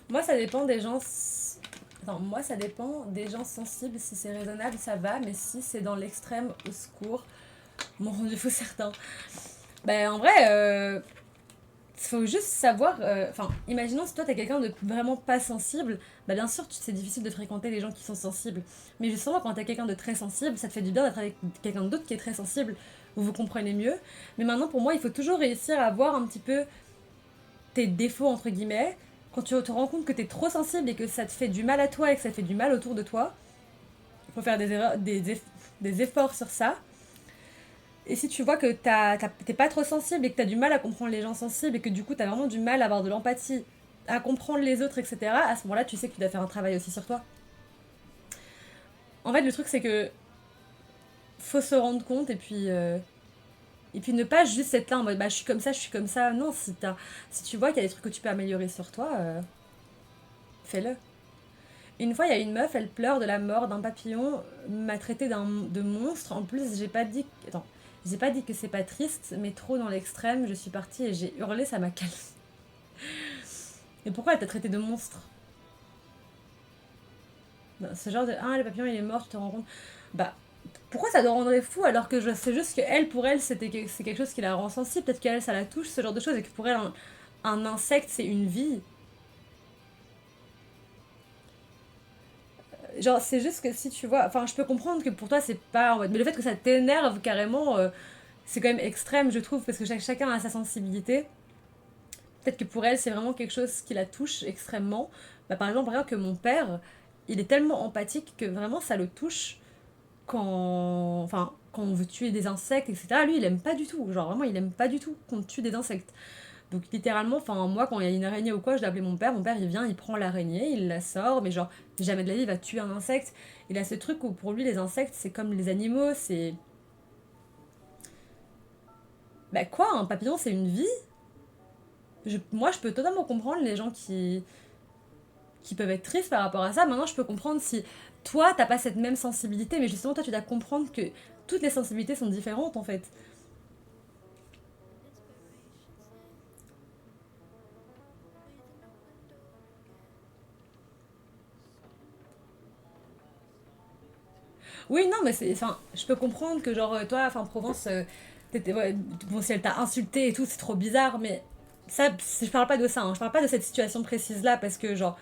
Moi, ça dépend des gens. Attends, moi, ça dépend des gens sensibles. Si c'est raisonnable, ça va, mais si c'est dans l'extrême, au secours, mon rendu fou certain. Ben, en vrai, faut juste savoir. Enfin, imaginons si toi t'es quelqu'un de vraiment pas sensible, bah bien sûr c'est difficile de fréquenter les gens qui sont sensibles. Mais justement, quand t'es quelqu'un de très sensible, ça te fait du bien d'être avec quelqu'un d'autre qui est très sensible, vous vous comprenez mieux. Mais maintenant, pour moi, il faut toujours réussir à voir un petit peu tes défauts, entre guillemets. Quand tu te rends compte que t'es trop sensible et que ça te fait du mal à toi et que ça fait du mal autour de toi, il faut faire des efforts sur ça. Et si tu vois que t'es pas trop sensible et que t'as du mal à comprendre les gens sensibles et que du coup t'as vraiment du mal à avoir de l'empathie, à comprendre les autres, etc., à ce moment-là, tu sais que tu dois faire un travail aussi sur toi. En fait, le truc, c'est que faut se rendre compte et puis ne pas juste être là en mode bah je suis comme ça, je suis comme ça. Non, si tu vois qu'il y a des trucs que tu peux améliorer sur toi, fais-le. Une fois, il y a une meuf, elle pleure de la mort d'un papillon, m'a traité de monstre. En plus, j'ai pas dit. Attends, j'ai pas dit que c'est pas triste, mais trop dans l'extrême. Je suis partie et j'ai hurlé, ça m'a calmé. Et pourquoi elle t'a traité de monstre? Ben, ce genre de ah, le papillon il est mort, tu te rends compte? Bah, pourquoi ça doit rendre fou alors que je sais juste que elle, pour elle, c'est quelque chose qui la rend sensible. Peut-être qu'elle, ça la touche, ce genre de choses, et que pour elle, un insecte, c'est une vie. Genre, c'est juste que si tu vois. Enfin, je peux comprendre que pour toi, c'est pas en mode. Mais le fait que ça t'énerve carrément, c'est quand même extrême, je trouve, parce que chacun a sa sensibilité. peut-être que pour elle, c'est vraiment quelque chose qui la touche extrêmement. Bah, par exemple, rien que mon père, il est tellement empathique que vraiment ça le touche quand on veut tuer des insectes, etc. Lui, il aime pas du tout. Genre, vraiment, il aime pas du tout qu'on tue des insectes. Donc, littéralement, enfin, moi, quand il y a une araignée ou quoi, je l'ai appelé mon père. Mon père, il vient, il prend l'araignée, il la sort, mais genre, jamais de la vie, il va tuer un insecte. Il a ce truc où, pour lui, les insectes, c'est comme les animaux, c'est. Bah, quoi, un papillon, c'est une vie? Moi, je peux totalement comprendre les gens qui peuvent être tristes par rapport à ça. Maintenant, je peux comprendre si toi, t'as pas cette même sensibilité, mais justement, toi, tu dois comprendre que toutes les sensibilités sont différentes, en fait. Oui, non, mais c'est. Enfin, je peux comprendre que, genre, toi, enfin, Provence, ouais, bon, si elle t'a insulté et tout, c'est trop bizarre, mais ça, je parle pas de ça, hein. Je parle pas de cette situation précise-là, parce que, genre,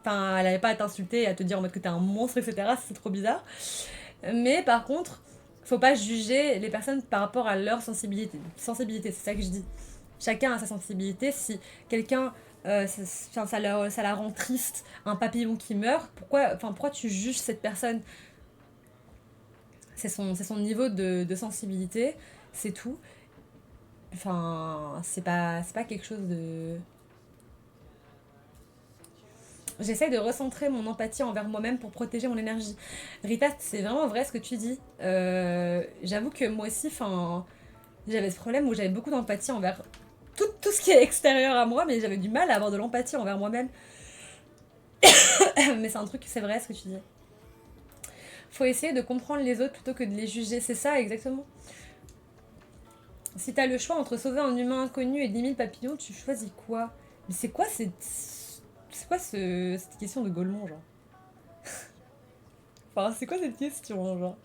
enfin, elle avait pas à t'insulter et à te dire en mode que t'es un monstre, etc. C'est trop bizarre. Mais par contre, faut pas juger les personnes par rapport à leur sensibilité. Sensibilité, c'est ça que je dis. Chacun a sa sensibilité. Si quelqu'un, ça la rend triste, un papillon qui meurt, pourquoi tu juges cette personne? C'est son niveau de sensibilité, c'est tout. Enfin, c'est pas quelque chose de. J'essaie de recentrer mon empathie envers moi-même pour protéger mon énergie. Rita, c'est vraiment vrai ce que tu dis. J'avoue que moi aussi, enfin, j'avais ce problème où j'avais beaucoup d'empathie envers tout ce qui est extérieur à moi, mais j'avais du mal à avoir de l'empathie envers moi-même. Mais c'est un truc, c'est vrai ce que tu dis. Faut essayer de comprendre les autres plutôt que de les juger, c'est ça exactement. Si t'as le choix entre sauver un humain inconnu et 10 000 papillons, tu choisis quoi? Mais c'est quoi cette question de Golemont, genre? Enfin, c'est quoi cette question, genre?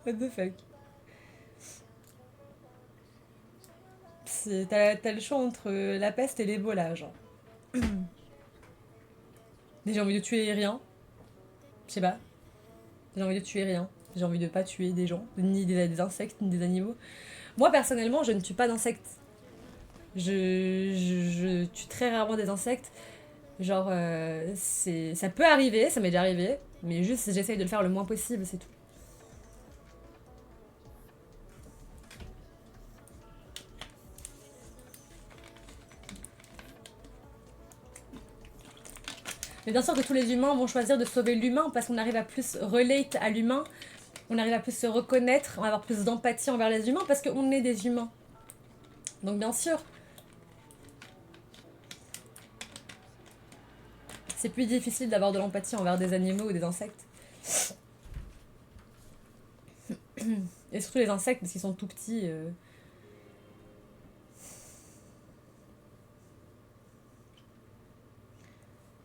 What the fuck? T'as le choix entre la peste et l'Ebola, genre. J'ai envie de tuer rien, je sais pas. J'ai envie de tuer rien. J'ai envie de pas tuer des gens, ni des insectes, ni des animaux. Moi, personnellement, je ne tue pas d'insectes. Je tue très rarement des insectes. Genre, ça peut arriver, ça m'est déjà arrivé, mais juste j'essaye de le faire le moins possible, c'est tout. Mais bien sûr que tous les humains vont choisir de sauver l'humain parce qu'on arrive à plus relate à l'humain, on arrive à plus se reconnaître, on va avoir plus d'empathie envers les humains parce qu'on est des humains. Donc bien sûr, c'est plus difficile d'avoir de l'empathie envers des animaux ou des insectes. Et surtout les insectes parce qu'ils sont tout petits.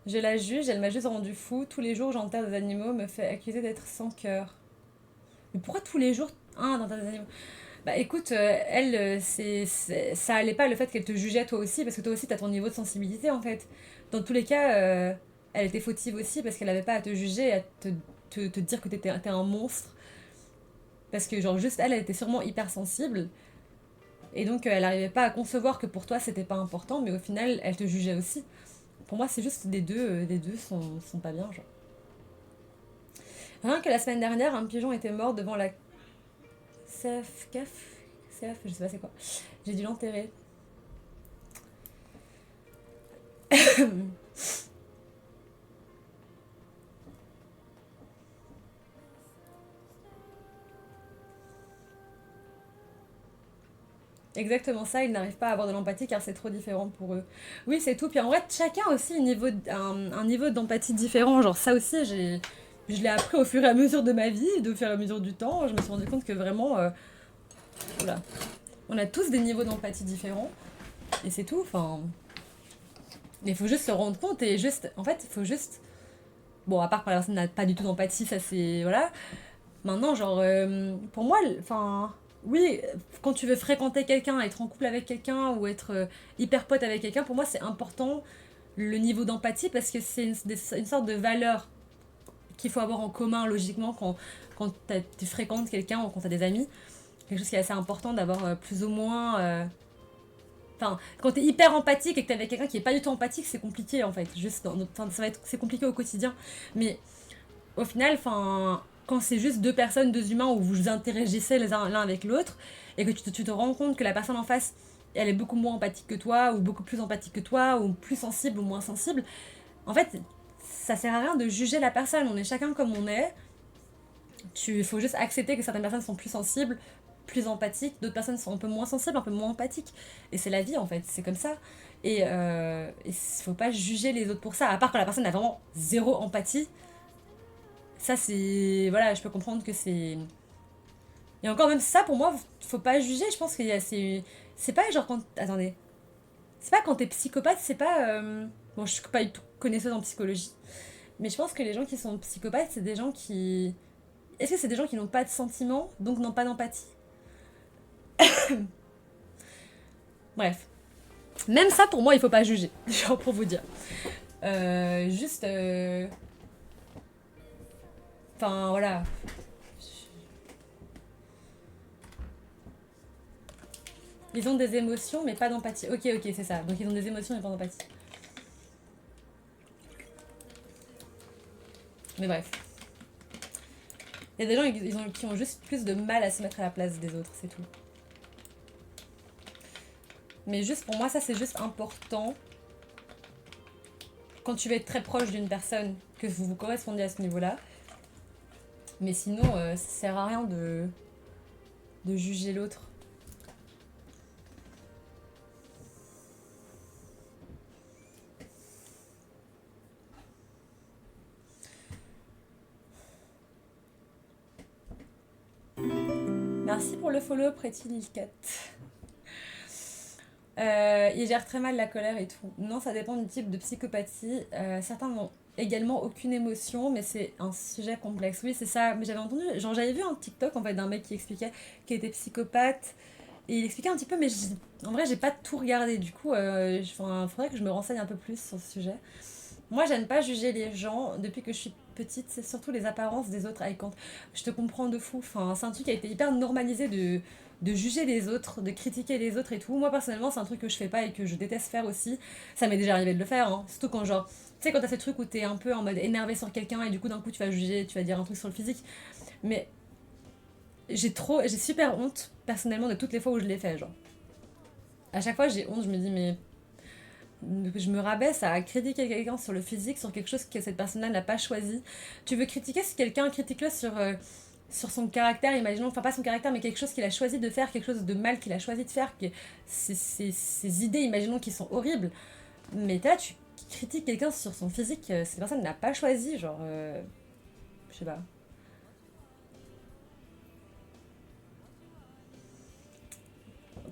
Je la juge, elle m'a juste rendu fou. Tous les jours, j'enterre des animaux, me fait accuser d'être sans cœur. Mais pourquoi tous les jours, d'enterrer des animaux? Bah écoute, elle, ça allait pas le fait qu'elle te jugeait toi aussi, parce que toi aussi t'as ton niveau de sensibilité en fait. Dans tous les cas, elle était fautive aussi parce qu'elle avait pas à te juger, à te dire que t'es un monstre. Parce que genre juste elle était sûrement hyper sensible. Et donc elle arrivait pas à concevoir que pour toi c'était pas important, mais au final elle te jugeait aussi. Pour moi c'est juste les deux sont pas bien genre. Rien que la semaine dernière, un pigeon était mort devant la CF, CF, je sais pas c'est quoi. J'ai dû l'enterrer. Exactement ça, ils n'arrivent pas à avoir de l'empathie car c'est trop différent pour eux. Oui, c'est tout. Puis en vrai, chacun aussi un niveau d'empathie différent. Genre ça aussi, je l'ai appris au fur et à mesure de ma vie, au fur et à mesure du temps. Je me suis rendu compte que vraiment, voilà, on a tous des niveaux d'empathie différents. Et c'est tout. Enfin, il faut juste se rendre compte et juste, en fait, il faut juste. Bon, à part quand la personne n'a pas du tout d'empathie, ça c'est. Voilà. Maintenant, genre, pour moi, enfin, oui, quand tu veux fréquenter quelqu'un, être en couple avec quelqu'un ou être hyper pote avec quelqu'un, pour moi, c'est important le niveau d'empathie parce que c'est une sorte de valeur qu'il faut avoir en commun, logiquement, quand tu fréquentes quelqu'un ou quand tu as des amis. Quelque chose qui est assez important d'avoir plus ou moins. Enfin, quand t'es hyper empathique et que t'es avec quelqu'un qui est pas du tout empathique, c'est compliqué en fait. Juste, enfin, c'est compliqué au quotidien. Mais au final, enfin, quand c'est juste deux personnes, deux humains où vous vous interagissez l'un avec l'autre et que tu te rends compte que la personne en face, elle est beaucoup moins empathique que toi ou beaucoup plus empathique que toi ou plus sensible ou moins sensible, en fait, ça sert à rien de juger la personne. On est chacun comme on est. Il faut juste accepter que certaines personnes sont plus sensibles, plus empathiques, d'autres personnes sont un peu moins sensibles, un peu moins empathiques. Et c'est la vie en fait, c'est comme ça. Et faut pas juger les autres pour ça, à part quand la personne a vraiment zéro empathie. Ça c'est... Voilà, je peux comprendre que c'est... Et encore même ça, pour moi, faut pas juger, je pense qu'il y a... C'est pas genre quand... Attendez. C'est pas quand t'es psychopathe, c'est pas... Bon, je suis pas du tout connaisseuse en psychologie, mais je pense que les gens qui sont psychopathes, c'est des gens qui... Est-ce que c'est des gens qui n'ont pas de sentiments, donc n'ont pas d'empathie? Bref. Même ça, pour moi, il faut pas juger. Genre, pour vous dire. Juste... Enfin, voilà. Ils ont des émotions, mais pas d'empathie. Ok, ok, c'est ça. Donc ils ont des émotions, mais pas d'empathie. Mais bref. Il y a des gens qui ont juste plus de mal à se mettre à la place des autres, c'est tout. Mais juste pour moi, ça c'est juste important. Quand tu veux être très proche d'une personne, que vous vous correspondiez à ce niveau-là. Mais sinon, ça sert à rien de juger l'autre. Merci pour le follow, Pretty Lil Cat. Il gère très mal la colère et tout. Non, ça dépend du type de psychopathie. Certains n'ont également aucune émotion, mais c'est un sujet complexe. Oui, c'est ça. Mais j'avais entendu, genre j'avais vu un TikTok en fait d'un mec qui expliquait qu'il était psychopathe. Et il expliquait un petit peu, mais en vrai, j'ai pas tout regardé. Du coup, faudrait que je me renseigne un peu plus sur ce sujet. Moi, j'aime pas juger les gens depuis que je suis petite. C'est surtout les apparences des autres. Quand je te comprends de fou. Enfin, c'est un truc qui a été hyper normalisé de juger les autres, de critiquer les autres et tout. Moi, personnellement, c'est un truc que je fais pas et que je déteste faire aussi. Ça m'est déjà arrivé de le faire, hein. Surtout quand, genre, tu sais, quand t'as ces trucs où t'es un peu en mode énervé sur quelqu'un et du coup, d'un coup, tu vas juger, tu vas dire un truc sur le physique. Mais j'ai super honte, personnellement, de toutes les fois où je l'ai fait, genre. À chaque fois, j'ai honte, je me dis, mais je me rabaisse à critiquer quelqu'un sur le physique, sur quelque chose que cette personne-là n'a pas choisi. Tu veux critiquer si quelqu'un, critique-le sur son caractère, imaginons, enfin pas son caractère, mais quelque chose qu'il a choisi de faire, quelque chose de mal qu'il a choisi de faire, ses idées, imaginons, qui sont horribles. Mais là, tu critiques quelqu'un sur son physique, cette personne n'a pas choisi, genre, je sais pas.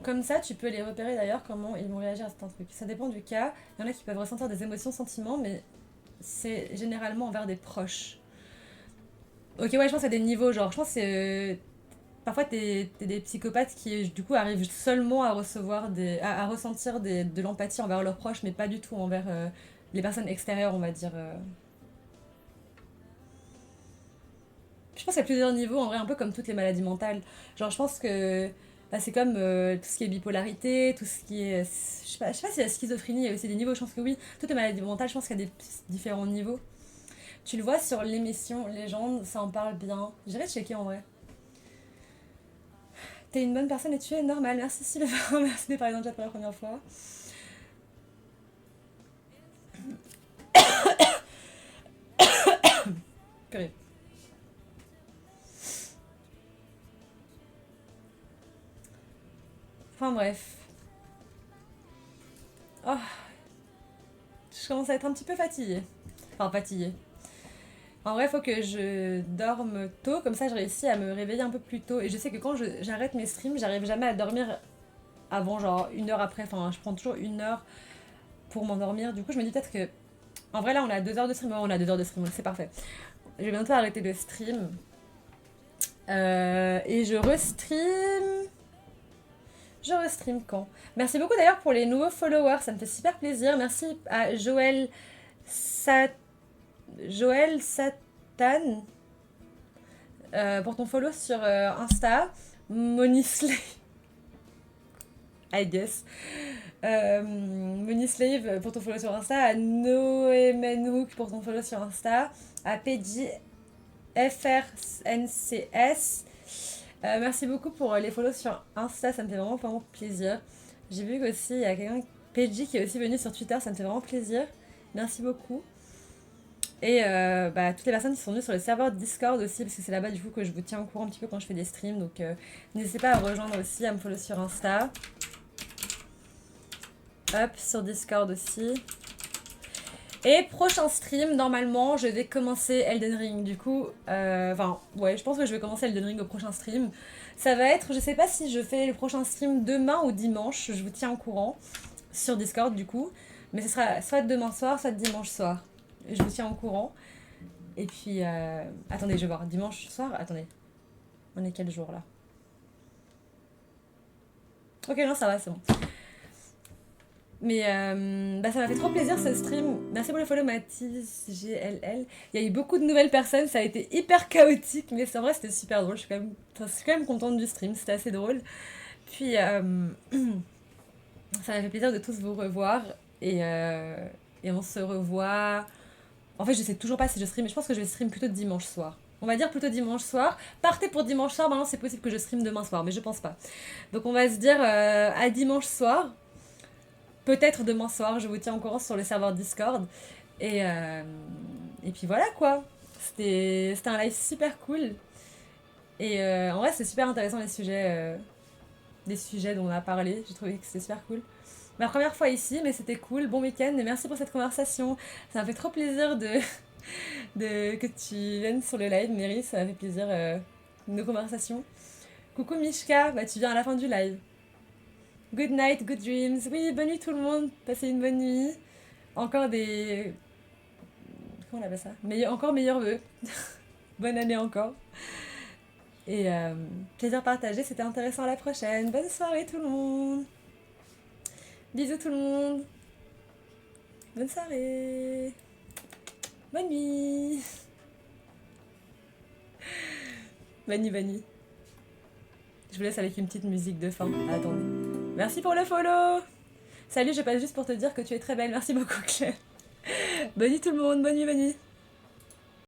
Comme ça, tu peux les repérer d'ailleurs comment ils vont réagir à certains trucs. Ça dépend du cas. Il y en a qui peuvent ressentir des émotions, sentiments, mais c'est généralement envers des proches. Ok, ouais, je pense à des niveaux, genre, je pense que parfois t'es des psychopathes qui, du coup, arrivent seulement à recevoir à ressentir de l'empathie envers leurs proches, mais pas du tout envers les personnes extérieures, on va dire. Je pense qu'il y a plusieurs niveaux, en vrai, un peu comme toutes les maladies mentales. Genre, je pense que bah, c'est comme tout ce qui est bipolarité, tout ce qui est. Je sais pas si la schizophrénie, il y a aussi des niveaux. Je pense que oui, toutes les maladies mentales, je pense qu'il y a des différents niveaux. Tu le vois sur l'émission Légende, ça en parle bien. J'irai checker en vrai. T'es une bonne personne et tu es normal. Merci Sylvain, merci de parler dans le chat pour la première fois. Purée. Enfin bref. Oh, je commence à être un petit peu fatiguée. Enfin fatiguée. En vrai, faut que je dorme tôt, comme ça je réussis à me réveiller un peu plus tôt. Et je sais que quand j'arrête mes streams, j'arrive jamais à dormir avant genre une heure après. Enfin, je prends toujours une heure pour m'endormir. Du coup, je me dis peut-être que. En vrai, là, on a 2 heures de stream. Ouais, on a 2 heures de stream, c'est parfait. Je vais bientôt arrêter le stream. Et je restream. Je restream quand? Merci beaucoup d'ailleurs pour les nouveaux followers, ça me fait super plaisir. Merci à Joël Satan pour ton follow sur Insta. Monisley. I guess. Money Slave pour ton follow sur Insta, à Noemenhook pour ton follow sur Insta, à PJ FRNCS. Merci beaucoup pour les follows sur Insta, ça me fait vraiment, vraiment plaisir. J'ai vu qu'aussi il y a quelqu'un, PJ, qui est aussi venu sur Twitter, ça me fait vraiment plaisir. Merci beaucoup. Et toutes les personnes qui sont venues sur le serveur Discord aussi, parce que c'est là-bas du coup que je vous tiens au courant un petit peu quand je fais des streams. Donc n'hésitez pas à me rejoindre aussi, à me follow sur Insta. Hop, sur Discord aussi. Et prochain stream, normalement, je vais commencer Elden Ring. Du coup, je pense que je vais commencer Elden Ring au prochain stream. Ça va être, je sais pas si je fais le prochain stream demain ou dimanche, je vous tiens au courant. Sur Discord, du coup. Mais ce sera soit demain soir, soit dimanche soir. Je vous tiens au courant. Et puis, attendez, je vais voir. Dimanche soir, attendez. On est quel jour, là? Ok, non, ça va, c'est bon. Mais ça m'a fait trop plaisir ce stream. Merci pour le follow Mathis GLL. Il y a eu beaucoup de nouvelles personnes, ça a été hyper chaotique, mais c'est vrai c'était super drôle. Je suis quand même contente du stream, c'était assez drôle. Puis ça m'a fait plaisir de tous vous revoir et on se revoit. En fait, je sais toujours pas si je stream, mais je pense que je vais stream plutôt dimanche soir. On va dire plutôt dimanche soir. Partez pour dimanche soir, maintenant c'est possible que je stream demain soir, mais je pense pas. Donc on va se dire à dimanche soir. Peut-être demain soir, je vous tiens au courant sur le serveur Discord. Et puis voilà quoi. C'était un live super cool. Et en vrai, c'est super intéressant les sujets dont on a parlé. J'ai trouvé que c'était super cool. Ma première fois ici, mais c'était cool. Bon week-end et merci pour cette conversation. Ça m'a fait trop plaisir que tu viennes sur le live, Mary. Ça m'a fait plaisir nos conversations. Coucou Mishka, tu viens à la fin du live. Good night, good dreams. Oui, bonne nuit tout le monde. Passez une bonne nuit. Encore des... Comment on appelle ça? Encore meilleurs vœux. Bonne année encore. Et plaisir partagé, c'était intéressant. À la prochaine. Bonne soirée tout le monde. Bisous tout le monde. Bonne soirée. Bonne nuit. Bonne nuit, bonne nuit. Je vous laisse avec une petite musique de fin. Attendez. Merci pour le follow. Salut, je passe juste pour te dire que tu es très belle. Merci beaucoup Claire. Bonne nuit tout le monde, bonne nuit, bonne nuit.